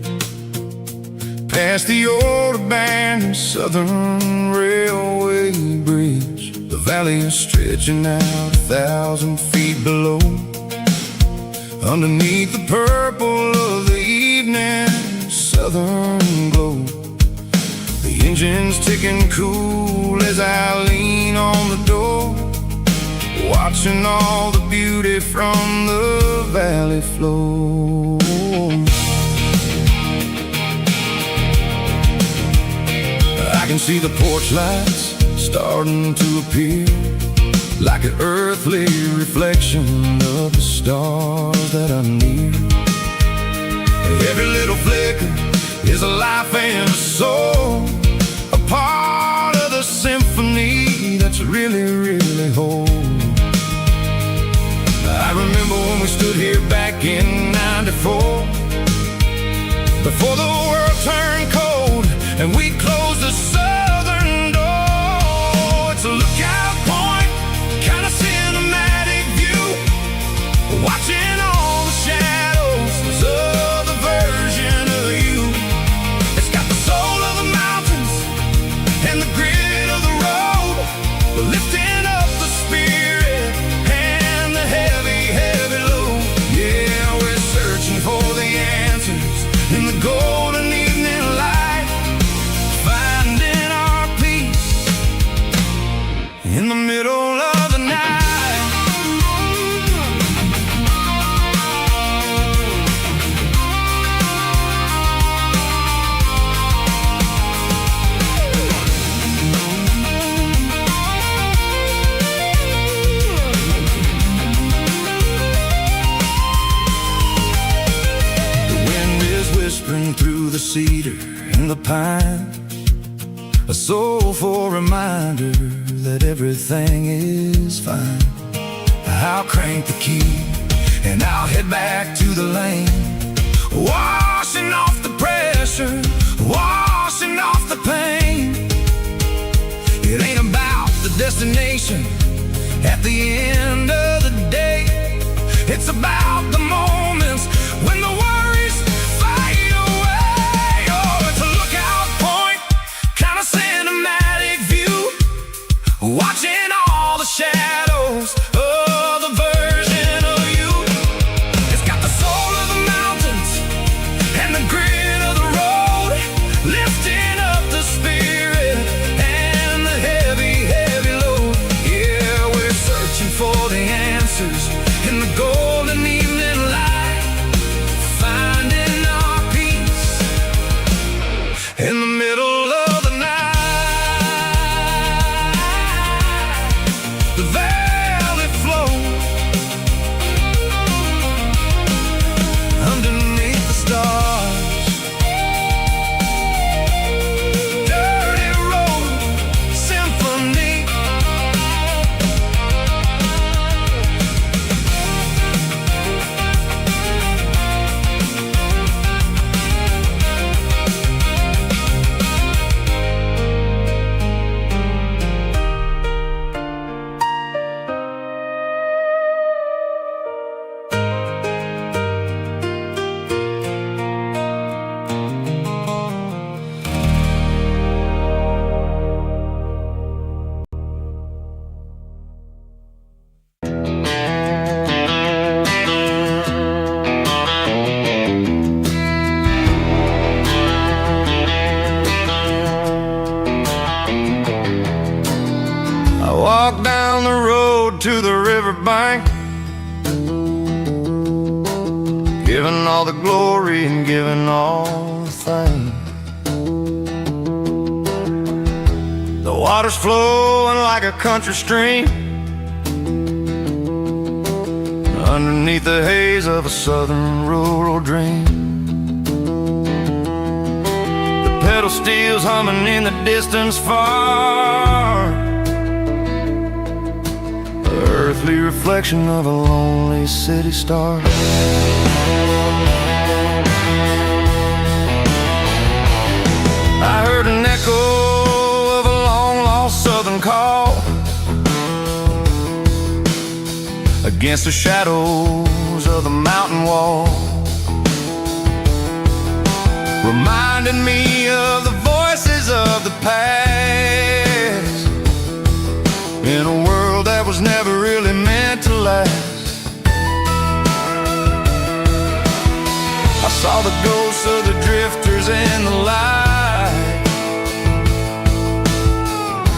[SPEAKER 1] past the old abandoned Southern Railway bridge. The valley is stretching out 1,000 feet below, underneath the purple of the evening southern glow. The engine's ticking cool as I lean on the door, watching all the beauty from the valley flow. I can see the porch lights starting to appear, like an earthly reflection of the stars that are near. Every little flicker is a life and a soul, a part of the symphony that's really, really whole. I remember when we stood here back in '94, before the world turned cold and we closed the southern door. It's a lookout point, kind of cinematic view, watching all the shadows of the version of you. It's got the soul of the mountains and the grit of the road, lifting up the spirit and the heavy, heavy load. Yeah, we're searching for the answers in the golden evening light, finding our peace in the middle of the night. Whispering through the cedar and the pine, a soulful reminder that everything is fine. I'll crank the key and I'll head back to the lane, washing off the pressure, washing off the pain. It ain't about the destination at the end of the day, it's about the moments when the worries fade away. Oh, it's a lookout point, kind of cinematic view, watching all the shadows of the version of you. It's got the soul of the mountains and the grit of the road, lifting up the spirit and the heavy, heavy load. Yeah, we're searching for the answers in the golden evening light, finding our peace in the middle of the night. The valley flows underneath the stars. Dirty road symphony. I walk down the road to the riverbank, giving all the glory and giving all the thanks. The water's flowing like a country stream, underneath the haze of a southern rural dream. The pedal steel's humming in the distance far, earthly reflection of a lonely city star. I heard an echo of a long-lost southern call against the shadows
[SPEAKER 3] of the mountain wall, reminding me of the voices of the past, in a world that was never really meant to last. I saw the ghosts of the drifters in the light,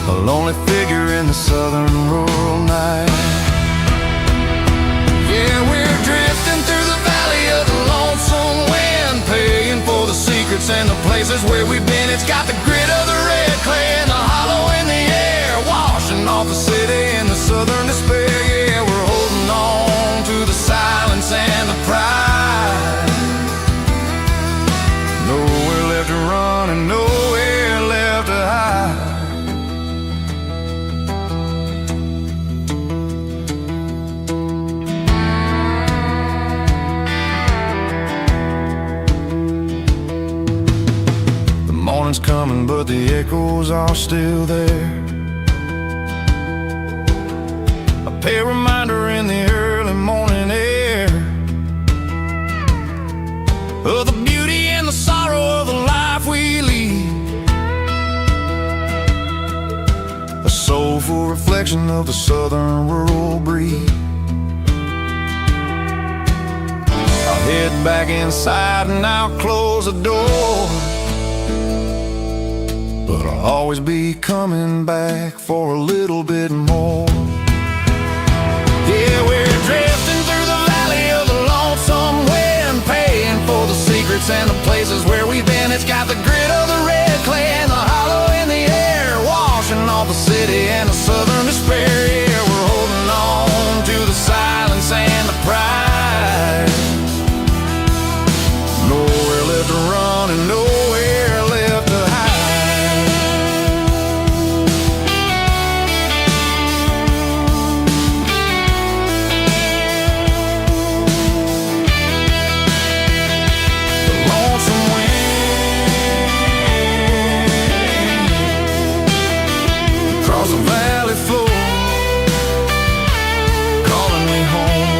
[SPEAKER 3] a lonely figure in the southern rural night. Yeah, we're drifting through the valley of the lonesome wind, paying for the secrets and the places where we've been. It's got the grit of the red clay and the hollow in the air, washing off the city and the southern despair. Yeah, we're holding on to the silence and the pride. Nowhere left to run and nowhere left to hide. The morning's coming, but the echoes are still there. A pale reminder in the early morning air of the beauty and the sorrow of the life we lead, a soulful reflection of the southern rural breed. I'll head back inside and I'll close the door, but I'll always be coming back for a little bit more. Yeah, we're drifting through the valley of the lonesome wind, paying for the secrets and the places where we've been. It's got the grit of the red clay and the hollow in the air, washing off the city and the southern despair. Yeah, we're holding on to the silence and the pride. Nowhere left to run and nowhere left to hide. Across the valley floor, calling me home.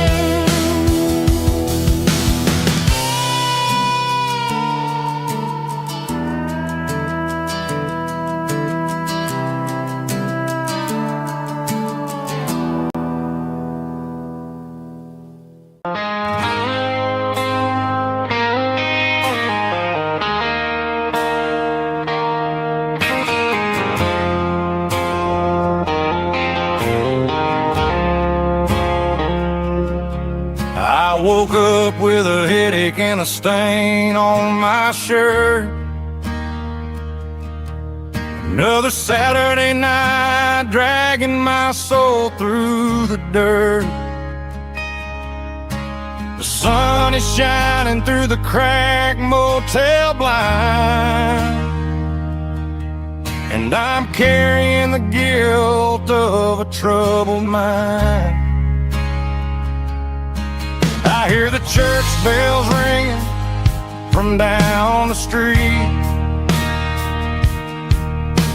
[SPEAKER 3] I woke up with a headache and a stain on my shirt. Another Saturday night, dragging my soul through the dirt. The sun is shining through the cracked motel blind, and I'm carrying the guilt of a troubled mind. I hear the church bells ringing from down the street,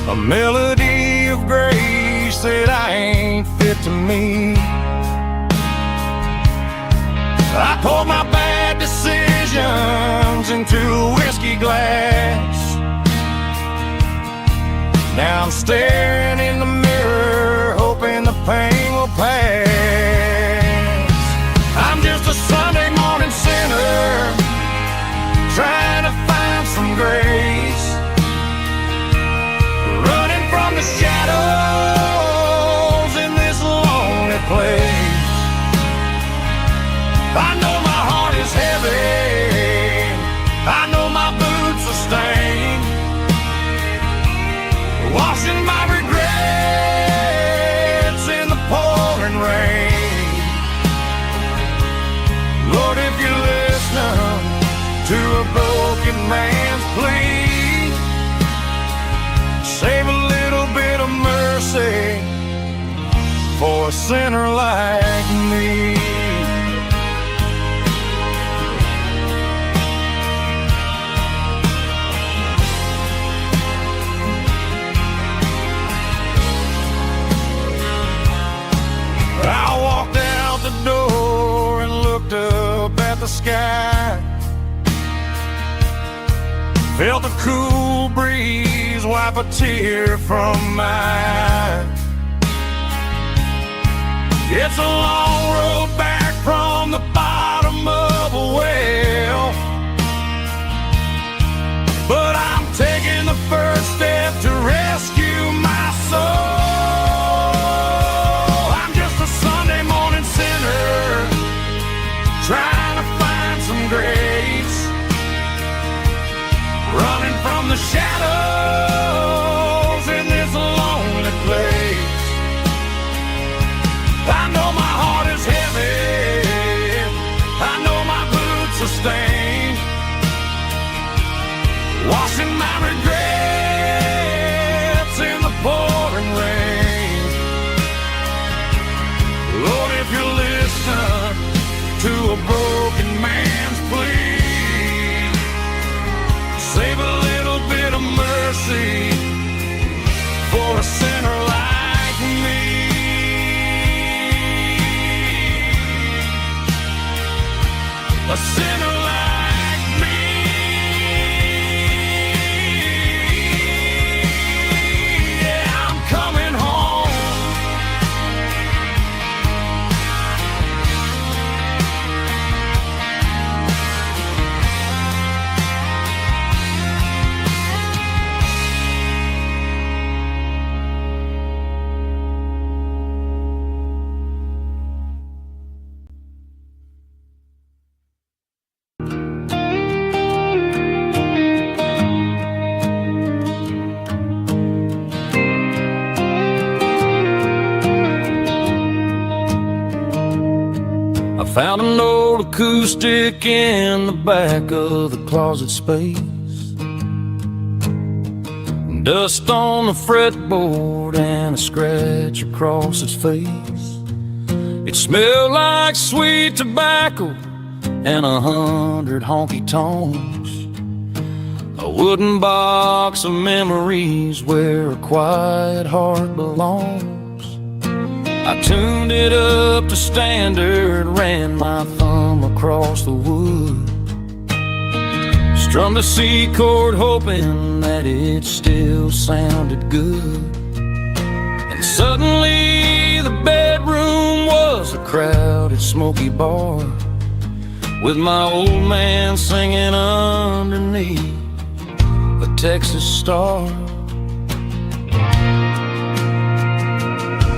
[SPEAKER 3] a melody of grace that I ain't fit to meet. I poured my bad decisions into a whiskey glass. Now I'm staring in the mirror, hoping the pain will pass. I'm just a Sunday morning sinner, trying to find some grace, running from the shadows in this lonely place. I know my heart is heavy, I know my boots are stained, washing my regrets in the pouring rain. Lord, if you're listening to a broken man's plea, save a little bit of mercy for a sinner like me. I walked out the door and looked up
[SPEAKER 2] Felt the cool breeze wipe a tear from my eye. It's a long road back from the bottom of a well, but I'm taking the first step to rescue my soul. I'm just a Sunday morning sinner trying to find some grace, running from the shadows in this lonely place. I know my heart is heavy, I know my boots are stained, washing my regrets in the pouring rain. Lord, if you listen to a broken man's plea, save a little bit of mercy for a sinner like me. A sinner like me. Yeah, I'm coming home. I found an old acoustic in the back of the closet space, dust on the fretboard and a scratch across its face. It smelled like sweet tobacco and 100 honky-tonks, a wooden box of memories where a quiet heart belongs. I tuned it up to standard, ran my thumb across the wood, strummed a C chord hoping that it still sounded good. And suddenly the bedroom was a crowded smoky bar, with my old man singing underneath the Texas star.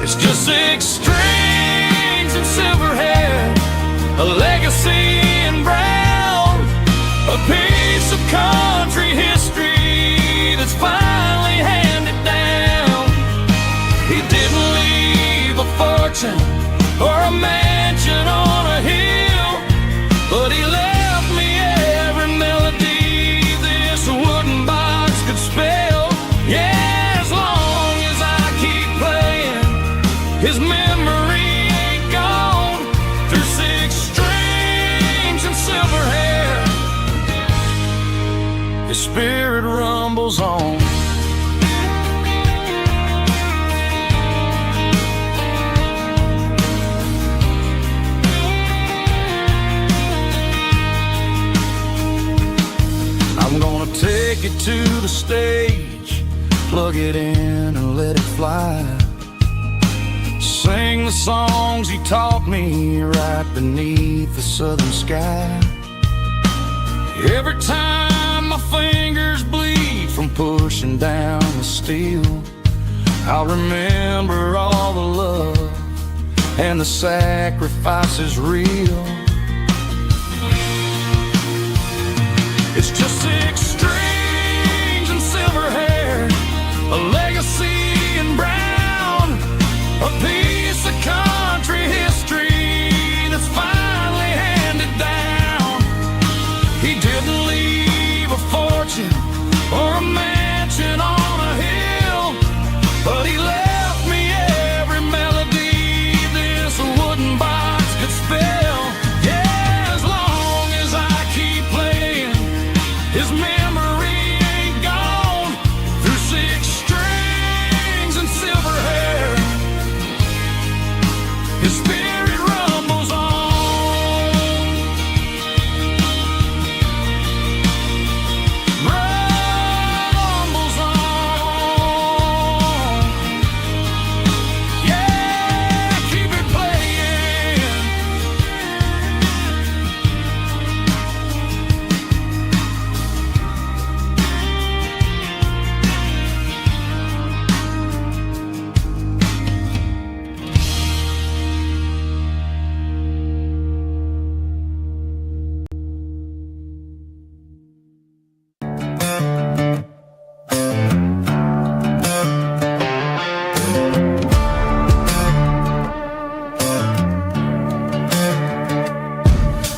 [SPEAKER 2] It's just 6 strings and silver hair, a legacy in brown, a piece of country history that's finally handed down. He didn't leave a fortune or a mansion on a hill, but he left me every melody this wooden box could spell. Yeah, as long as I keep playing, his memory ain't gone. Through 6 strings and silver hair, his spirit rumbles on. I'm gonna take it to the stage, plug it in and let it fly, sing the songs he taught me right beneath the southern sky. Every time my fingers bleed from pushing down the steel, I'll remember all the love and the sacrifices real. It's just 6 strings and silver hair, a legacy in brown, a piece of country history that's finally handed down. He didn't leave a fortune or a mansion on a hill, but he left me every melody this wooden box could spell. Yeah, as long as I keep playing, his memory ain't gone. Through 6 strings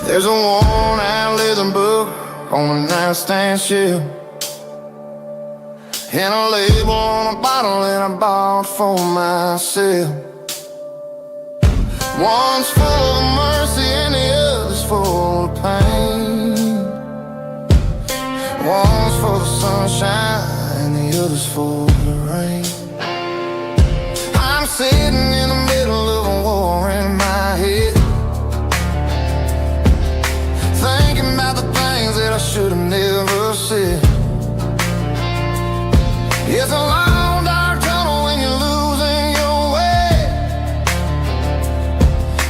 [SPEAKER 1] There's a worn-out leather book on a nightstand shelf, and a label on a bottle that I bought for myself. One's full of mercy and the other's full of pain. One's full of sunshine and the other's full of rain. I'm sitting in the middle of a war in my head, thinking about the things that I should have never said. It's a long dark tunnel when you're losing your way,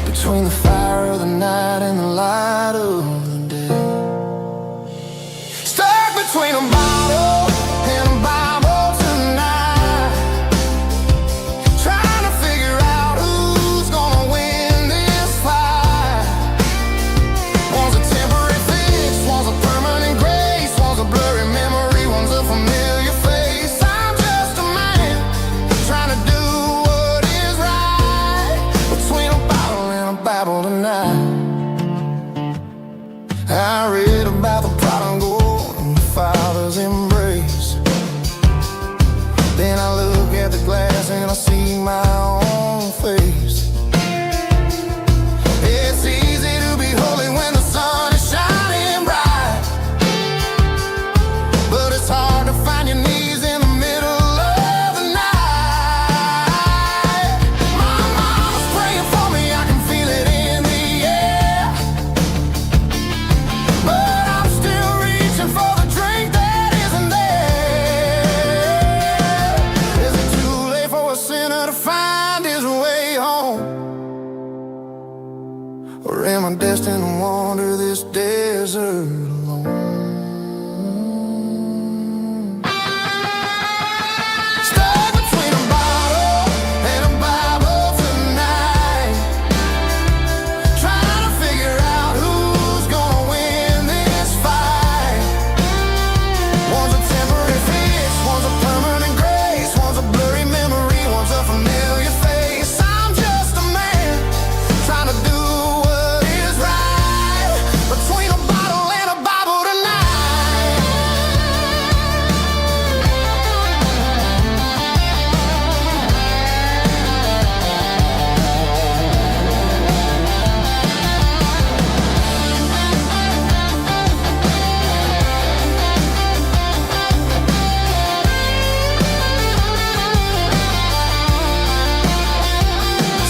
[SPEAKER 1] between the fire of the night and the light of the day. Stuck between a bottle and a Bible tonight, trying to figure out who's gonna win this fight. One's a temporary fix, one's a permanent grace, one's a blurry memory, one's a familiar face. I'm just a man trying to do what is right, between a bottle and a Bible tonight. I read about the prodigal and the Father's embrace. Then I look at the glass and I see my own face. It's easy to be holy when the sun is shining bright, but it's hard to find your knees in the middle of the night. My mama's praying for me, I can feel it in the air, but I'm still reaching for the drink that isn't there. Is it too late for a sinner to find his way home? Or am I destined to wander this desert alone? Stuck between a bottle and a Bible tonight, trying to figure out who's gonna win this fight. One's a temporary fix, one's a permanent grace, one's a blurry memory, one's a familiar face. I'm just a man trying to do what is right, between a bottle and a Bible tonight.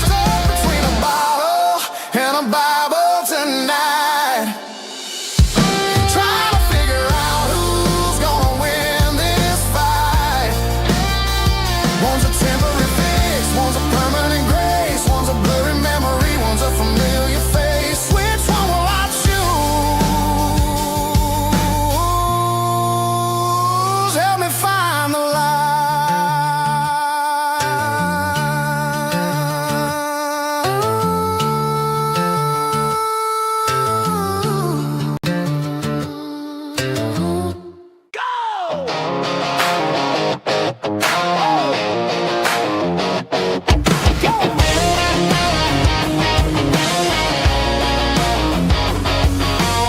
[SPEAKER 1] Stuck between a bottle and a Bible tonight, trying to figure out who's gonna win this fight. One's a temporary fix, one's a permanent grace, one's a blurry memory, one's a familiar face. Which one will I choose? Help me find the light.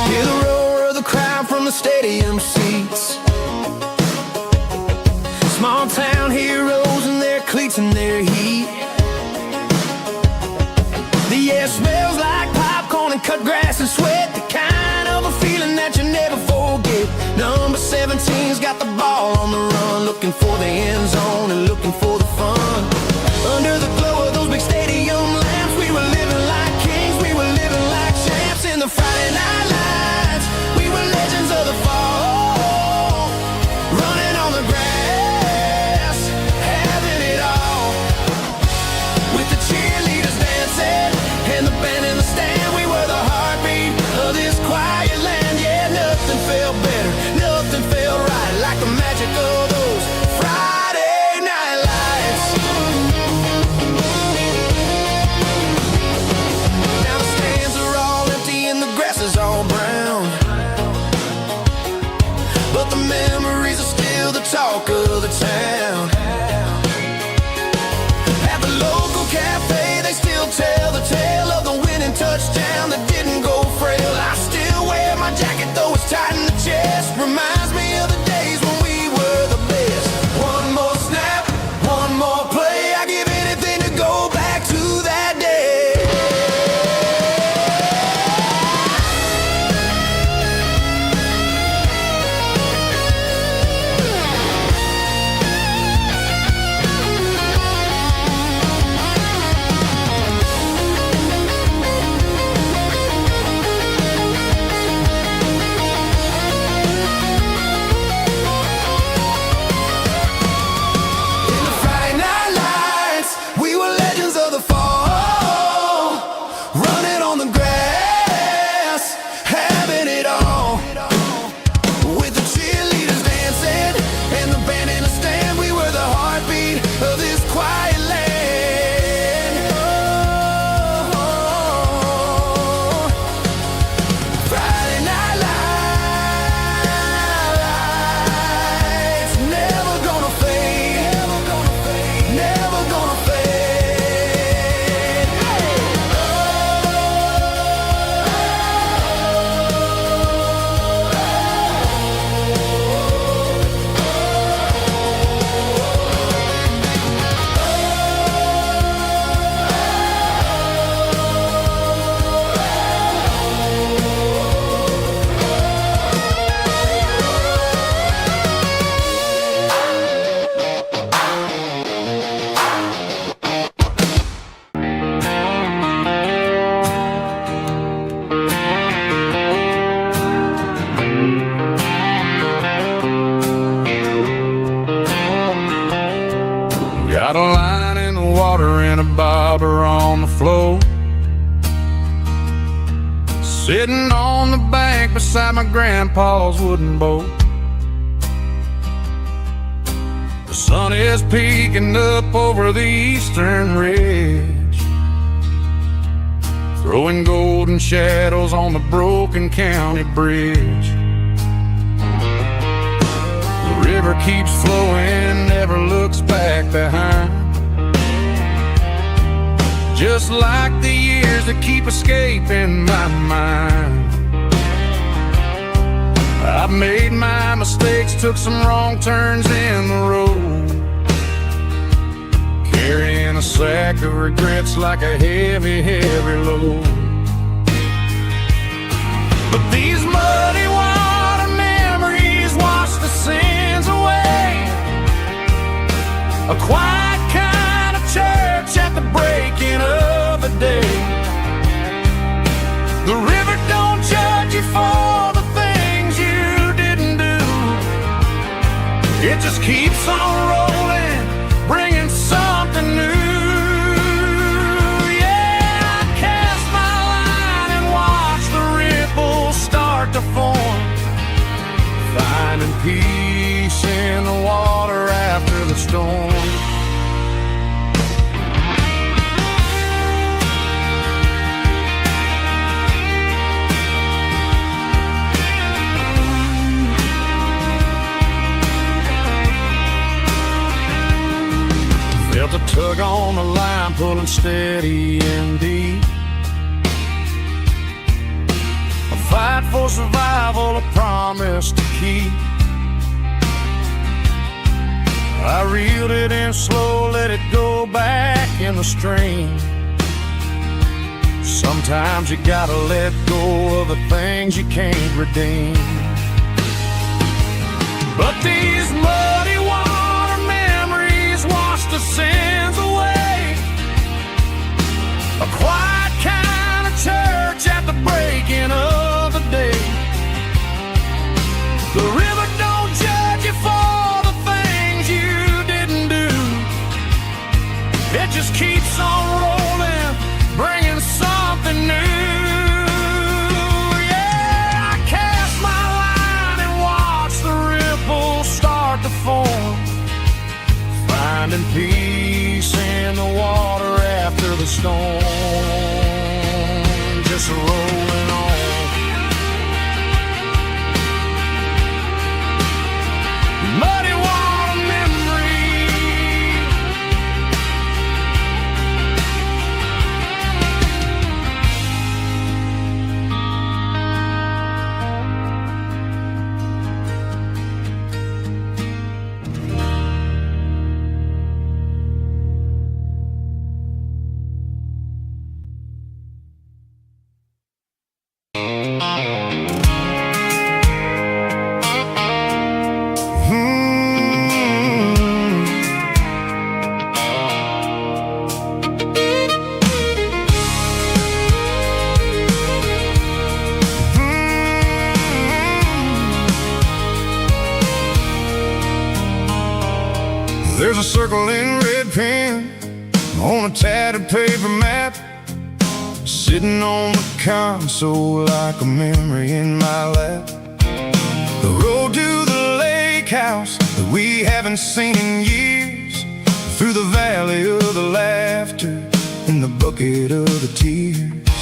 [SPEAKER 1] Hear the roar of the crowd from the stadium seats. Small town heroes in their cleats and their heat. The air smells like popcorn and cut grass and sweat, the kind of a feeling that you never forget. Number 17's got the ball on the run, looking for the end zone and looking for the fun. Under the glow of those big stadium lamps, we were living like kings, we were living like champs in the Friday night lights. We were legends of the fall, running on the grass, having it all, with the cheerleaders dancing and the band in the stand. We were the heartbeat of this quiet land. Yeah, nothing felt better, nothing felt right like the magic of those Friday night lights.
[SPEAKER 2] Sitting on the bank beside my grandpa's wooden boat. The sun is peeking up over the eastern ridge, throwing golden shadows on the broken county bridge. The river keeps flowing, never looks back behind, just like the years that keep escaping my mind. I've made my mistakes, took some wrong turns in the road, carrying a sack of regrets like a heavy, heavy load. But these muddy water memories wash the sins away. A quiet kind of church at the breaking of a day. The river don't judge you for the things you didn't do. It just keeps on rolling, bringing something new. Yeah, I cast my line and watch the ripples start to form, finding peace in the water after the storm. Felt a tug on the line, pulling steady and deep. A fight for survival, a promise to keep. I reeled it in slow, let it go back in the stream. Sometimes you gotta let go of the things you can't redeem. But these muddy water memories wash the sins away. A quiet kind of church at the breaking of the day. The river don't judge you for the things you didn't do. It just keeps on rolling, bringing something new. Yeah, I cast my line and watch the ripples start to form, finding peace in the water after the storm. Just rolling on. Muddy water memory.
[SPEAKER 1] There's a circle in red pen on a tattered paper map, sitting on the console like a memory in my lap. The road to the lake house that we haven't seen in years, through the valley of the laughter and the bucket of the tears.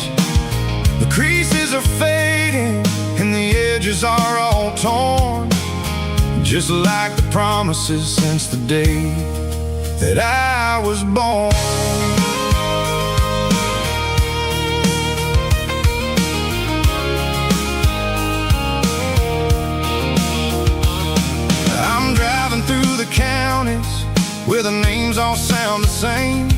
[SPEAKER 1] The creases are fading and the edges are all torn, just like the promises since the day that I was born. I'm driving through the counties where the names all sound the same,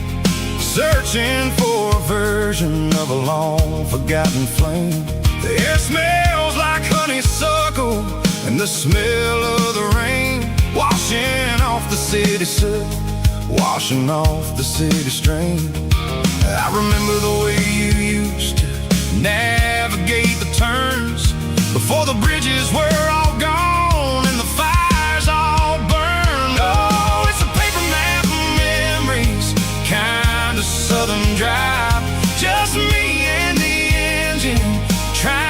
[SPEAKER 1] searching for a version of a long forgotten flame. The air smells like honeysuckle and the smell of the rain, washing off the city soot, washing off the city strain. I remember the way you used to navigate the turns before the bridges were all gone and the fires all burned. Oh, it's a paper map of memories, kind of southern drive, just me and the engine trying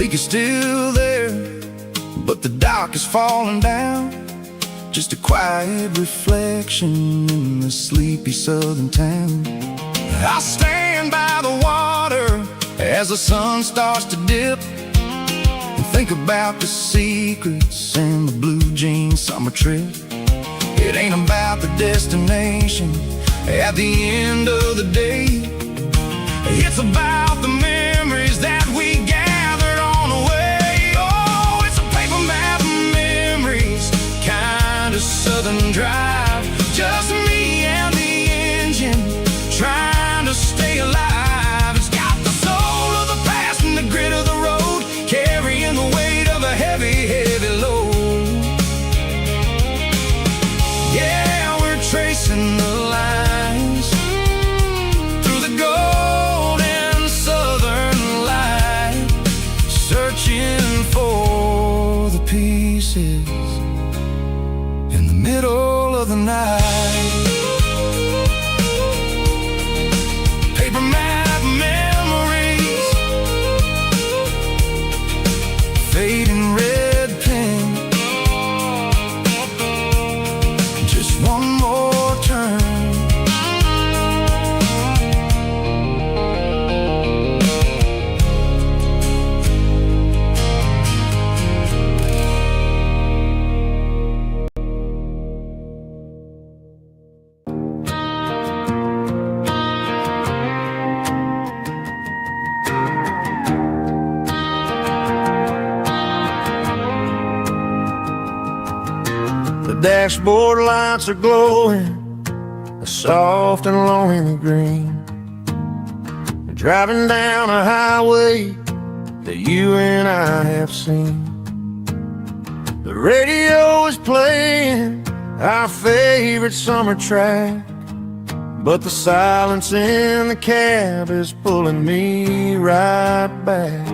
[SPEAKER 1] lake is still there, but the dock is falling down. Just a quiet reflection in the sleepy southern town. I stand by the water as the sun starts to dip, and think about the secrets and the blue jean summer trip. It ain't about the destination at the end of the day. It's about the memories that we gathered on the way. Oh, it's a paper map of memories, kind of southern drive. Just me and the engine, trying to stay alive. It's got the soul of the past and the grit of the road, carrying the weight of a heavy, heavy load. Yeah, we're tracing the lines through the golden southern light, searching for the pieces in the middle of the night. Paper map memories, fading red pen, just one more turn.
[SPEAKER 2] The dashboard lights are glowing, a soft and lonely green. Driving down a highway that you and I have seen. The radio is playing our favorite summer track, but the silence in the cab is pulling me right back.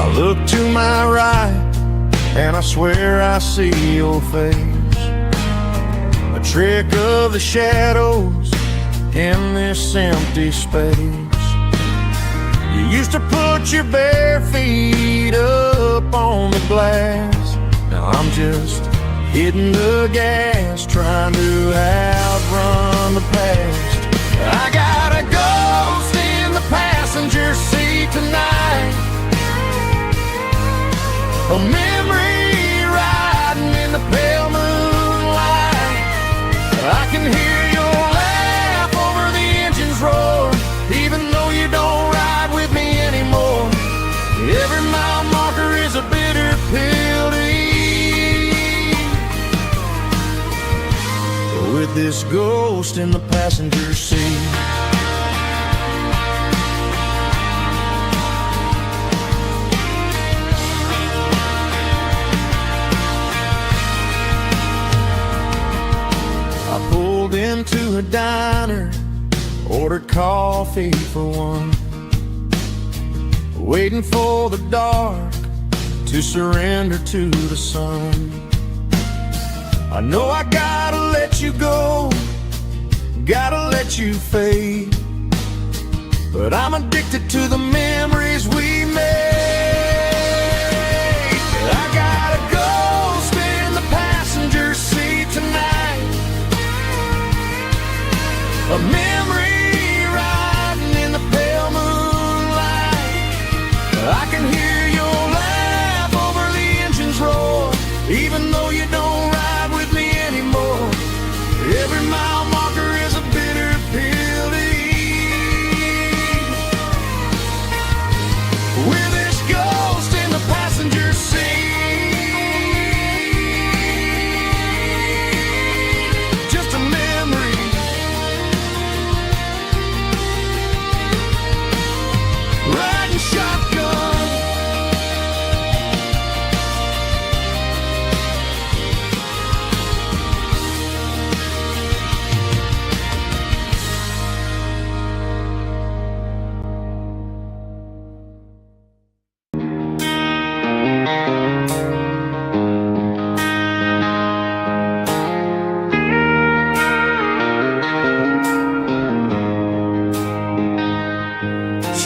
[SPEAKER 2] I look to my right and I swear I see your face, a trick of the shadows in this empty space. You used to put your bare feet up on the glass. Now I'm just hitting the gas, trying to outrun the past. I got a ghost in the passenger seat tonight, a memory riding in the pale moonlight. I can hear your laugh over the engine's roar, even though you don't ride with me anymore. Every mile marker is a bitter pill to eat, with this ghost in the passenger seat. Into a diner, ordered coffee for one, waiting for the dark to surrender to the sun. I know I gotta let you go, gotta let you fade, but I'm addicted to the memories we made. I got a ghost in the passenger seat tonight, a memory riding in the pale moonlight. I can hear your laugh over the engine's roar, even though you don't ride with me anymore. Every mile marker is a bitter pill to eat, with this ghost in the passenger seat. Just a memory, riding shotgun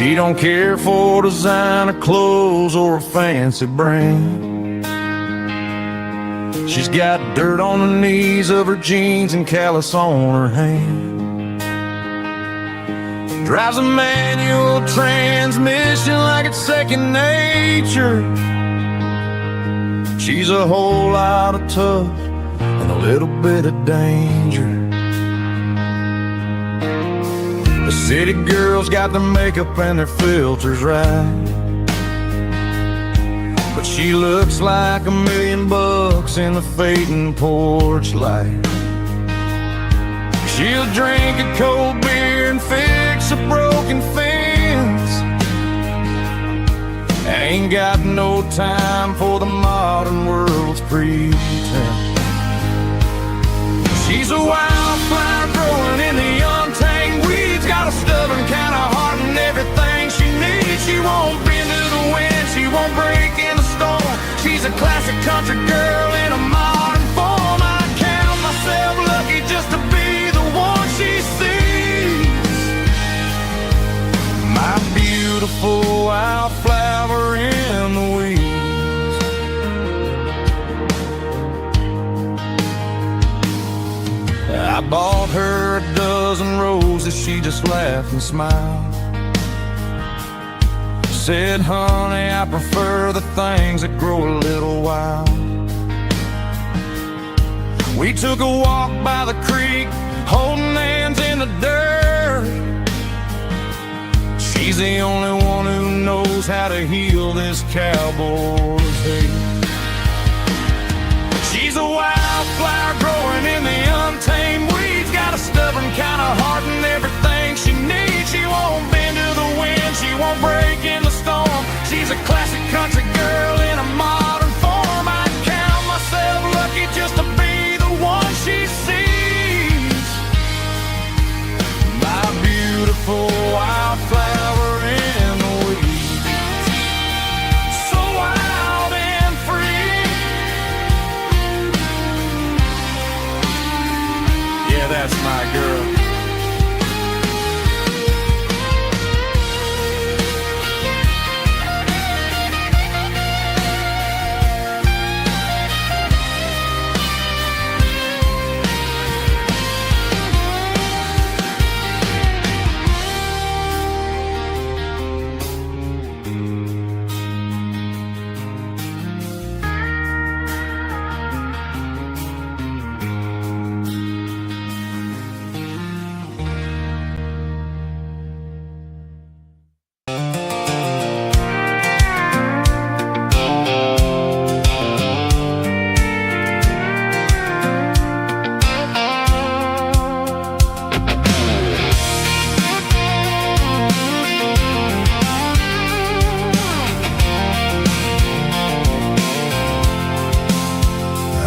[SPEAKER 2] She don't care for designer clothes or a fancy brand. She's got dirt on the knees of her jeans and callus on her hand. Drives a manual transmission like it's second nature. She's a whole lot of tough and a little bit of danger. The city girls got their makeup and their filters right, but she looks like $1,000,000 in the fading porch light. She'll drink a cold beer and fix a broken fence. Ain't got no time for the modern world's pretense. She's a wildflower growing in the untamed weeds. Got a stubborn kind of heart and everything she needs. She won't bend to the wind, she won't break in the storm. She's a classic country girl in a modern form. I count myself lucky just to be the one she sees. My beautiful wildflower in the weeds. I bought her a dozen roses, she just laughed and smiled. Said, honey, I prefer the things that grow a little wild. We took a walk by the creek, holding hands in the dirt. She's the only one who knows how to heal this cowboy's hate. She's a wildflower growing in the untamed weeds. Got a stubborn kind of heart and everything she needs. She won't bend to the wind, she won't break in the storm. She's a classic country girl in a modern form. I count myself lucky just to be the one she sees. My beautiful wildflower in the weeds. So wild and free. Yeah, that's my girl.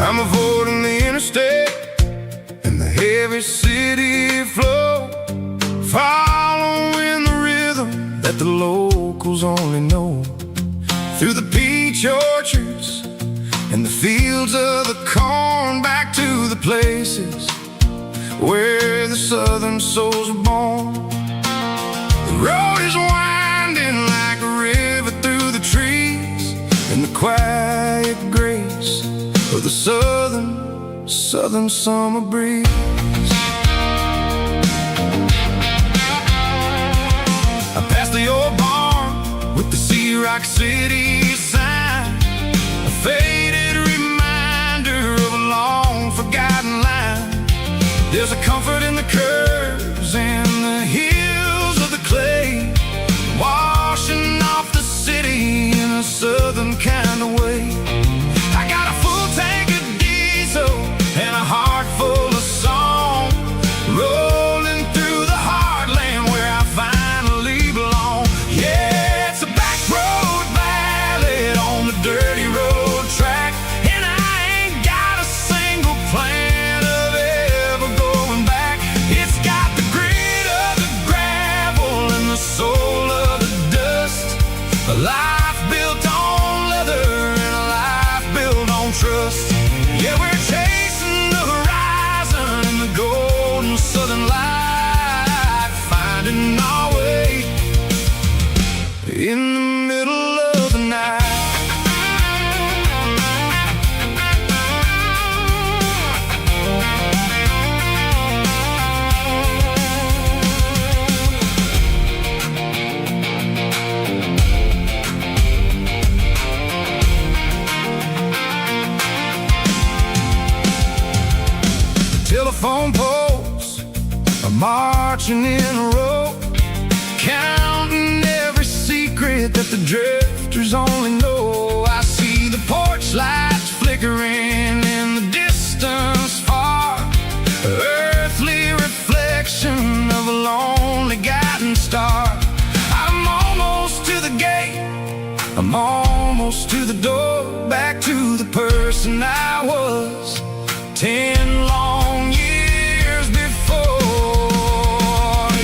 [SPEAKER 1] I'm avoiding the interstate and the heavy city flow, following the rhythm that the locals only know. Through the peach orchards and the fields of the corn, back to the places where the southern souls were born. The road is winding like a river through the trees, and the quiet grace of the southern summer breeze. I passed the old barn with the Sea Rock City sign, a faded reminder of a long forgotten line. There's a comfort in the curves and the hills of the clay, washing off the city in a southern kind of way. I got a full tank of diesel and a heart full of song. marching in a row, counting every secret that the drifters only know. I see the porch lights flickering in the distance far, earthly reflection of a lonely guiding star. I'm almost to the gate, I'm almost to the door, back to the person I was 10 long years before.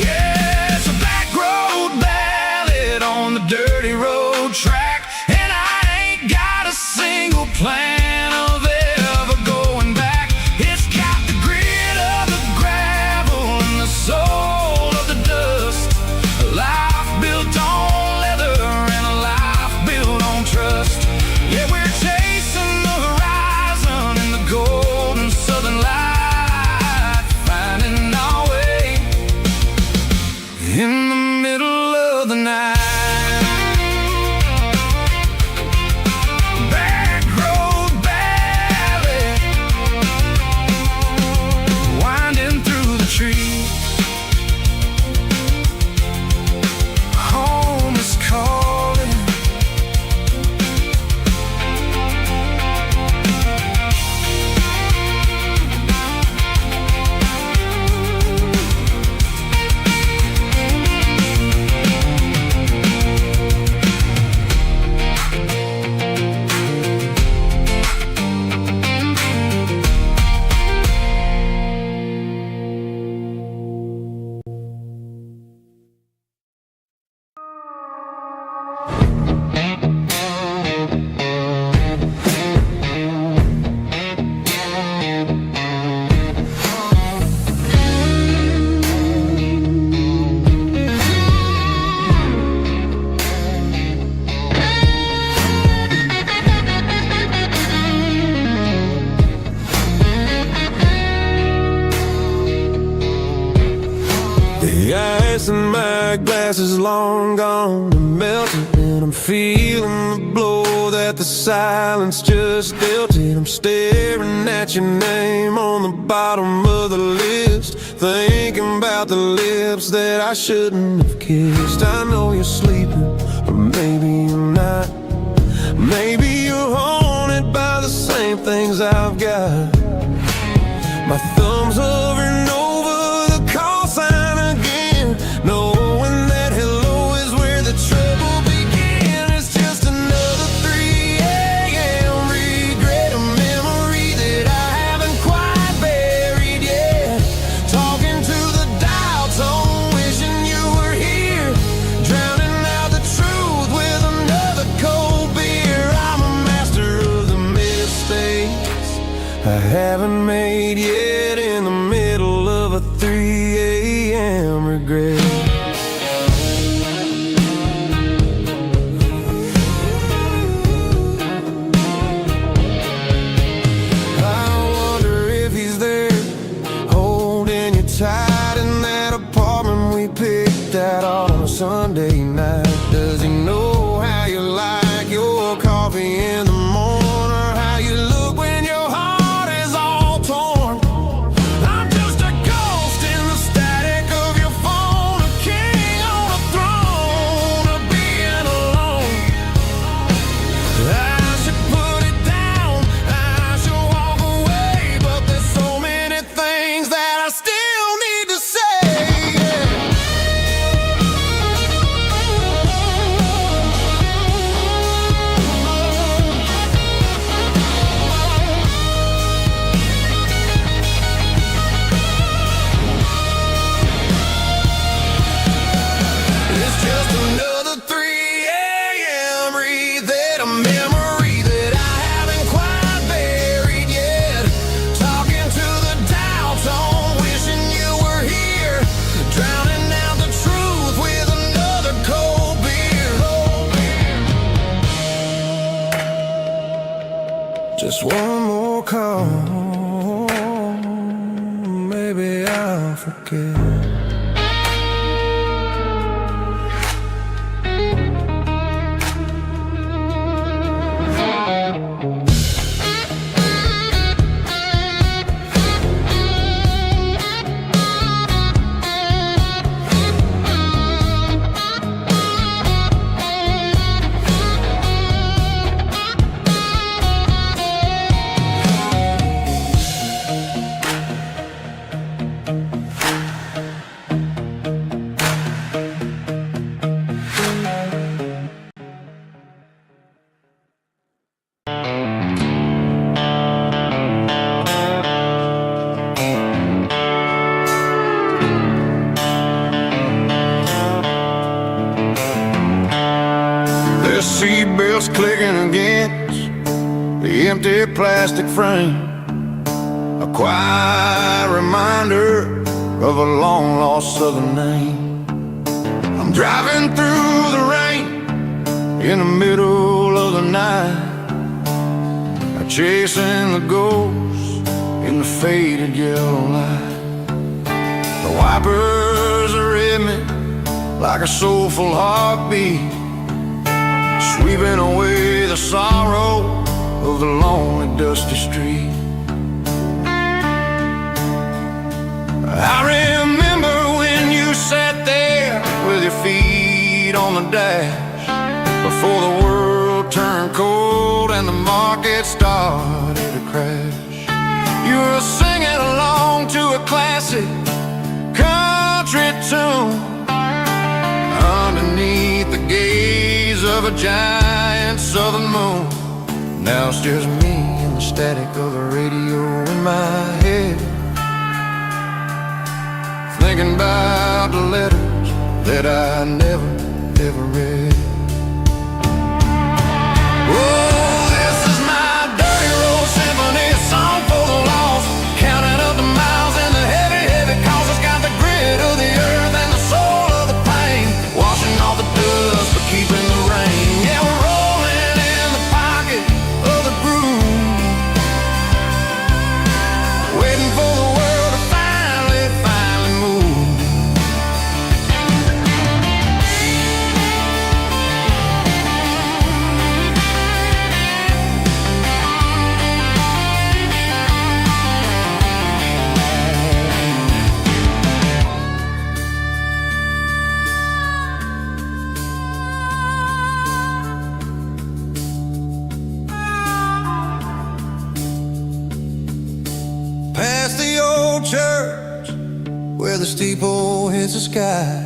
[SPEAKER 1] Yeah, it's a backroad ballad on the dirty road track, and I ain't got a single plan of ever going back. It's got the grit of the gravel and the soul of the dust, a life built on leather and a life built on trust. Yeah, we're chasing the horizon in the golden southern light, finding our way in the middle of the night. Backroad ballad, winding through the trees. Home is calling.
[SPEAKER 3] The ice in my glass is long gone and melted, and I'm feeling the blow that the silence just dealt it. I'm staring at your name on the bottom of the list, thinking about the lips that I shouldn't have kissed. I know you're sleeping, or maybe you're not. Maybe you're haunted by the same things I've got. My thumb's hovering over the call sign again, knowing that hello is where the trouble began. It's just another 3 a.m. regret, a memory that I haven't quite buried yet. Talking to the dial tone, wishing you were here, drowning out the truth with another cold beer. I'm a master of the mistakes I haven't made yet, in the middle of a 3 a.m. regret. I wonder if he's there, holding you tight in that apartment we picked out on a Sunday night. Does he know how you like your coffee in the morning, or how you look when your heart is all torn? I'm just a ghost in the static of your phone, a king on a throne of being alone. I should put it down, I should walk away, but there's so many things that I still need to say.
[SPEAKER 1] seatbelts clicking against the empty plastic frame, a quiet reminder of a long-lost southern name. I'm driving through the rain in the middle of the night, chasing the ghosts in the faded yellow light. The wipers are in me like a soulful heartbeat, sweeping away the sorrow of the lonely dusty street. I remember when you sat there with your feet on the dash, before the world turned cold and the market started to crash. You were singing along to a classic country tune underneath the gaze of a giant southern moon. Now it's just me and the static of the radio in my head, thinking about the letters that I never, ever read. Oh, this is my dirty road symphony, a song for the lost, counting up the miles and the heavy, heavy calls. It's got the grit of the earth and the soul of the pain, washing off the dust but keeping the rain. Yeah, we're rolling in the pocket of the groove, waiting for the world to finally move. Past the old church where the steeple hits the sky,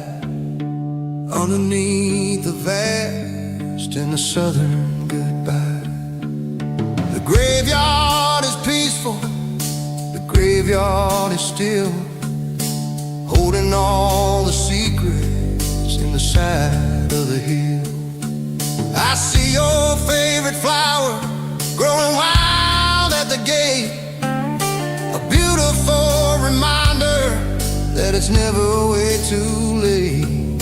[SPEAKER 1] underneath the vast and the southern goodbye. The graveyard is peaceful, the graveyard is still, holding all the secrets in the side of the hill. I see your favorite flower growing wild at the gate, a beautiful reminder that it's never way too late.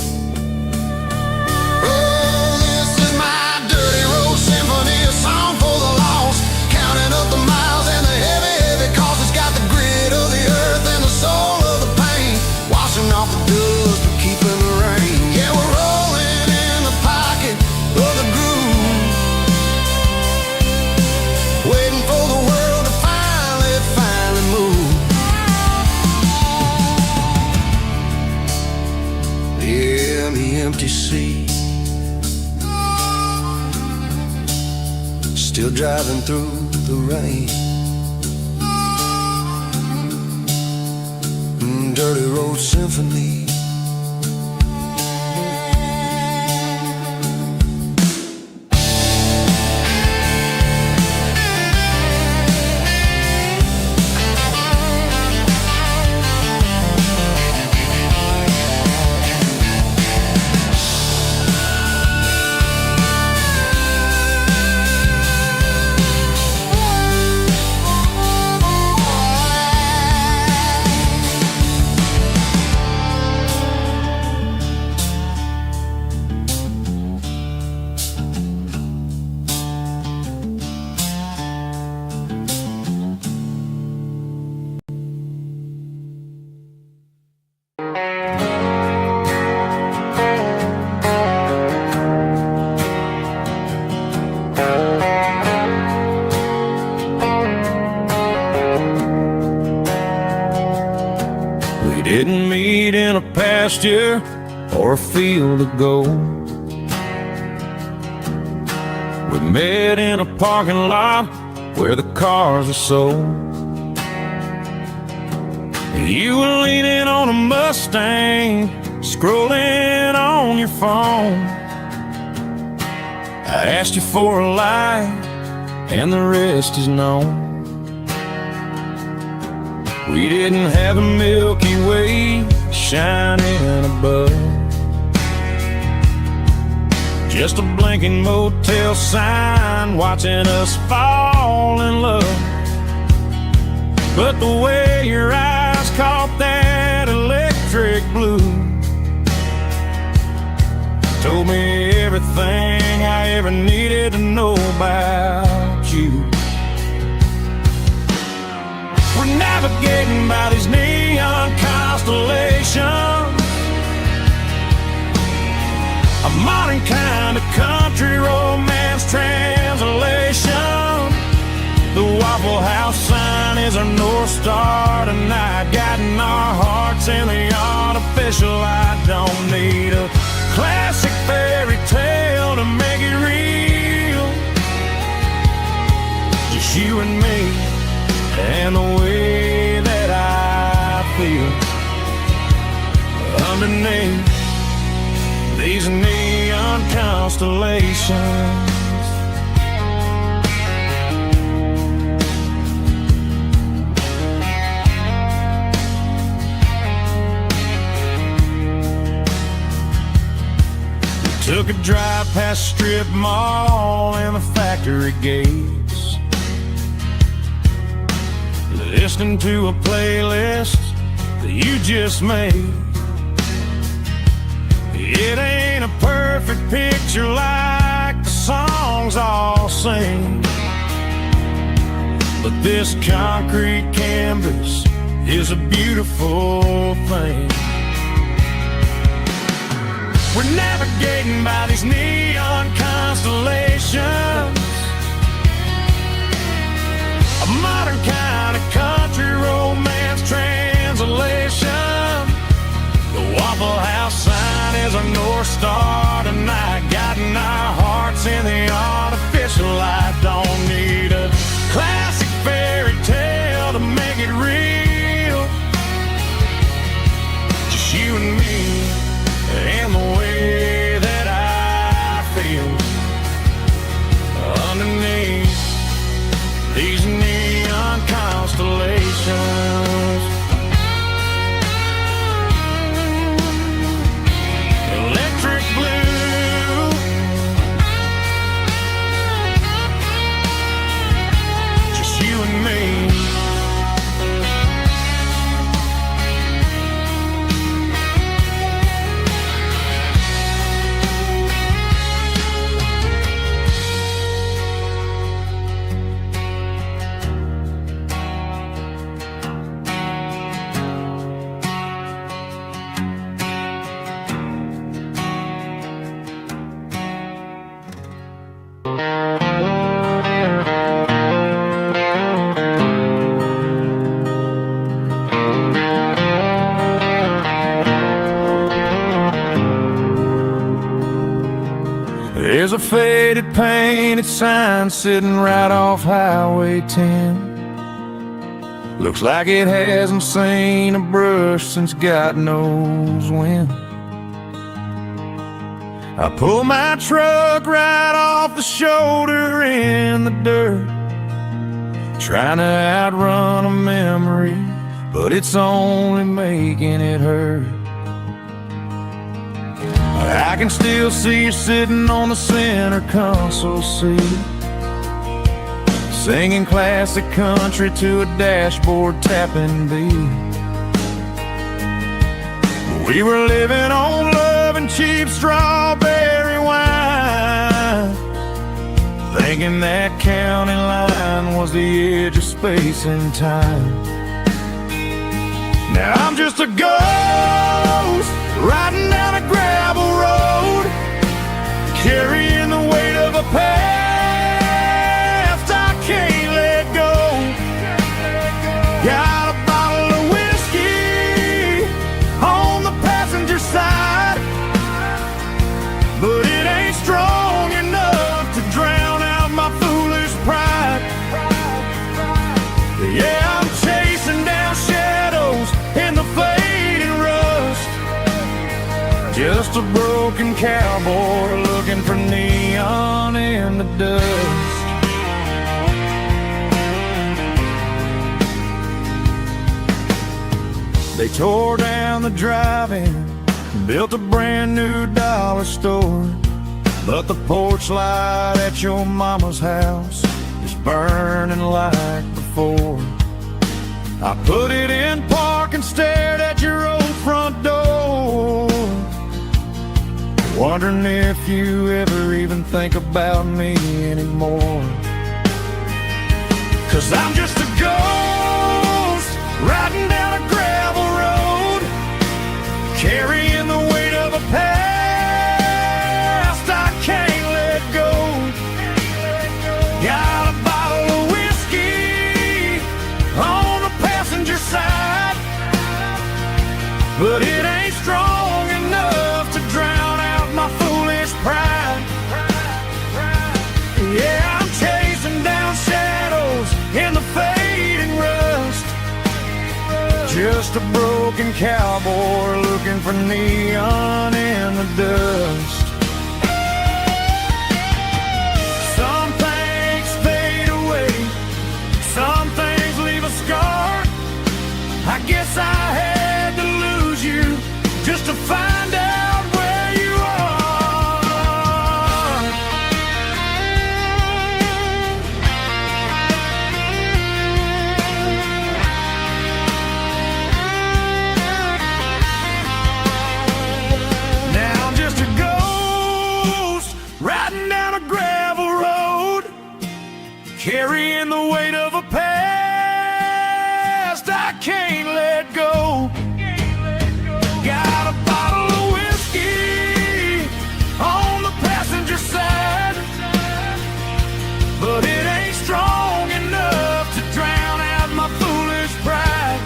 [SPEAKER 1] Oh, this is my dirty road symphony, a song for the lost, counting up the miles and the heavy, heavy calls. It's got the grit of the earth and the soul of the pain, washing off the dust but keeping the rain. Yeah, we're rolling in the pocket of the groove, waiting for the world to finally move. Yeah, the empty seat, still driving through the rain. Dirty road symphony.
[SPEAKER 2] Didn't meet in a pasture or a field of gold. We met in a parking lot where the cars are sold. You were leaning on a Mustang, scrolling on your phone. I asked you for a light, and the rest is known. We didn't have a Milky Way shining above, Just a blinking motel sign watching us fall in love. But the way your eyes caught that electric blue told me everything I ever needed to know about you. We're navigating by these neon constellations, a modern kind of country romance translation. The Waffle House sign is our North Star tonight, guiding our hearts in the artificial light. Don't need a classic fairy tale to make it real. Just you and me and the way that I feel underneath these neon constellations. Took a drive past Strip Mall and the factory gates, listening to a playlist that you just made. It ain't a perfect picture like the songs all sing, but this concrete canvas is a beautiful thing. We're navigating by these neon constellations, a modern kind of country romance translation. The Waffle House sign is our North Star tonight, guiding our hearts in the artificial light. Don't need a classic fairy tale to make it real. Just you and me and the way that I feel underneath these neon constellations. Electric blue, just you and me. There's a faded painted sign sitting right off Highway 10. Looks like it hasn't seen a brush since God knows when. I pull my truck right off the shoulder in the dirt, trying to outrun a memory, but it's only making it hurt. I can still see you sitting on the center console seat, singing classic country to a dashboard tapping beat. We were living on love and cheap strawberry wine, thinking that county line was the edge of space and time. Now I'm just a ghost riding down a gravel road, carrying the weight of a past I can't let go. Got a bottle of whiskey on the passenger side, but it ain't strong enough to drown out my foolish pride. Yeah, I'm chasing down shadows in the fading rust, just a broken cowboy looking for neon in the dust. They tore down the drive-in, built a brand new dollar store, But the porch light at your mama's house is burning like before. I put it in park and stared at your old front door, wondering if you ever even think about me anymore. 'Cause I'm just a ghost riding down a gravel road, carrying the weight of a past I can't let go. Got a bottle of whiskey on the passenger side, but it ain't strong enough to drown out my foolish pride. Yeah, I'm chasing down shadows in the fading rust, just a broken cowboy looking for neon in the dust. Some things fade away, some things leave a scar. I guess I had to lose you just to find out where you are. Now I'm just a ghost riding down a gravel road, carrying the weight of a past I can't let go. Got a bottle of whiskey on the passenger side, but it ain't strong enough to drown out my foolish pride.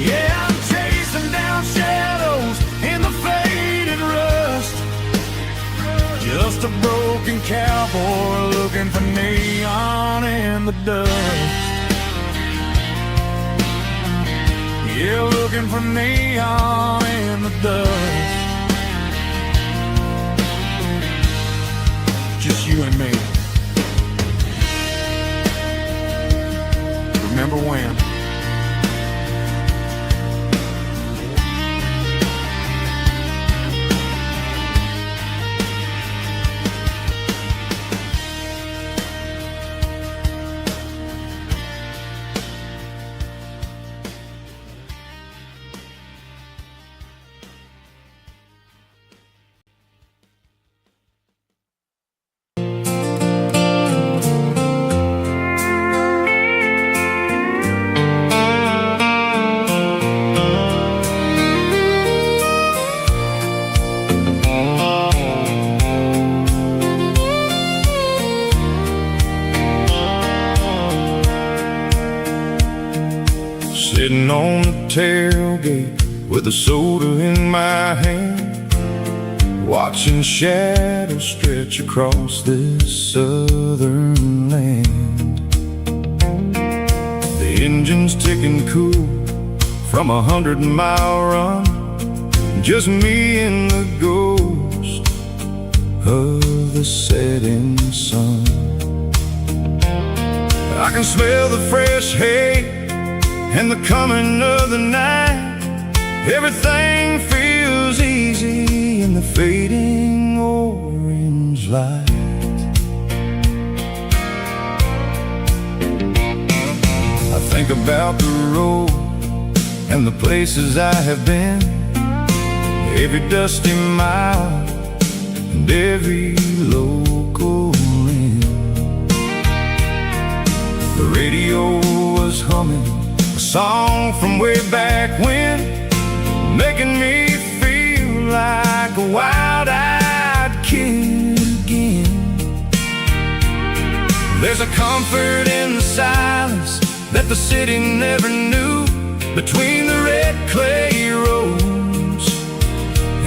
[SPEAKER 2] Yeah, I'm chasing down shadows in the fading rust, just a broken cowboy looking for neon in the dust. Yeah, looking for neon in the dust. Just you and me. Remember when?
[SPEAKER 1] Sitting on the tailgate with a soda in my hand, watching shadows stretch across this southern land. The engine's ticking cool from a 100-mile run, just me and the ghost of the setting sun. I can smell the fresh hay and the coming of the night. Everything feels easy in the fading orange light. I think about the road and the places I have been, every dusty mile and every local inn. The radio was humming a song from way back when, making me feel like a wild-eyed kid again. There's a comfort in the silence that the city never knew, between the red clay roads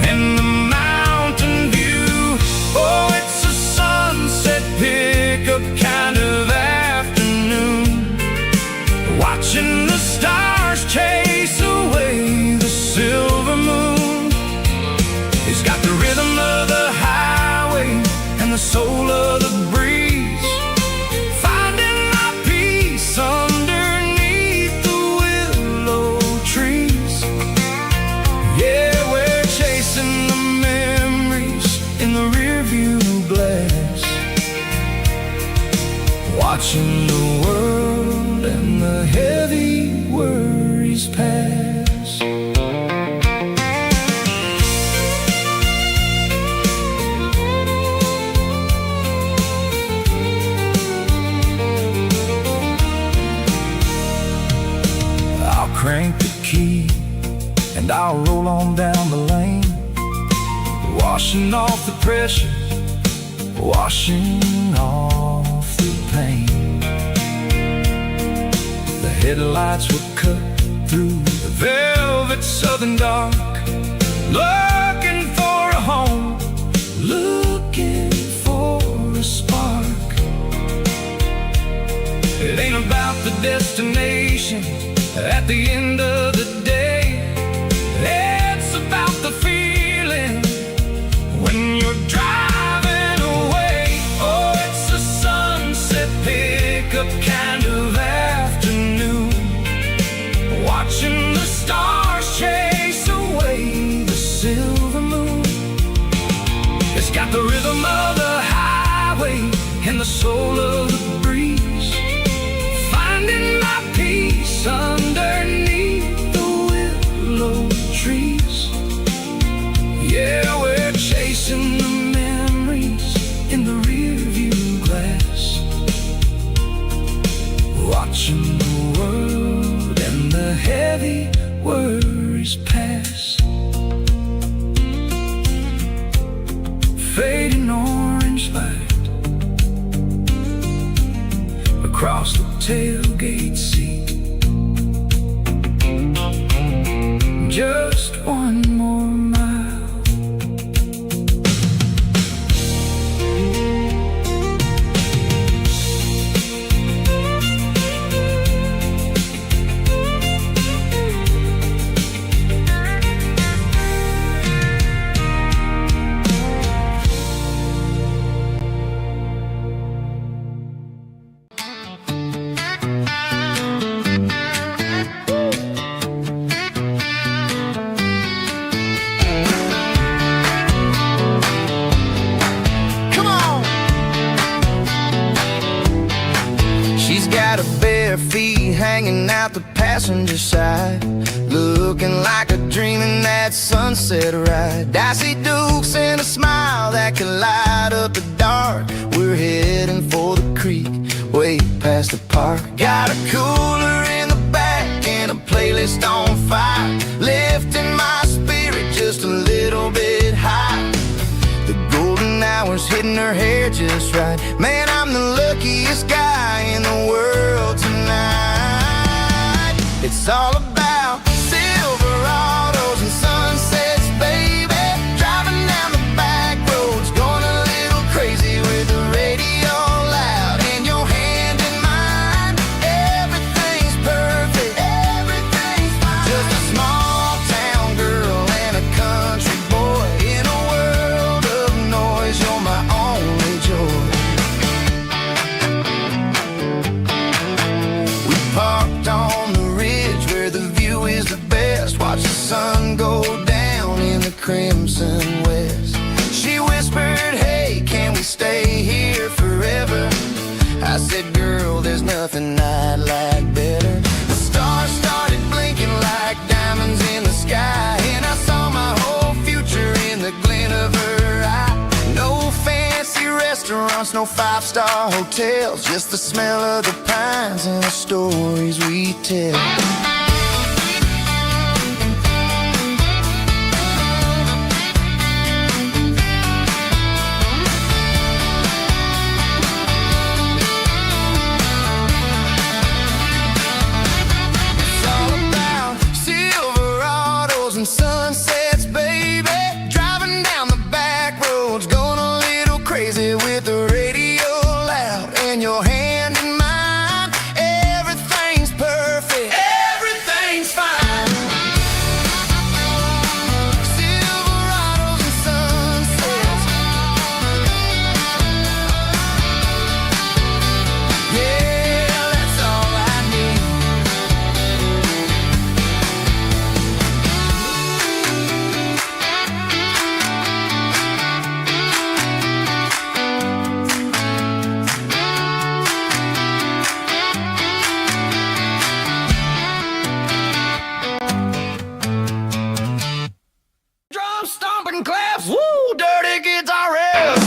[SPEAKER 1] and the mountain view. Oh, it's a sunset pickup kind of afternoon, watching the stars chase away the silver moon. It's got the rhythm of the highway and the soul of the breeze, finding my peace underneath the willow trees.
[SPEAKER 2] and I'll roll on down the lane, washing off the pressure, washing off the pain. The headlights will cut through the velvet southern dark, looking for a home, looking for a spark. It ain't about the destination at the end of the day, it's about the feeling when you're driving away. Oh, it's a sunset pickup kind of afternoon, watching the stars chase away the silver moon. It's got the rhythm of the highway and the soul of the breeze, finding my peace underneath the willow trees. Yeah, we're chasing the memories in the rearview glass, watching the world and the heavy worries pass. Fading orange light across the tailgate seat. Just one more mile.
[SPEAKER 3] Feet hanging out the passenger side, looking like a dream in that sunset ride. Dicey dukes and a smile that can light up the dark. We're heading for the creek, way past the park. Got a cooler in the back and a playlist on fire, lifting my spirit just a little bit high. The golden hours hitting her hair just right. Man, I'm the luckiest guy in the world tonight. It's all about Silverados and sunsets, baby. Driving down the back roads, going a little crazy with the radio loud and your hand in mine. Everything's perfect, everything's fine. Just a small town girl and a country boy in a world of noise. You're my only joy. We parked on the ridge where the view is the best. Watch the sun go down in the crimson west. She whispered, hey, can we stay here forever? I said, girl, there's nothing I'd like better. The stars started blinking like diamonds in the sky, and I saw my whole future in the glint of her eye. No fancy restaurants, no five-star hotels, just the smell of the pines and the stories we tell. It's all about Silverados and sunsets, baby. Driving down the back roads, going a little crazy with the radio loud and your hand in mine. Everything's perfect, everything's fine. Silverados and sunsets, yeah, that's all I need. Drum stomping claps, woo, dirty guitar riffs.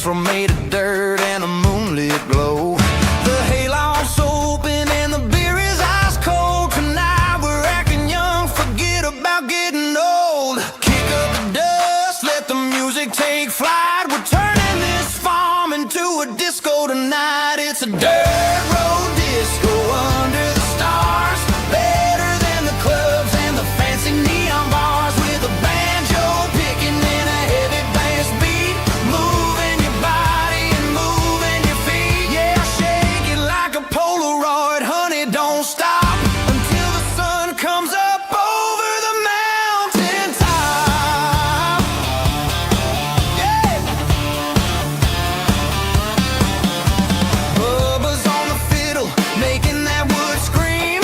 [SPEAKER 3] from made of dirt and a moonlit glow. The hayloft's open and the beer is ice cold. Tonight we're acting young, forget about getting old. Kick up the dust, let the music take flight. We're turning this farm into a disco tonight. It's a dirt road disco under the stars. Better than the clubs and the fancy neon bars. With a banjo picking and a heavy bass beat. Moving your body and moving your feet. Yeah, shake it like a Polaroid, honey, don't stop until the sun comes up over the mountain top. Yeah. Bubba's on the fiddle, making that wood scream.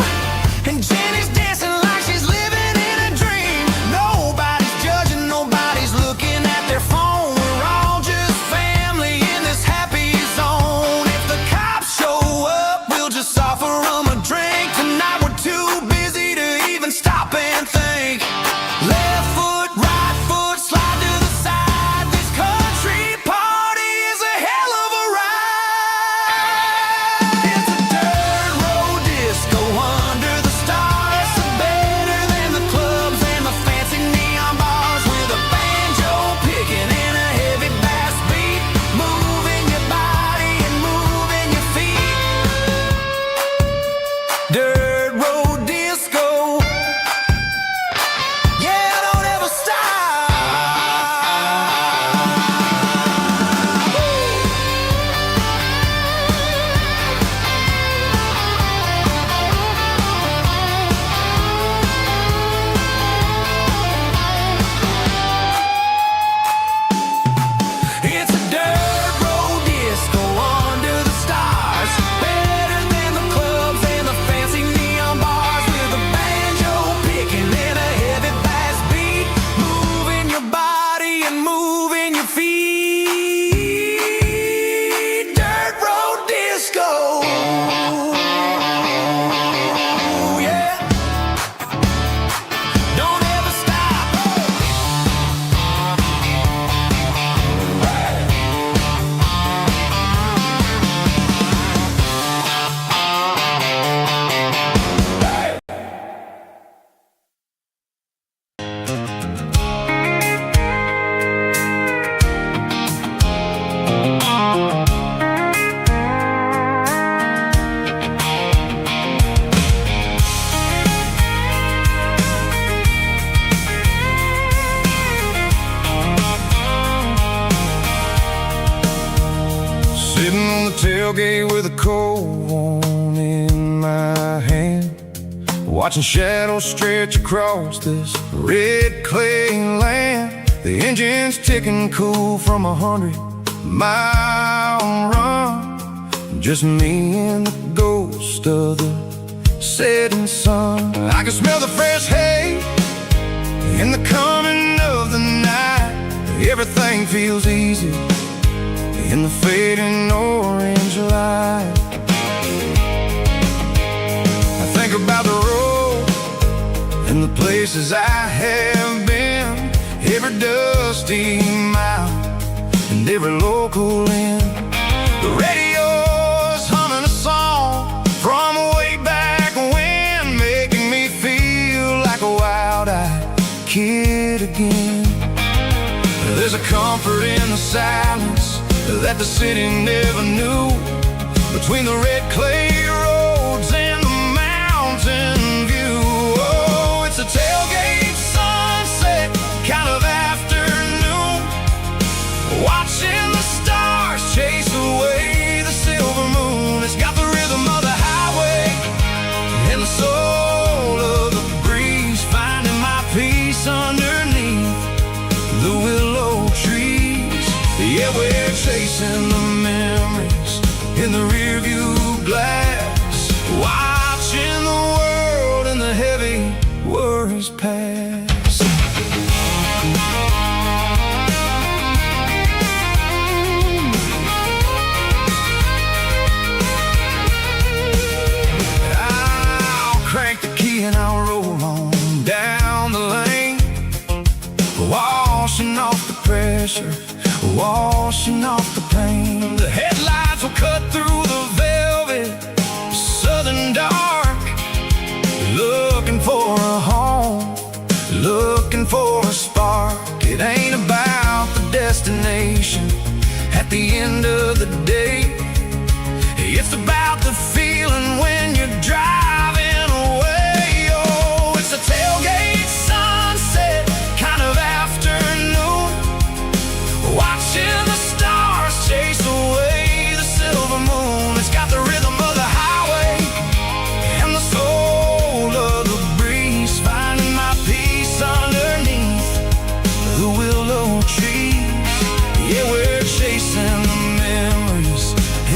[SPEAKER 3] And Jenny's dancing like she's living in a dream. Nobody's judging, nobody's looking at their phone. We're all just family in this happy zone. If the cops show up, we'll just offer them a drink. Tonight we're too busy to even stop and think. Left foot, right foot, slide to the side. This country party is a hell of a ride. It's a dirt road disco under the stars. Better than the clubs and the fancy neon bars. With a banjo picking and a heavy bass beat. Moving your body and moving your feet. Dirt road disco. Yeah, don't ever stop. It's a dirt road disco under the stars. Better than the clubs and the fancy neon bars. With a banjo picking and a heavy bass beat. Moving your body and moving your feet. Dirt road disco. Yeah. Don't ever stop.
[SPEAKER 1] Sitting on the tailgate with a cold one in my hand, watching shadows stretch across this red clay land. The engine's ticking cool from 100-mile run. Just me and the ghost of the setting sun. I can smell the fresh hay in the coming of the night. Everything feels easy in the fading orange light. I think about the road and the places I have been, every dusty mile and every local inn. The radio's humming a song from way back when, making me feel like a wild-eyed kid again. There's a comfort in the silence that the city never knew, between the red clay roads and the mountain view. Oh, it's a tailgate sunset kind of afternoon, watching the stars chase away the silver moon. It's got the rhythm of the highway and the soul of the breeze, finding my peace underneath the willow trees. Yeah, we're chasing the memories in the rearview glass, watching the world and the heavy worries pass. I'll crank the key and I'll roll on down the lane, washing off the pressure, washing off the pain.
[SPEAKER 3] the end of the day. It's about the feeling when you're driving away. Oh, it's a tailgate sunset kind of afternoon, watching the stars chase away the silver moon. It's got the rhythm of the highway and the soul of the breeze, finding my peace underneath the willow trees. Yeah, we're chasing the memories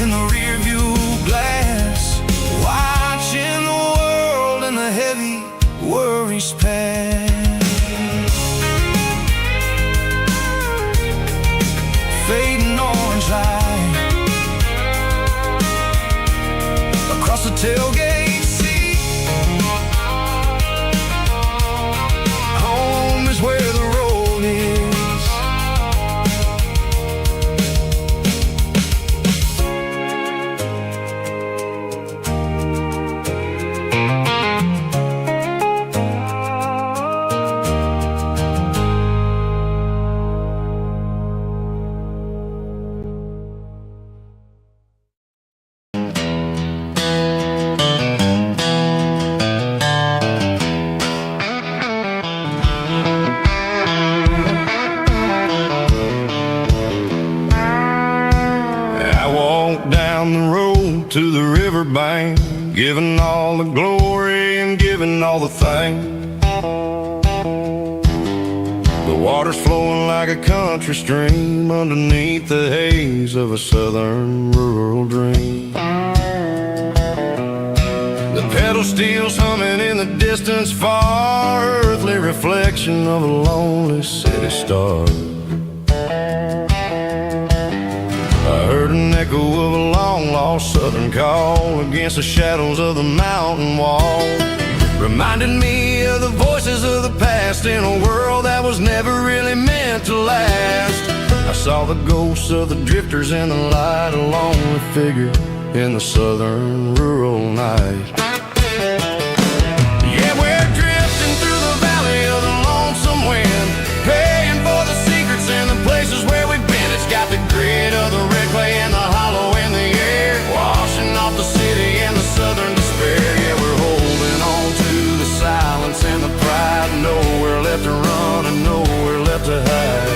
[SPEAKER 3] in the rear view glass, watching the world and the heavy worries pass. Fading orange light across the tailgate seat. Home is where the road is. Down the road to the riverbank, giving all the glory and giving all the thanks. The water's flowing like a country stream underneath the haze of a southern rural dream. The pedal steel's humming in the distance far, earthly reflection of a lonely city star. I heard an echo of a long-lost southern call against the shadows of the mountain wall, reminded me of the voices of the past in a world that was never really meant to last. I saw the ghosts of the drifters in the light, a lonely figure in the southern rural night. Yeah, we're drifting through the valley of the lonesome wind, paying for the secrets and the places where we've been. It's got the grit of the red clay and the hollow in the air, washing off the city and the southern despair. Yeah, we're holding on to the silence and the pride, nowhere left to run and nowhere left to hide.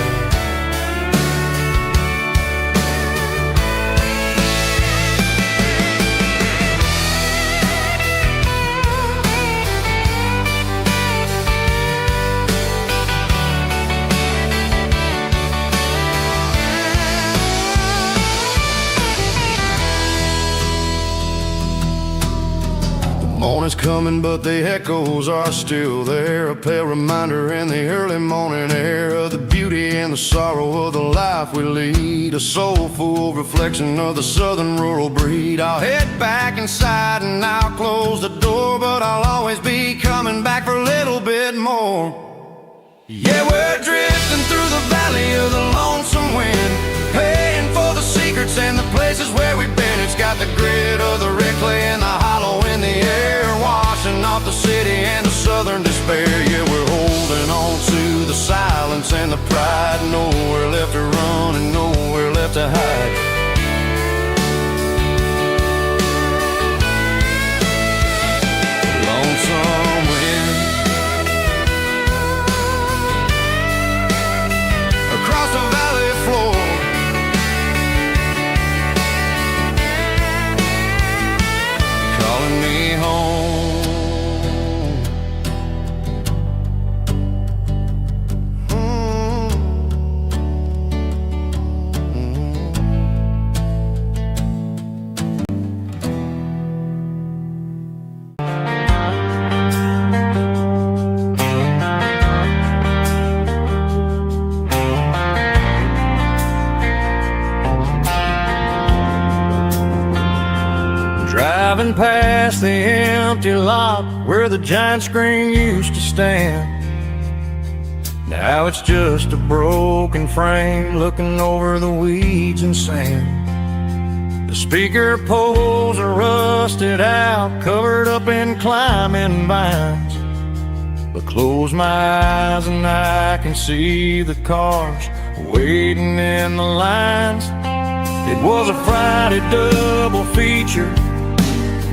[SPEAKER 3] Morning's coming, but the echoes are still there, a pale reminder in the early morning air of the beauty and the sorrow of the life we lead, a soulful reflection of the southern rural breed. I'll head back inside and I'll close the door, but I'll always be coming back for a little bit more. Yeah, we're drifting through the valley of the lonesome wind, paying for the secrets and the places where we've been. It's got the grit of the red clay and the hollow in the air, washing off the city and the southern despair. Yeah, we're holding on to the silence and the pride, nowhere left to run and nowhere left to hide. Lonesome wind across the valley floor, calling me home. Driving past the empty lot where the giant screen used to stand, now it's just a broken frame looking over the weeds and sand. The speaker poles are rusted out, covered up in climbing vines, but close my eyes and I can see the cars waiting in the lines.
[SPEAKER 2] It was a Friday double feature,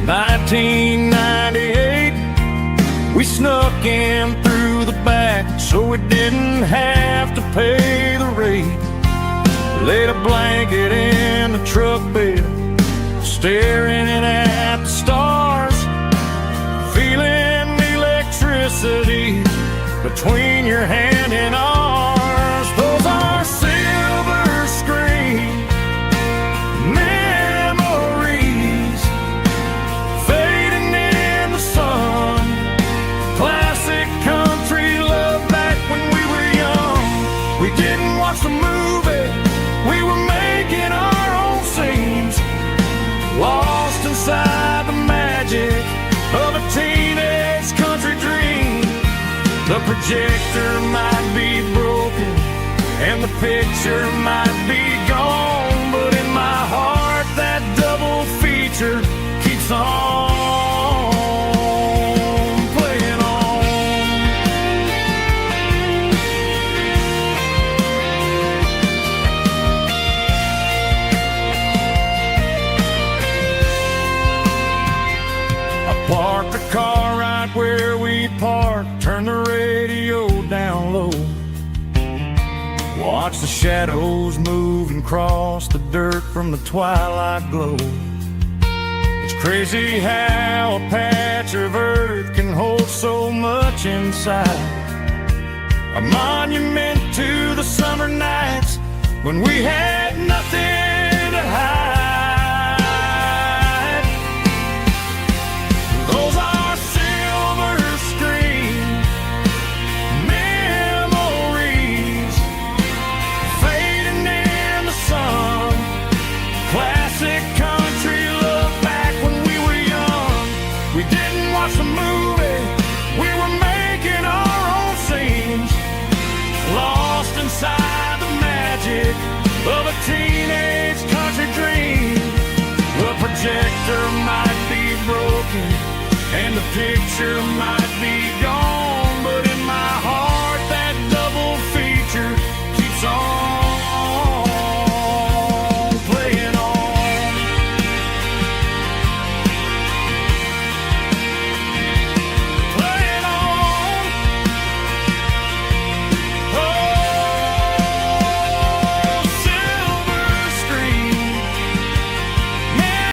[SPEAKER 2] 1998. We snuck in through the back so we didn't have to pay the rate. Laid a blanket in the truck bed, staring at the stars, feeling the electricity between your hand and ours. Those are silver screen memories fading in the sun. Classic country love back when we were young. We didn't watch the movie, we were making our own scenes, lost inside the magic of a teenage country dream. The projector might be broken and the picture might be gone, but in my heart that double feature keeps on playing on. I parked the car right where we parked, turned the radio down low, watch the shadows move and cross the dirt from the twilight glow. It's crazy how a patch of earth can hold so much inside. A monument to the summer nights when we had nothing